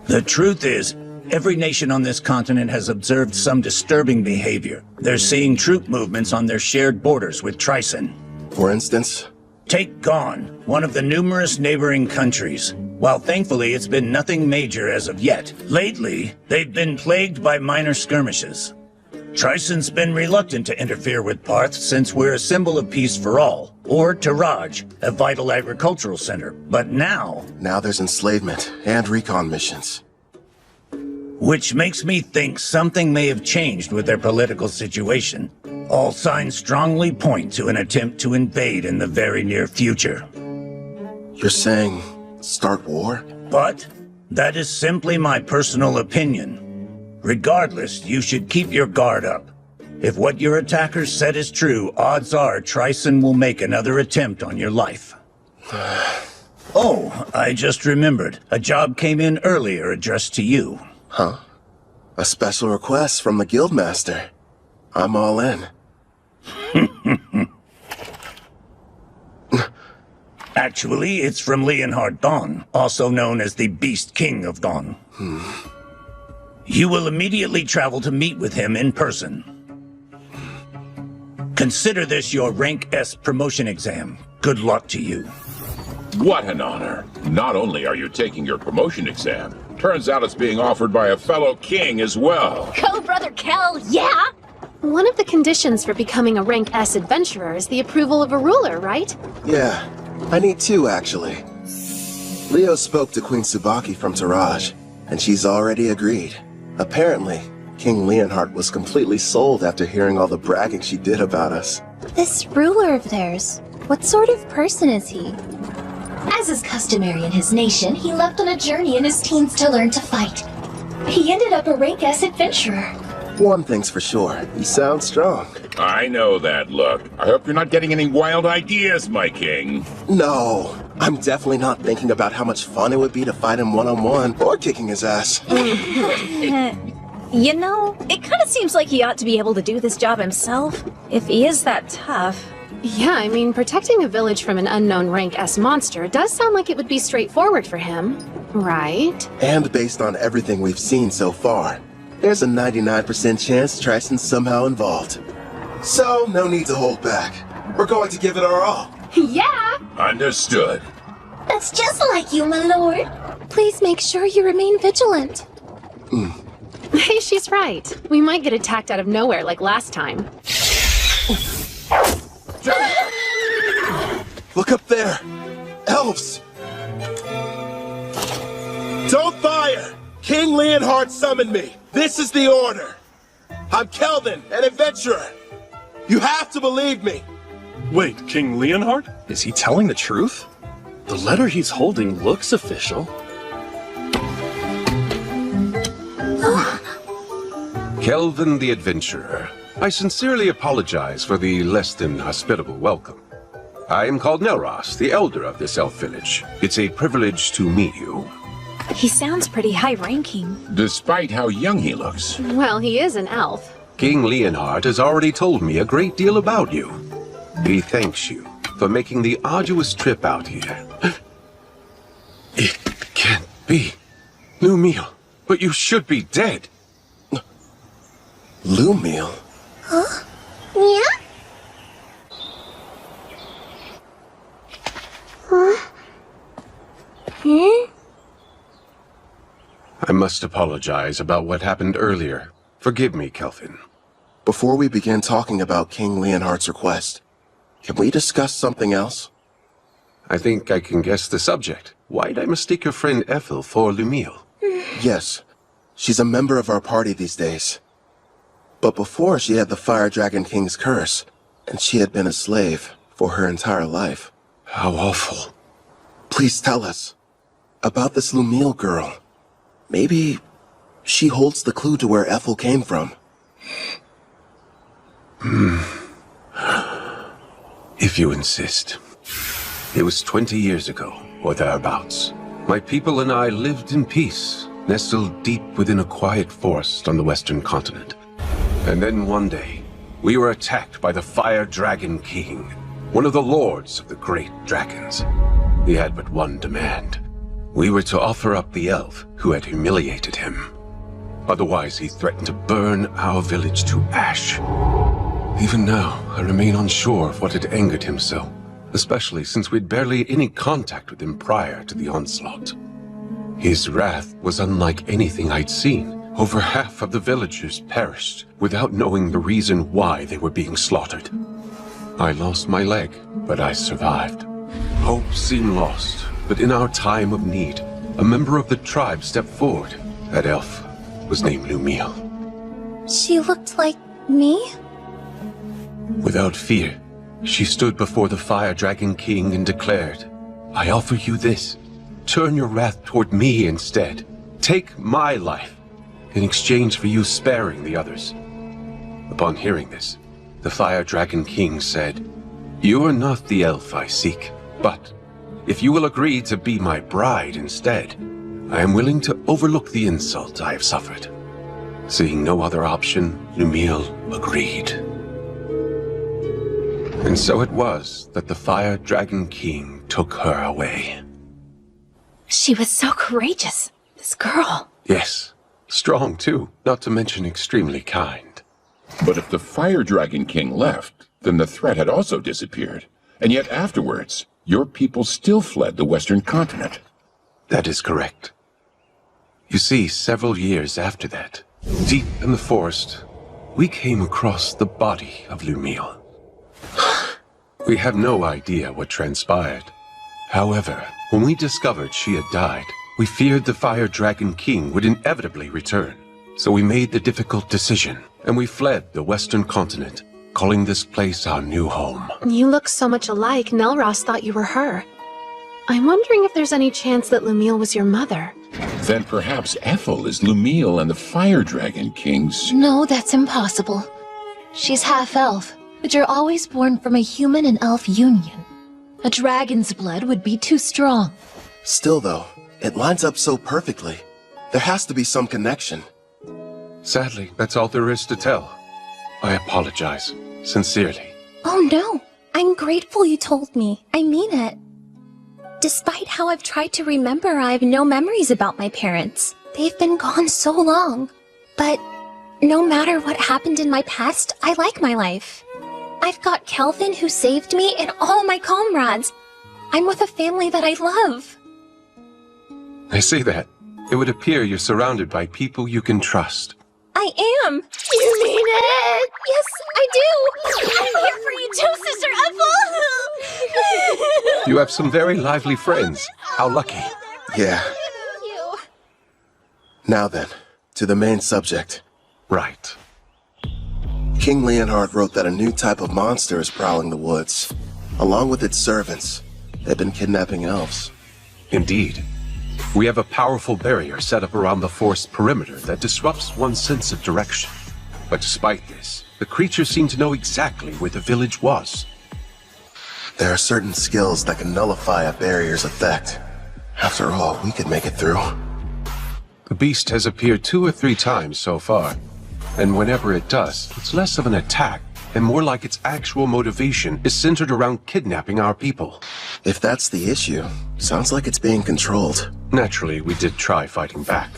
The truth is, every nation on this continent has observed some disturbing behavior. They're seeing troop movements on their shared borders with Tryson.
For instance?
Take Gon, one of the numerous neighboring countries. While thankfully it's been nothing major as of yet, lately they've been plagued by minor skirmishes. Tryson's been reluctant to interfere with Parth since we're a symbol of peace for all, or Taraj, a vital agricultural center. But now...
Now there's enslavement and recon missions.
Which makes me think something may have changed with their political situation. All signs strongly point to an attempt to invade in the very near future.
You're saying start war?
But that is simply my personal opinion. Regardless, you should keep your guard up. If what your attackers said is true, odds are Tryson will make another attempt on your life. Oh, I just remembered. A job came in earlier addressed to you.
Huh? A special request from the Guildmaster. I'm all in.
Actually, it's from Leonhard Dawn, also known as the Beast King of Dawn. You will immediately travel to meet with him in person. Consider this your Rank S promotion exam. Good luck to you.
What an honor. Not only are you taking your promotion exam, turns out it's being offered by a fellow king as well.
Go, Brother Kel, yeah?
One of the conditions for becoming a Rank S adventurer is the approval of a ruler, right?
Yeah, I need two, actually. Leo spoke to Queen Tsubaki from Taraj, and she's already agreed. Apparently, King Leonhard was completely sold after hearing all the bragging she did about us.
This ruler of theirs, what sort of person is he? As is customary in his nation, he left on a journey in his teens to learn to fight. He ended up a Rank S adventurer.
One thing's for sure, he sounds strong.
I know that look. I hope you're not getting any wild ideas, my king.
No, I'm definitely not thinking about how much fun it would be to fight him one-on-one or kicking his ass.
You know, it kind of seems like he ought to be able to do this job himself, if he is that tough.
Yeah, I mean, protecting a village from an unknown Rank S monster does sound like it would be straightforward for him, right?
And based on everything we've seen so far, there's a 99% chance Tryson's somehow involved. So, no need to hold back. We're going to give it our all.
Yeah!
Understood.
That's just like you, my lord.
Please make sure you remain vigilant.
Hey, she's right. We might get attacked out of nowhere like last time.
Look up there! Elves! Don't fire! King Leonhard summoned me! This is the order! I'm Kelvin, an adventurer! You have to believe me!
Wait, King Leonhard? Is he telling the truth? The letter he's holding looks official.
Kelvin the Adventurer. I sincerely apologize for the less than hospitable welcome. I am called Nelros, the elder of this elf village. It's a privilege to meet you.
He sounds pretty high-ranking.
Despite how young he looks.
Well, he is an elf.
King Leonhard has already told me a great deal about you. He thanks you for making the arduous trip out here. It can't be. Lumiel, but you should be dead.
Lumiel?
Huh? Yeah? Huh?
I must apologize about what happened earlier. Forgive me, Kelvin.
Before we begin talking about King Leonhard's request, can we discuss something else?
I think I can guess the subject. Why'd I mistake your friend Ethel for Lumiel?
Yes, she's a member of our party these days. But before, she had the Fire Dragon King's curse, and she had been a slave for her entire life.
How awful.
Please tell us about this Lumiel girl. Maybe she holds the clue to where Ethel came from.
If you insist. It was 20 years ago, or thereabouts. My people and I lived in peace, nestled deep within a quiet forest on the western continent. And then one day, we were attacked by the Fire Dragon King, one of the lords of the great dragons. He had but one demand. We were to offer up the elf who had humiliated him. Otherwise, he threatened to burn our village to ash. Even now, I remain unsure of what had angered him so, especially since we'd barely any contact with him prior to the onslaught. His wrath was unlike anything I'd seen Over half of the villagers perished without knowing the reason why they were being slaughtered. I lost my leg, but I survived. Hope seemed lost, but in our time of need, a member of the tribe stepped forward. That elf was named Lumiel.
She looked like me?
Without fear, she stood before the Fire Dragon King and declared, "I offer you this. Turn your wrath toward me instead. Take my life in exchange for you sparing the others." Upon hearing this, the Fire Dragon King said, "You are not the elf I seek, but if you will agree to be my bride instead, I am willing to overlook the insult I have suffered." Seeing no other option, Lumiel agreed. And so it was that the Fire Dragon King took her away.
She was so courageous, this girl.
Yes, strong too, not to mention extremely kind.
But if the Fire Dragon King left, then the threat had also disappeared. And yet afterwards, your people still fled the Western continent.
That is correct. You see, several years after that, deep in the forest, we came across the body of Lumiel. We have no idea what transpired. However, when we discovered she had died, we feared the Fire Dragon King would inevitably return. So we made the difficult decision, and we fled the Western continent, calling this place our new home.
You look so much alike, Nelros thought you were her. I'm wondering if there's any chance that Lumiel was your mother.
Then perhaps Ethel is Lumiel and the Fire Dragon King's...
No, that's impossible. She's half-elf, but you're always born from a human and elf union. A dragon's blood would be too strong.
Still though, it lines up so perfectly. There has to be some connection.
Sadly, that's all there is to tell. I apologize, sincerely.
Oh no, I'm grateful you told me. I mean it. Despite how I've tried to remember, I have no memories about my parents. They've been gone so long. But no matter what happened in my past, I like my life. I've got Kelvin who saved me and all my comrades. I'm with a family that I love.
I see that. It would appear you're surrounded by people you can trust.
I am. You mean it? Yes, I do. I'm here for you too, Sister Ethel.
You have some very lively friends. How lucky.
Yeah. Now then, to the main subject.
Right.
King Leonhard wrote that a new type of monster is prowling the woods. Along with its servants, they've been kidnapping elves.
Indeed. We have a powerful barrier set up around the forest perimeter that disrupts one's sense of direction. But despite this, the creatures seem to know exactly where the village was.
There are certain skills that can nullify a barrier's effect. After all, we could make it through.
The beast has appeared 2 or 3 times so far, and whenever it does, it's less of an attack and more like its actual motivation is centered around kidnapping our people.
If that's the issue, sounds like it's being controlled.
Naturally, we did try fighting back.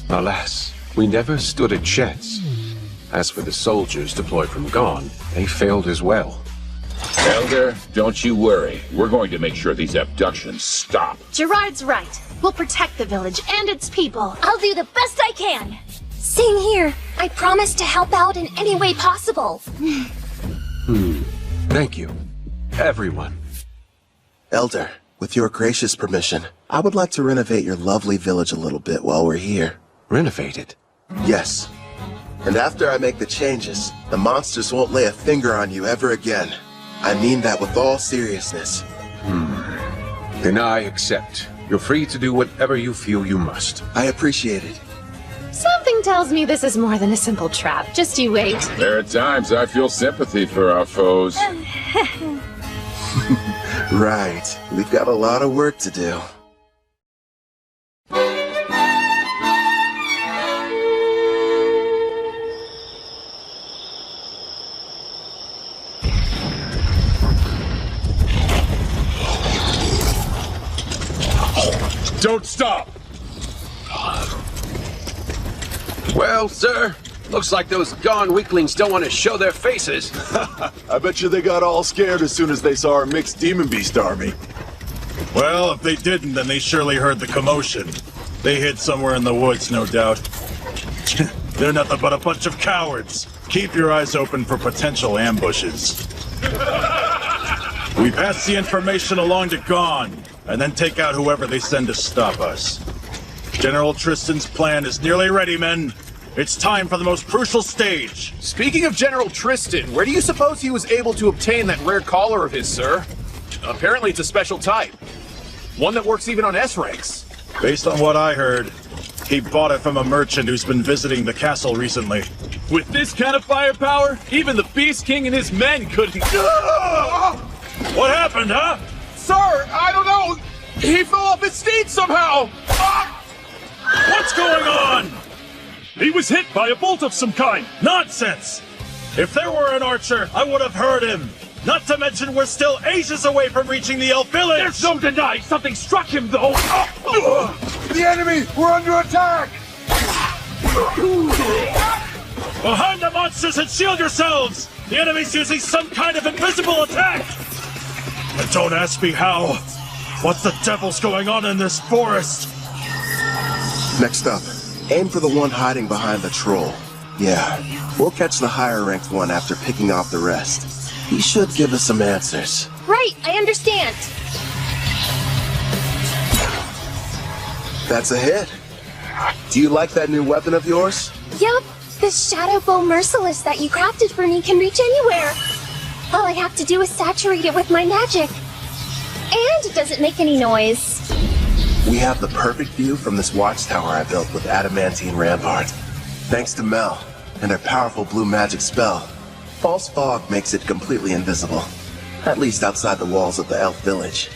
Alas, we never stood a chance. As for the soldiers deployed from Gone, they failed as well.
Elder, don't you worry. We're going to make sure these abductions stop.
Gerard's right. We'll protect the village and its people.
I'll do the best I can. Same here. I promise to help out in any way possible.
Thank you, everyone.
Elder, with your gracious permission, I would like to renovate your lovely village a little bit while we're here.
Renovate it?
Yes. And after I make the changes, the monsters won't lay a finger on you ever again. I mean that with all seriousness.
Then I accept. You're free to do whatever you feel you must.
I appreciate it.
Something tells me this is more than a simple trap. Just you wait.
There are times I feel sympathy for our foes.
Right. We've got a lot of work to do.
Don't stop!
Well, sir, looks like those Gone weaklings don't want to show their faces.
I bet you they got all scared as soon as they saw our mixed demon beast army. Well, if they didn't, then they surely heard the commotion. They hid somewhere in the woods, no doubt. They're nothing but a bunch of cowards. Keep your eyes open for potential ambushes. We pass the information along to Gon, and then take out whoever they send to stop us. General Tristan's plan is nearly ready, men. It's time for the most crucial stage.
Speaking of General Tristan, where do you suppose he was able to obtain that rare collar of his, sir? Apparently it's a special type. One that works even on S ranks.
Based on what I heard, he bought it from a merchant who's been visiting the castle recently.
With this kind of firepower, even the Beast King and his men couldn't.
What happened, huh?
Sir, I don't know. He fell off his steed somehow.
What's going on?
He was hit by a bolt of some kind.
Nonsense! If there were an archer, I would have heard him. Not to mention we're still ages away from reaching the elf village!
There's no denying something struck him, though!
The enemy! We're under attack! Behind the monsters and shield yourselves! The enemy's using some kind of invisible attack! And don't ask me how. What the devil's going on in this forest?
Next up, aim for the one hiding behind the troll. Yeah, we'll catch the higher-ranked one after picking off the rest. He should give us some answers.
Right, I understand.
That's a hit. Do you like that new weapon of yours?
Yup, this shadow bow merciless that you crafted for me can reach anywhere. All I have to do is saturate it with my magic. And it doesn't make any noise.
We have the perfect view from this watchtower I built with adamantine rampart. Thanks to Mel and her powerful blue magic spell, false fog makes it completely invisible, at least outside the walls of the elf village.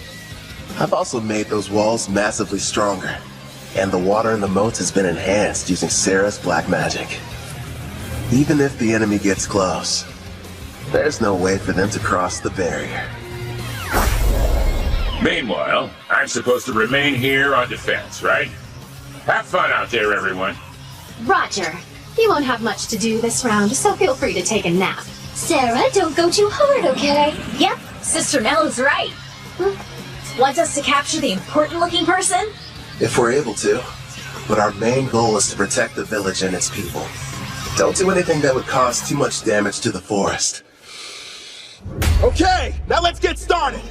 I've also made those walls massively stronger, and the water in the moats has been enhanced using Sarah's black magic. Even if the enemy gets close, there's no way for them to cross the barrier.
Meanwhile, I'm supposed to remain here on defense, right? Have fun out there, everyone.
Roger. You won't have much to do this round, so feel free to take a nap.
Sarah, don't go too hard, okay?
Yep, Sister Mel is right. Want us to capture the important-looking person?
If we're able to, but our main goal is to protect the village and its people. Don't do anything that would cause too much damage to the forest.
Okay, now let's get started!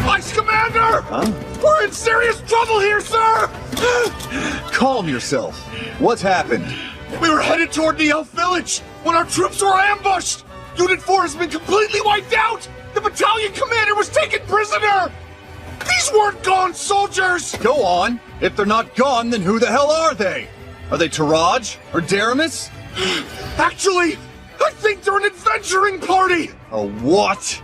Vice Commander!
Huh?
We're in serious trouble here, sir!
Calm yourself. What's happened?
We were headed toward the elf village when our troops were ambushed! Unit 4 has been completely wiped out! The battalion commander was taken prisoner! These weren't Gon soldiers!
Go on. If they're not gone, then who the hell are they? Are they Taraj or Daramus?
Actually, I think they're an adventuring party!
A what?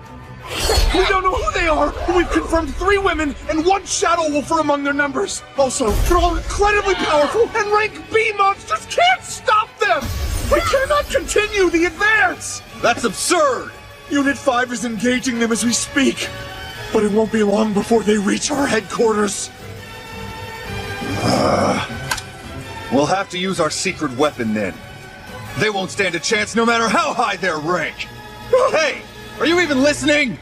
We don't know who they are, but we've confirmed 3 women and 1 shadow wolf are among their numbers. Also, they're all incredibly powerful, and rank B monsters can't stop them! We cannot continue the advance!
That's absurd!
Unit 5 is engaging them as we speak, but it won't be long before they reach our headquarters.
We'll have to use our secret weapon then. They won't stand a chance no matter how high their rank! Hey! Are you even listening?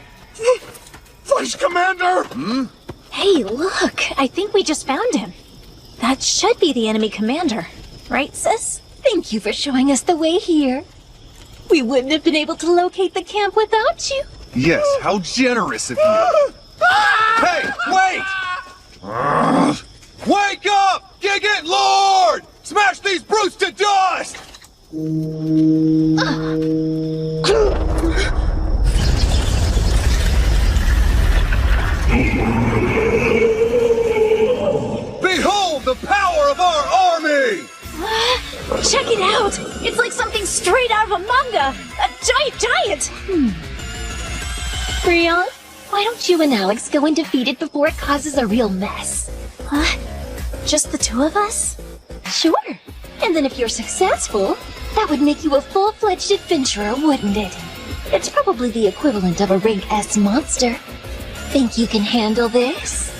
Vice Commander!
Hey, look! I think we just found him. That should be the enemy commander. Right, sis?
Thank you for showing us the way here. We wouldn't have been able to locate the camp without you.
Yes, how generous of you. Hey, wait! Wake up! Gigant Lord! Smash these brutes to dust! Behold the power of our army!
Check it out! It's like something straight out of a manga! A giant!
Freon, why don't you and Alex go and defeat it before it causes a real mess?
Huh? Just the 2 of us?
Sure. And then if you're successful, that would make you a full-fledged adventurer, wouldn't it? It's probably the equivalent of a rank S monster. Think you can handle this?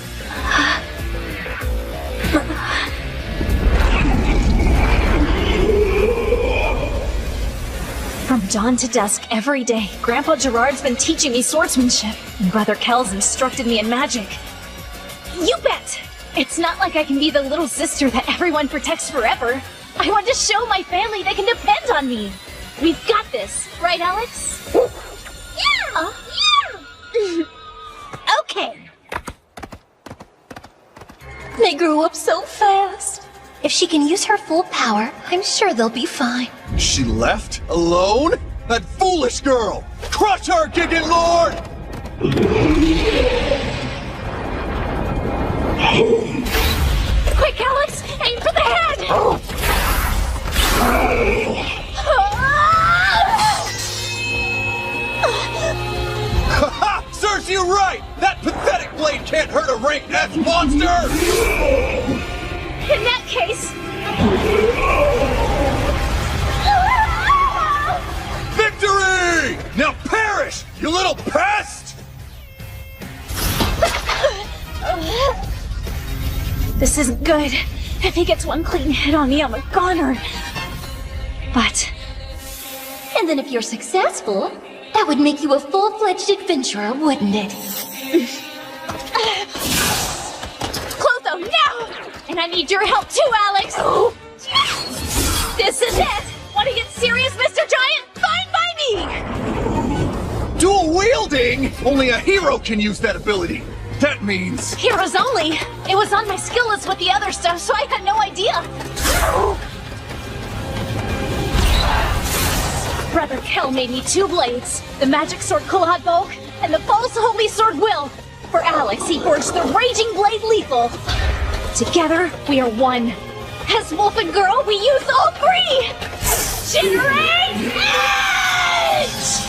From dawn to dusk every day, Grandpa Gerard's been teaching me swordsmanship, and Brother Kel's instructed me in magic. You bet! It's not like I can be the little sister that everyone protects forever. I want to show my family they can depend on me. We've got this, right, Alex?
Yeah! Yeah!
Okay. They grow up so fast.
If she can use her full power, I'm sure they'll be fine.
She left? Alone? That foolish girl! Crush her, Gigant Lord!
Quick, Alex! Aim for the head!
Ha! Serves you right! That pathetic blade can't hurt a rank S monster!
In that case...
Victory! Now perish, you little pest!
This isn't good. If he gets one clean hit on me, I'm a goner. But...
And then if you're successful, that would make you a full-fledged adventurer, wouldn't it?
Clotho, now! And I need your help too, Alex! This is it! Want to get serious, Mr. Giant? Fine by me!
Dual wielding? Only a hero can use that ability. That means...
Heroes only! It was on my skill list with the other stuff, so I had no idea. Brother Kel made me 2 blades. The magic sword Kulad Bulk, and the false holy sword Will. For Alex, he forged the raging blade Lethal. Together, we are one. As Wolf and Girl, we use all 3! Generate Edge!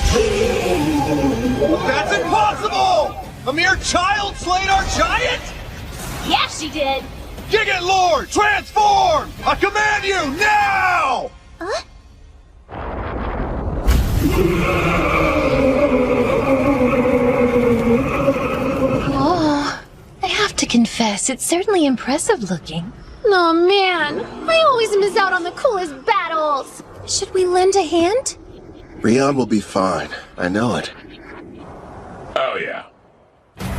That's impossible! A mere child slayed our giant?
Yeah, she did!
Gigant Lord, transform! I command you, now!
Huh? Oh, I have to confess, it's certainly impressive looking.
Oh man, I always miss out on the coolest battles.
Should we lend a hand?
Rion will be fine. I know it.
Oh, yeah.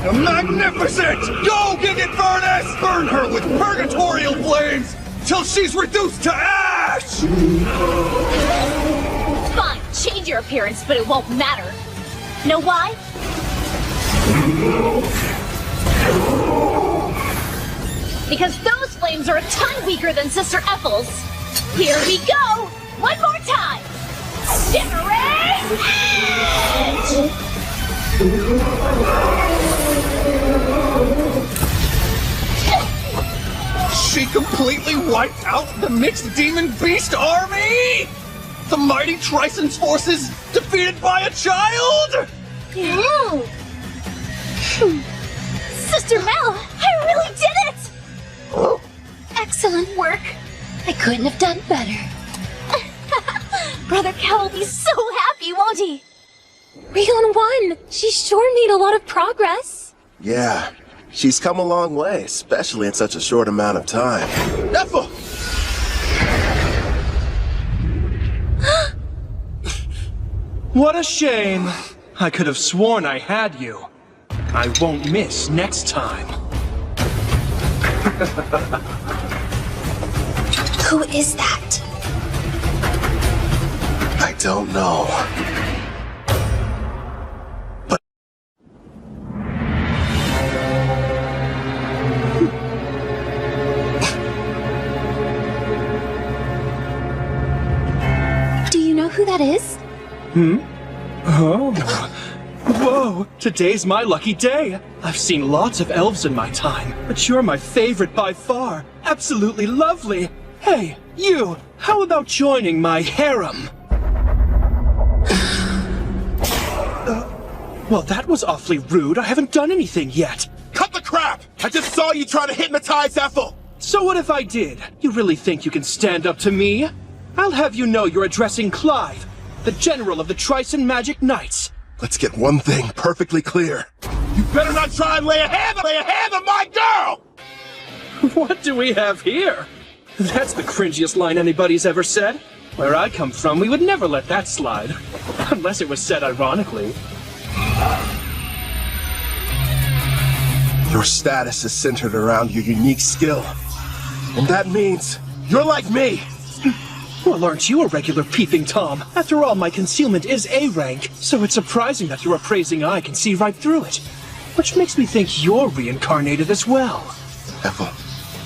Magnificent! Go, Gigant Furnace! Burn her with purgatorial flames till she's reduced to ash!
Fine, change your appearance, but it won't matter. Know why? Because those flames are a ton weaker than Sister Ethel's. Here we go! One more time! Generate Edge!
She completely wiped out the mixed demon beast army? The mighty Trison's forces defeated by a child?
Sister Mel, I really did it!
Excellent work. I couldn't have done better.
Brother Cal will be so happy, won't he?
Rion won! She sure made a lot of progress.
Yeah, she's come a long way, especially in such a short amount of time.
Ethel! What a shame. I could have sworn I had you. I won't miss next time.
Who is that?
I don't know. But...
Do you know who that is?
Oh. Whoa, today's my lucky day. I've seen lots of elves in my time, but you're my favorite by far. Absolutely lovely. Hey, you, how about joining my harem? Well, that was awfully rude. I haven't done anything yet.
Cut the crap! I just saw you try to hypnotize Ethel!
So what if I did? You really think you can stand up to me? I'll have you know you're addressing Clive, the general of the Trison Magic Knights.
Let's get one thing perfectly clear.
You better not try and lay a hand on my girl!
What do we have here? That's the cringiest line anybody's ever said. Where I come from, we would never let that slide. Unless it was said ironically.
Your status is centered around your unique skill. And that means you're like me!
Well, aren't you a regular peeping Tom? After all, my concealment is A rank, so it's surprising that your appraising eye can see right through it. Which makes me think you're reincarnated as well.
Ethel,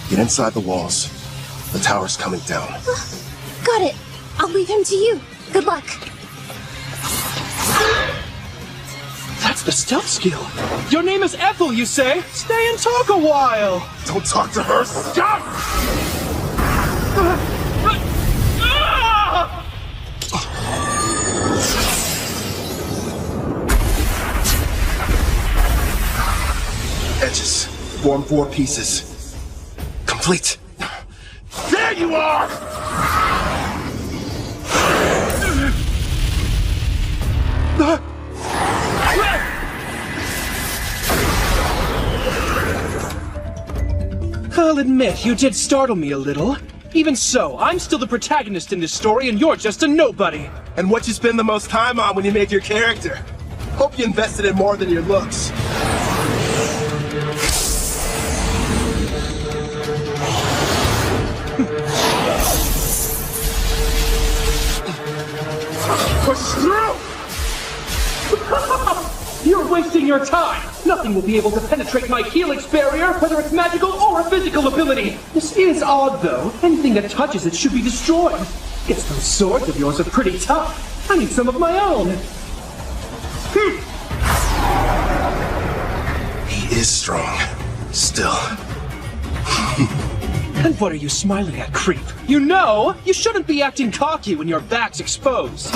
get inside the walls. The tower's coming down.
Got it. I'll leave him to you. Good luck.
That's the stealth skill. Your name is Ethel, you say? Stay and talk a while.
Don't talk to her. Stop! Edges. Form 4 pieces. Complete.
There you are!
I'll admit, you did startle me a little. Even so, I'm still the protagonist in this story and you're just a nobody.
And what you spend the most time on when you made your character? Hope you invested in more than your looks.
Push through! You're wasting your time! Nothing will be able to penetrate my helix barrier, whether it's magical or a physical ability! This is odd, though. Anything that touches it should be destroyed. Guess those swords of yours are pretty tough. I need some of my own.
He is strong. Still.
And what are you smiling at, creep? You know, you shouldn't be acting cocky when your back's exposed.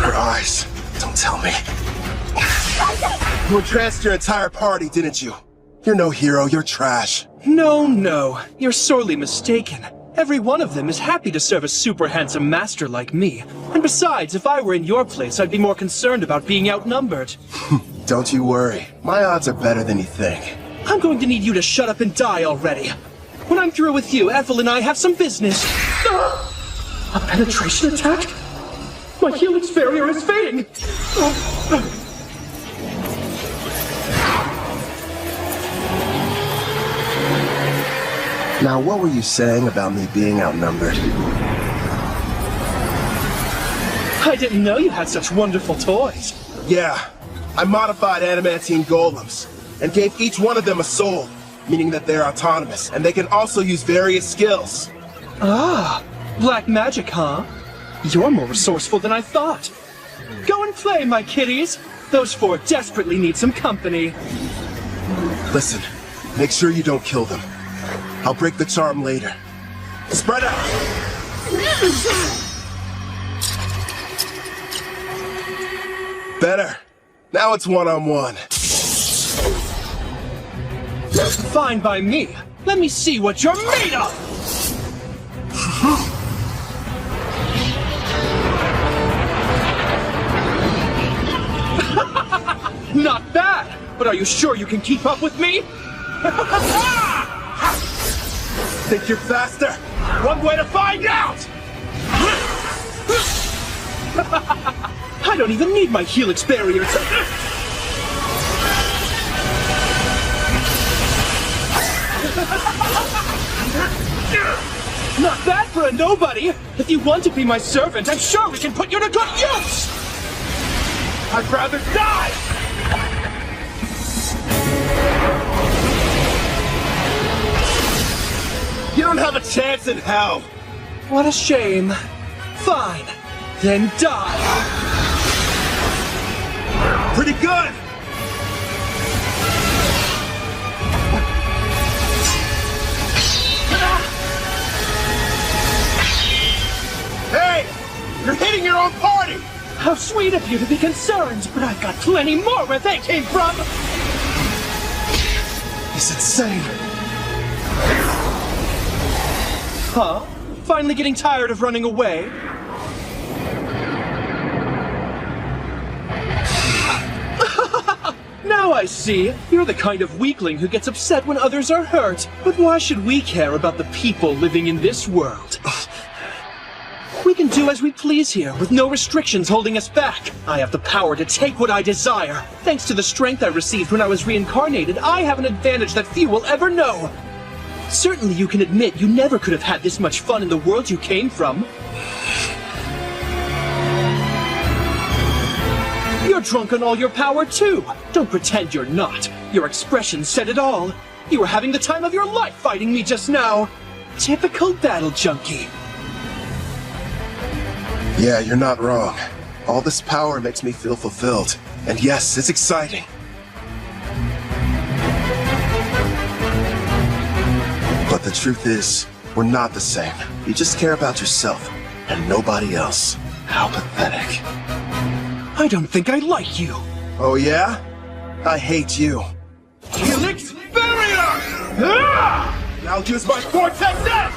Her eyes. Don't tell me. You entranced your entire party, didn't you? You're no hero, you're trash.
No. You're sorely mistaken. Every one of them is happy to serve a super handsome master like me. And besides, if I were in your place, I'd be more concerned about being outnumbered.
Don't you worry. My odds are better than you think.
I'm going to need you to shut up and die already. When I'm through with you, Ethel and I have some business. A penetration attack? My helix barrier is fading!
Now, what were you saying about me being outnumbered?
I didn't know you had such wonderful toys.
Yeah, I modified adamantine golems, and gave each one of them a soul, meaning that they're autonomous, and they can also use various skills.
Ah, black magic, huh? You're more resourceful than I thought. Go and play, my kitties. Those 4 desperately need some company.
Listen, make sure you don't kill them. I'll break the charm later. Spread out! Better. Now it's one-on-one.
Fine by me. Let me see what you're made of! Not bad! But are you sure you can keep up with me?
Think you're faster? One way to find out!
I don't even need my helix barrier to... Not bad for a nobody! If you want to be my servant, I'm sure we can put you to good use!
I'd rather die! You don't have a chance in hell!
What a shame. Fine. Then die!
Pretty good! Hey! You're hitting your own party!
How sweet of you to be concerned, but I've got plenty more where they came from!
He's insane!
Huh? Finally getting tired of running away? Now I see. You're the kind of weakling who gets upset when others are hurt. But why should we care about the people living in this world? We can do as we please here, with no restrictions holding us back. I have the power to take what I desire. Thanks to the strength I received when I was reincarnated, I have an advantage that few will ever know. Certainly you can admit you never could have had this much fun in the world you came from. You're drunk on all your power too. Don't pretend you're not. Your expression said it all. You were having the time of your life fighting me just now. Typical battle junkie.
Yeah, you're not wrong. All this power makes me feel fulfilled. And yes, it's exciting. But the truth is, we're not the same. You just care about yourself, and nobody else. How pathetic.
I don't think I like you.
Oh yeah? I hate you.
Helix Barrier!
Now use my Vortex S!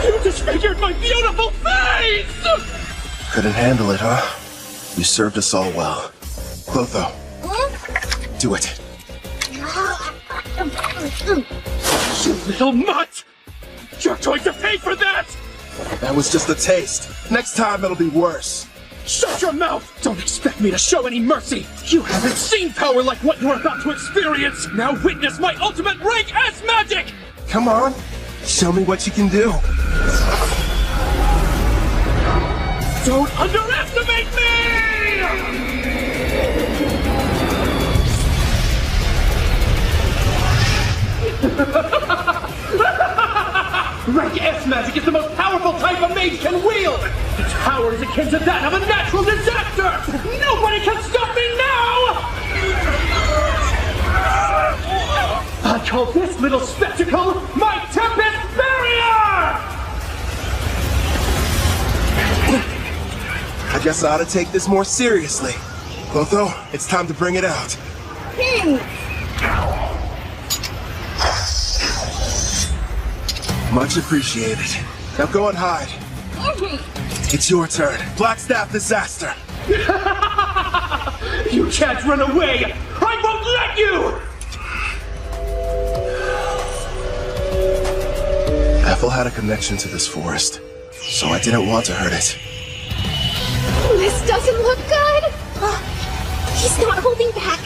You disfigured my beautiful face!
Couldn't handle it, huh? You served us all well. Clotho, do it.
You little mutt! You're going to pay for that!
That was just a taste. Next time it'll be worse.
Shut your mouth! Don't expect me to show any mercy! You haven't seen power like what you're about to experience! Now witness my ultimate rank S magic!
Come on, show me what you can do.
Don't underestimate me! Rank S magic is the most powerful type a mage can wield! Its power is akin to that of a natural disaster! Nobody can stop me now! I call this little spectacle my Tempest Barrier!
I guess I ought to take this more seriously. Clotho, it's time to bring it out. Much appreciated. Now go and hide. It's your turn. Blackstaff disaster.
You can't run away! I won't let you!
Ethel had a connection to this forest, so I didn't want to hurt it.
This doesn't look good!
He's not holding back.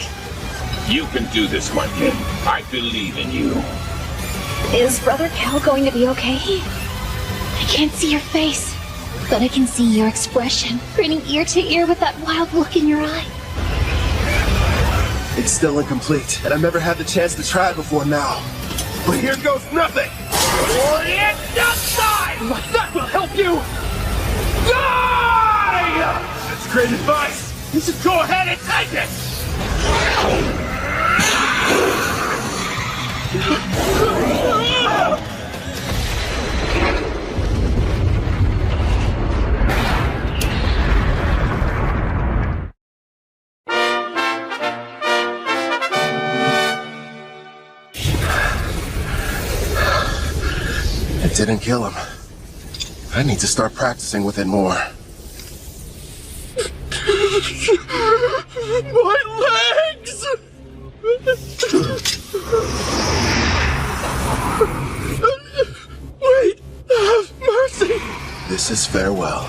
You can do this one, kid. I believe in you.
Is Brother Cal going to be okay? I can't see your face, but I can see your expression, grinning ear to ear with that wild look in your eye.
It's still incomplete, and I've never had the chance to try it before now. But here goes nothing!
It's outside! That will help you! Die!
That's great advice!
You should go ahead and take it!
It didn't kill him. I need to start practicing with it more.
My legs! Wait! Have mercy!
This is farewell.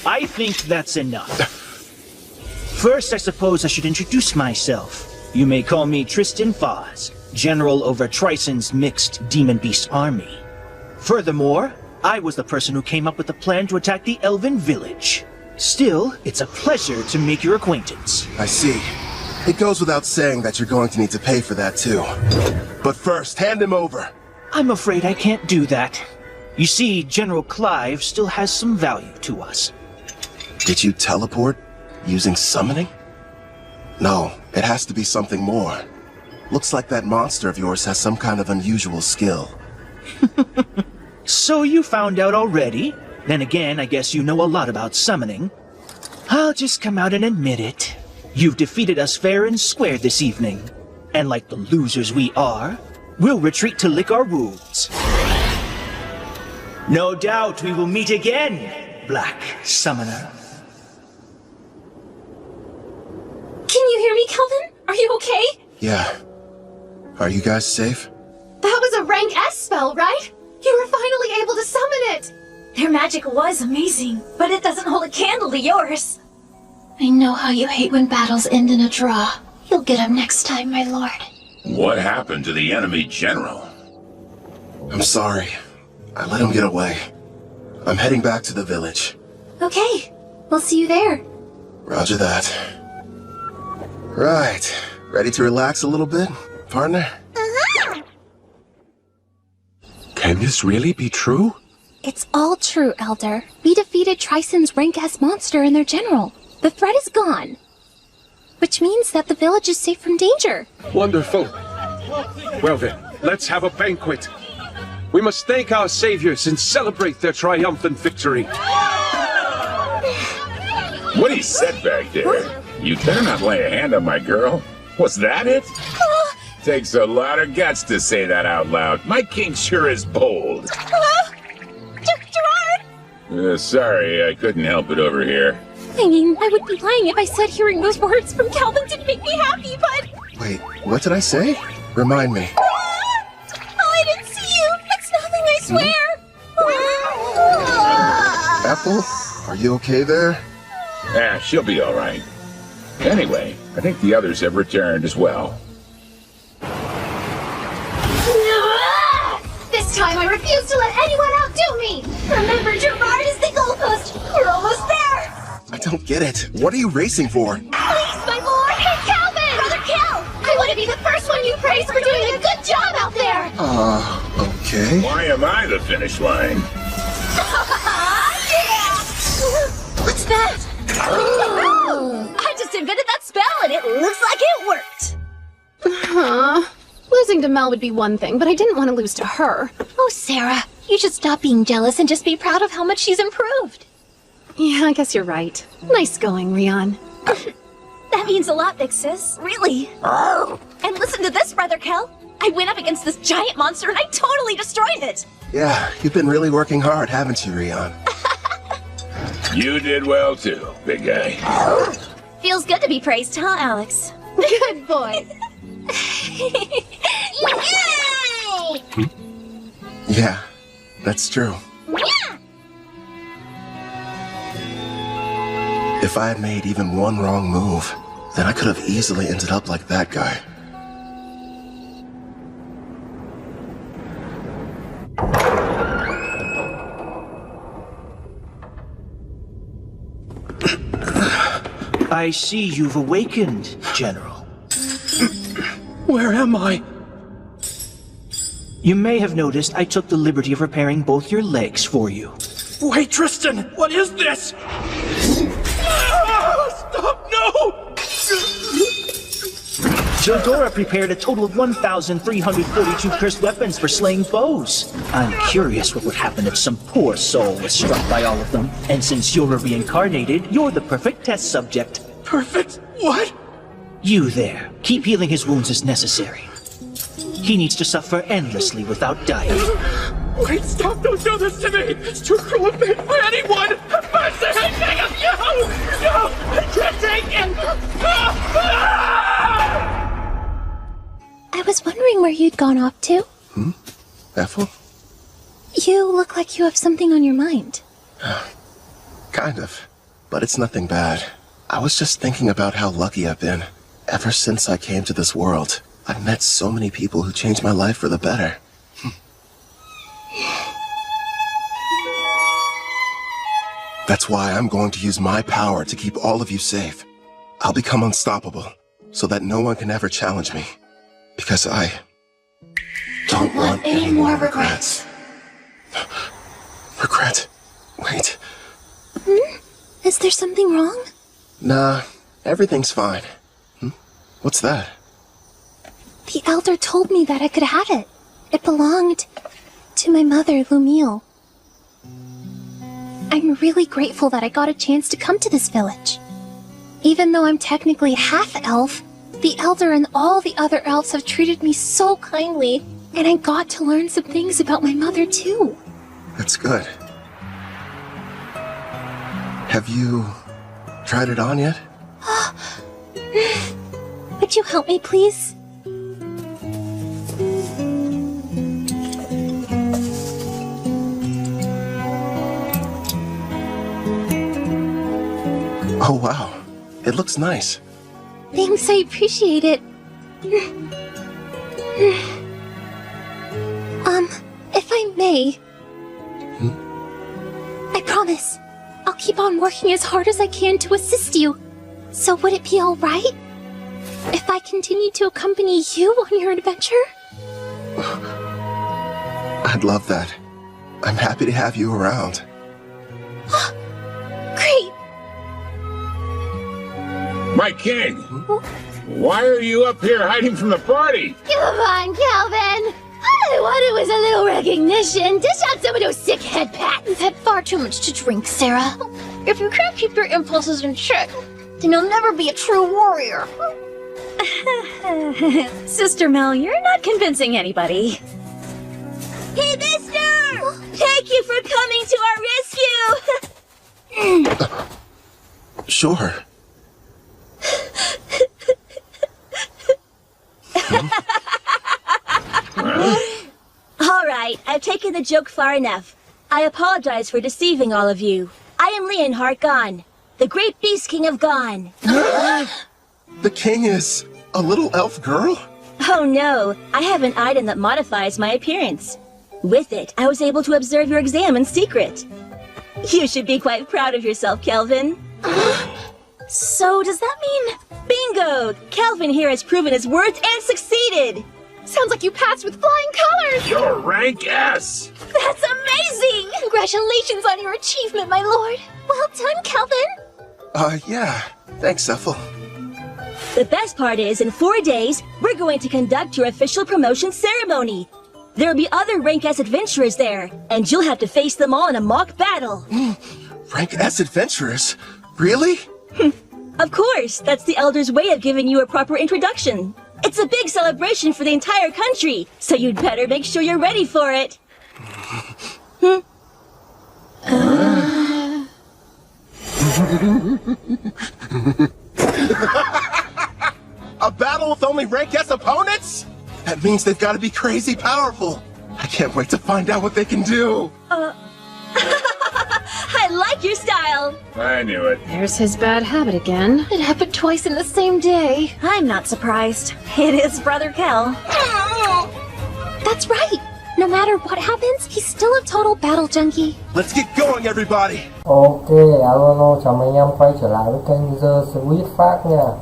I think that's enough. First, I suppose I should introduce myself. You may call me Tristan Foz, General over Trison's mixed Demon Beast army. Furthermore, I was the person who came up with the plan to attack the Elven village. Still, it's a pleasure to make your acquaintance.
I see. It goes without saying that you're going to need to pay for that too. But first, hand him over.
I'm afraid I can't do that. You see, General Clive still has some value to us.
Did you teleport using summoning? No, it has to be something more. Looks like that monster of yours has some kind of unusual skill.
So you found out already? Then again, I guess you know a lot about summoning. I'll just come out and admit it. You've defeated us fair and square this evening. And like the losers we are, we'll retreat to lick our wounds. No doubt we will meet again, Black Summoner.
Can you hear me, Kelvin? Are you okay?
Yeah. Are you guys safe?
That was a rank S spell, right? You were finally able to summon it!
Their magic was amazing, but it doesn't hold a candle to yours.
I know how you hate when battles end in a draw. You'll get him next time, my lord.
What happened to the enemy general?
I'm sorry. I let him get away. I'm heading back to the village.
Okay, we'll see you there.
Roger that. Right. Ready to relax a little bit, partner?
Can this really be true?
It's all true, Elder. We defeated Trison's rank S monster and their general. The threat is gone. Which means that the village is safe from danger.
Wonderful. Well then, let's have a banquet. We must thank our saviors and celebrate their triumphant victory.
What he said back there? You dare not lay a hand on my girl? Was that it? Takes a lot of guts to say that out loud. My king sure is bold.
Gerard!
Sorry, I couldn't help it over here.
I mean, I would be lying if I said hearing those words from Kelvin didn't make me happy, but...
Wait, what did I say? Remind me.
Oh, I didn't see you! It's nothing, I swear!
Apple, are you okay there?
She'll be all right. Anyway, I think the others have returned as well.
This time I refuse to let anyone outdo me! Remember, Gerard is the goalpost! We're almost there!
I don't get it. What are you racing for?
Please, my lord! Hey, Calvin! Brother Cal! I want to be the first one you praise for doing a good job out there!
Okay.
Why am I the finish line?
What's that? I just invented that spell and it looks like it worked.
Losing to Mel would be one thing, but I didn't want to lose to her.
Oh, Sarah, you should stop being jealous and just be proud of how much she's improved.
Yeah, I guess you're right. Nice going, Rion.
That means a lot, big sis. Really. And listen to this, Brother Kel. I went up against this giant monster and I totally destroyed it.
Yeah, you've been really working hard, haven't you, Rion?
You did well too, big guy.
Feels good to be praised, huh, Alex?
Good boy.
Yay!
Yeah, that's true. If I had made even one wrong move, then I could have easily ended up like that guy.
I see you've awakened, General.
Where am I?
You may have noticed I took the liberty of repairing both your legs for you.
Wait, Tristan! What is this? Stop! No!
Zildora prepared a total of 1,342 cursed weapons for slaying foes. I'm curious what would happen if some poor soul was struck by all of them. And since you're a reincarnated, you're the perfect test subject.
Perfect? What?
You there. Keep healing his wounds as necessary. He needs to suffer endlessly without dying.
Wait, stop! Don't do this to me! It's too cruel a fate for anyone! Mercy, I beg of you! No! I can't take it!
I was wondering where you'd gone off to.
Ethel?
You look like you have something on your mind.
Kind of. But it's nothing bad. I was just thinking about how lucky I've been. Ever since I came to this world, I've met so many people who changed my life for the better. That's why I'm going to use my power to keep all of you safe. I'll become unstoppable, so that no one can ever challenge me. Because I don't want any more regrets. Regret? Wait.
Is there something wrong?
Nah, everything's fine. What's that?
The Elder told me that I could have it. It belonged to my mother, Lumille. I'm really grateful that I got a chance to come to this village. Even though I'm technically half-elf, The Elder and all the other elves have treated me so kindly, and I got to learn some things about my mother too.
That's good. Have you tried it on yet?
Would you help me, please?
Oh, wow. It looks nice.
Thanks, I appreciate it. If I may... I promise. I'll keep on working as hard as I can to assist you. So would it be alright if I continue to accompany you on your adventure?
I'd love that. I'm happy to have you around.
Great!
My king! Why are you up here hiding from the party?
Come on, Calvin! All I wanted was a little recognition. Dish out some of those sick head pats.
You've had far too much to drink, Sarah. If you can't keep your impulses in check, then you'll never be a true warrior.
Sister Mel, you're not convincing anybody.
Hey, mister! Thank you for coming to our rescue!
Sure.
All right, I've taken the joke far enough. I apologize for deceiving all of you. I am Leonhardt Gon, the great beast king of Gon.
The king is a little elf girl?
Oh no, I have an item that modifies my appearance. With it, I was able to observe your exam in secret. You should be quite proud of yourself, Kelvin.
So does that mean...
Bingo! Kelvin here has proven his worth and succeeded!
Sounds like you passed with flying colors!
You're rank S!
That's amazing! Congratulations on your achievement, my lord! Well done, Kelvin!
Yeah. Thanks, Ethel.
The best part is, in 4 days, we're going to conduct your official promotion ceremony. There'll be other Rank S adventurers there, and you'll have to face them all in a mock battle.
Rank S adventurers? Really?
Of course, that's the Elder's way of giving you a proper introduction. It's a big celebration for the entire country, so you'd better make sure you're ready for it.
A battle with only Rank S opponents? That means they've got to be crazy powerful. I can't wait to find out what they can do.
I like your style.
I knew it.
There's his bad habit again.
It happened twice in the same day.
I'm not surprised. It is Brother Kel.
That's right. No matter what happens, he's still a total battle junkie.
Let's get going, everybody.
Ok, alo, chào mừng anh em quay trở lại với kênh The Sweet Phát nha.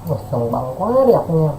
Một sân băng quá đẹp nha.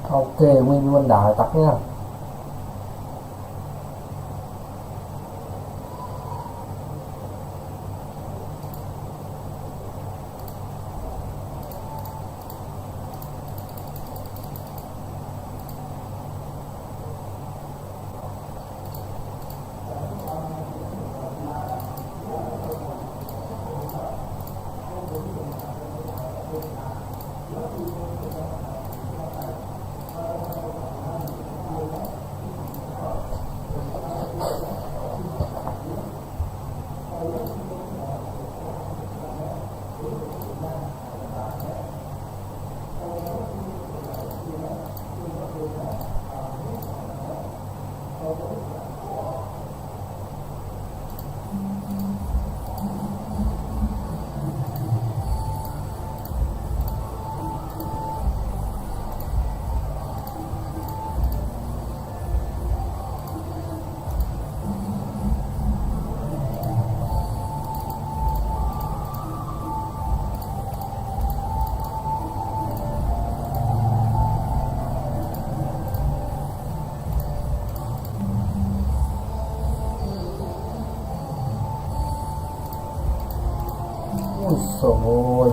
Ok, win luôn đại tắt nha. Ôi xồi.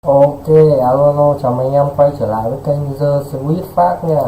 Ok, alo, chào mừng anh em quay trở lại với kênh The Sweet Phát nha.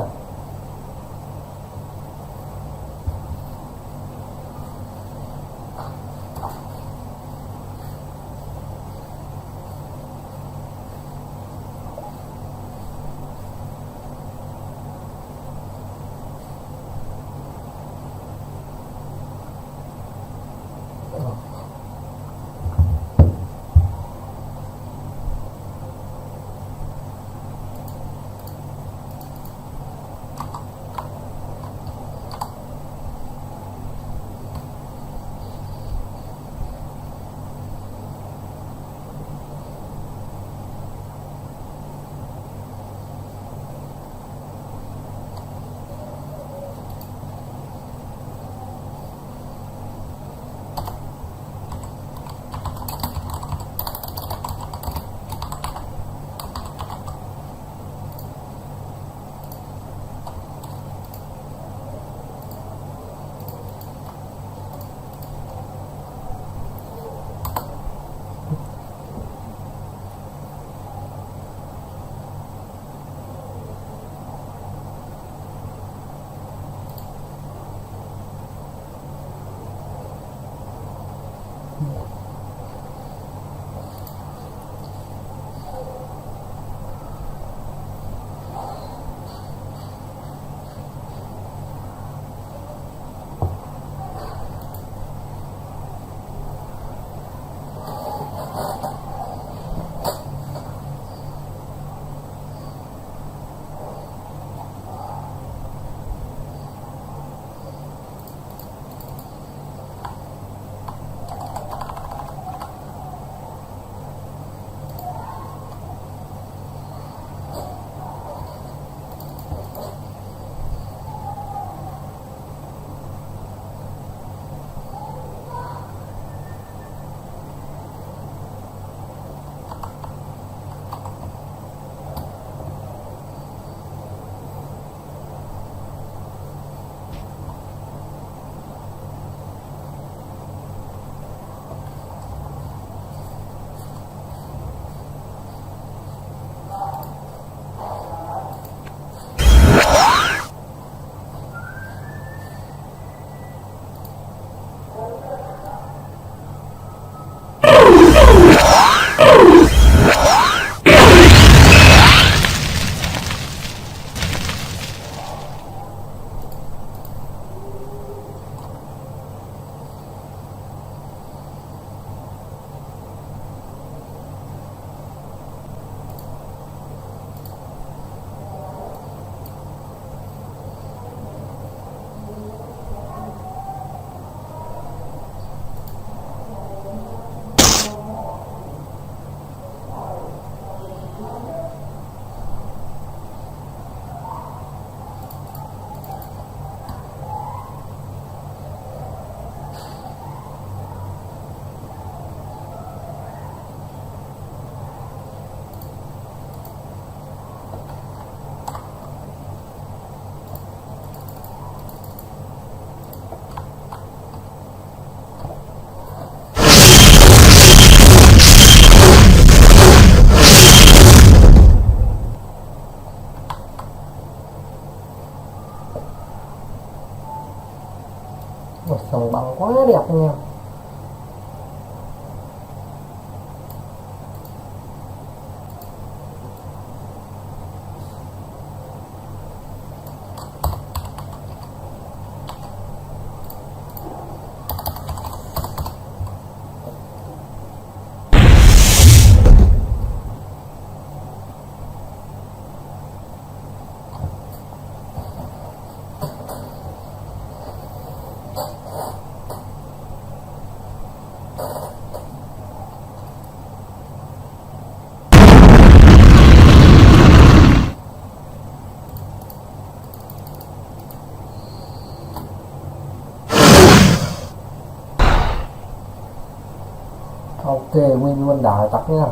Một sòng băng quá đẹp nha. Ok, win luôn đại tắt nha.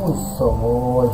Ui xồi.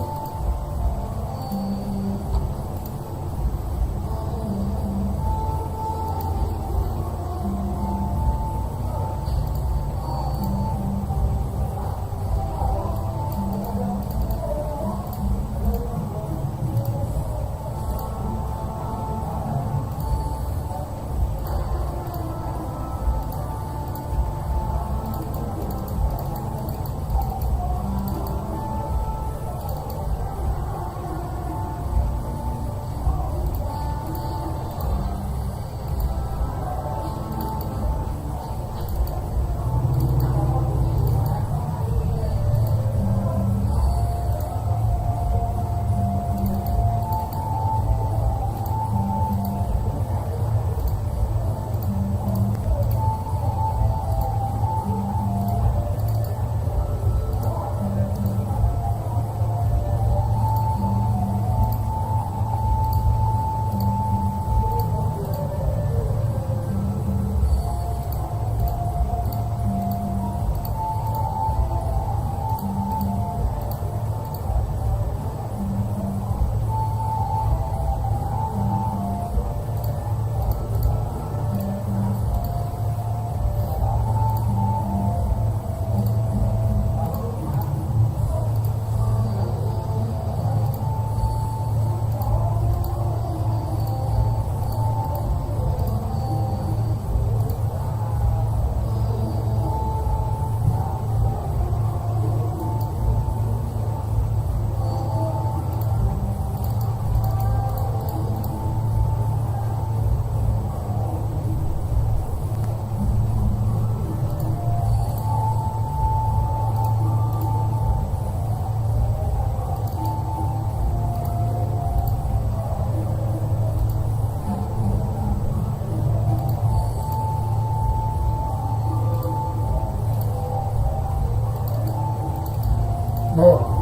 Đây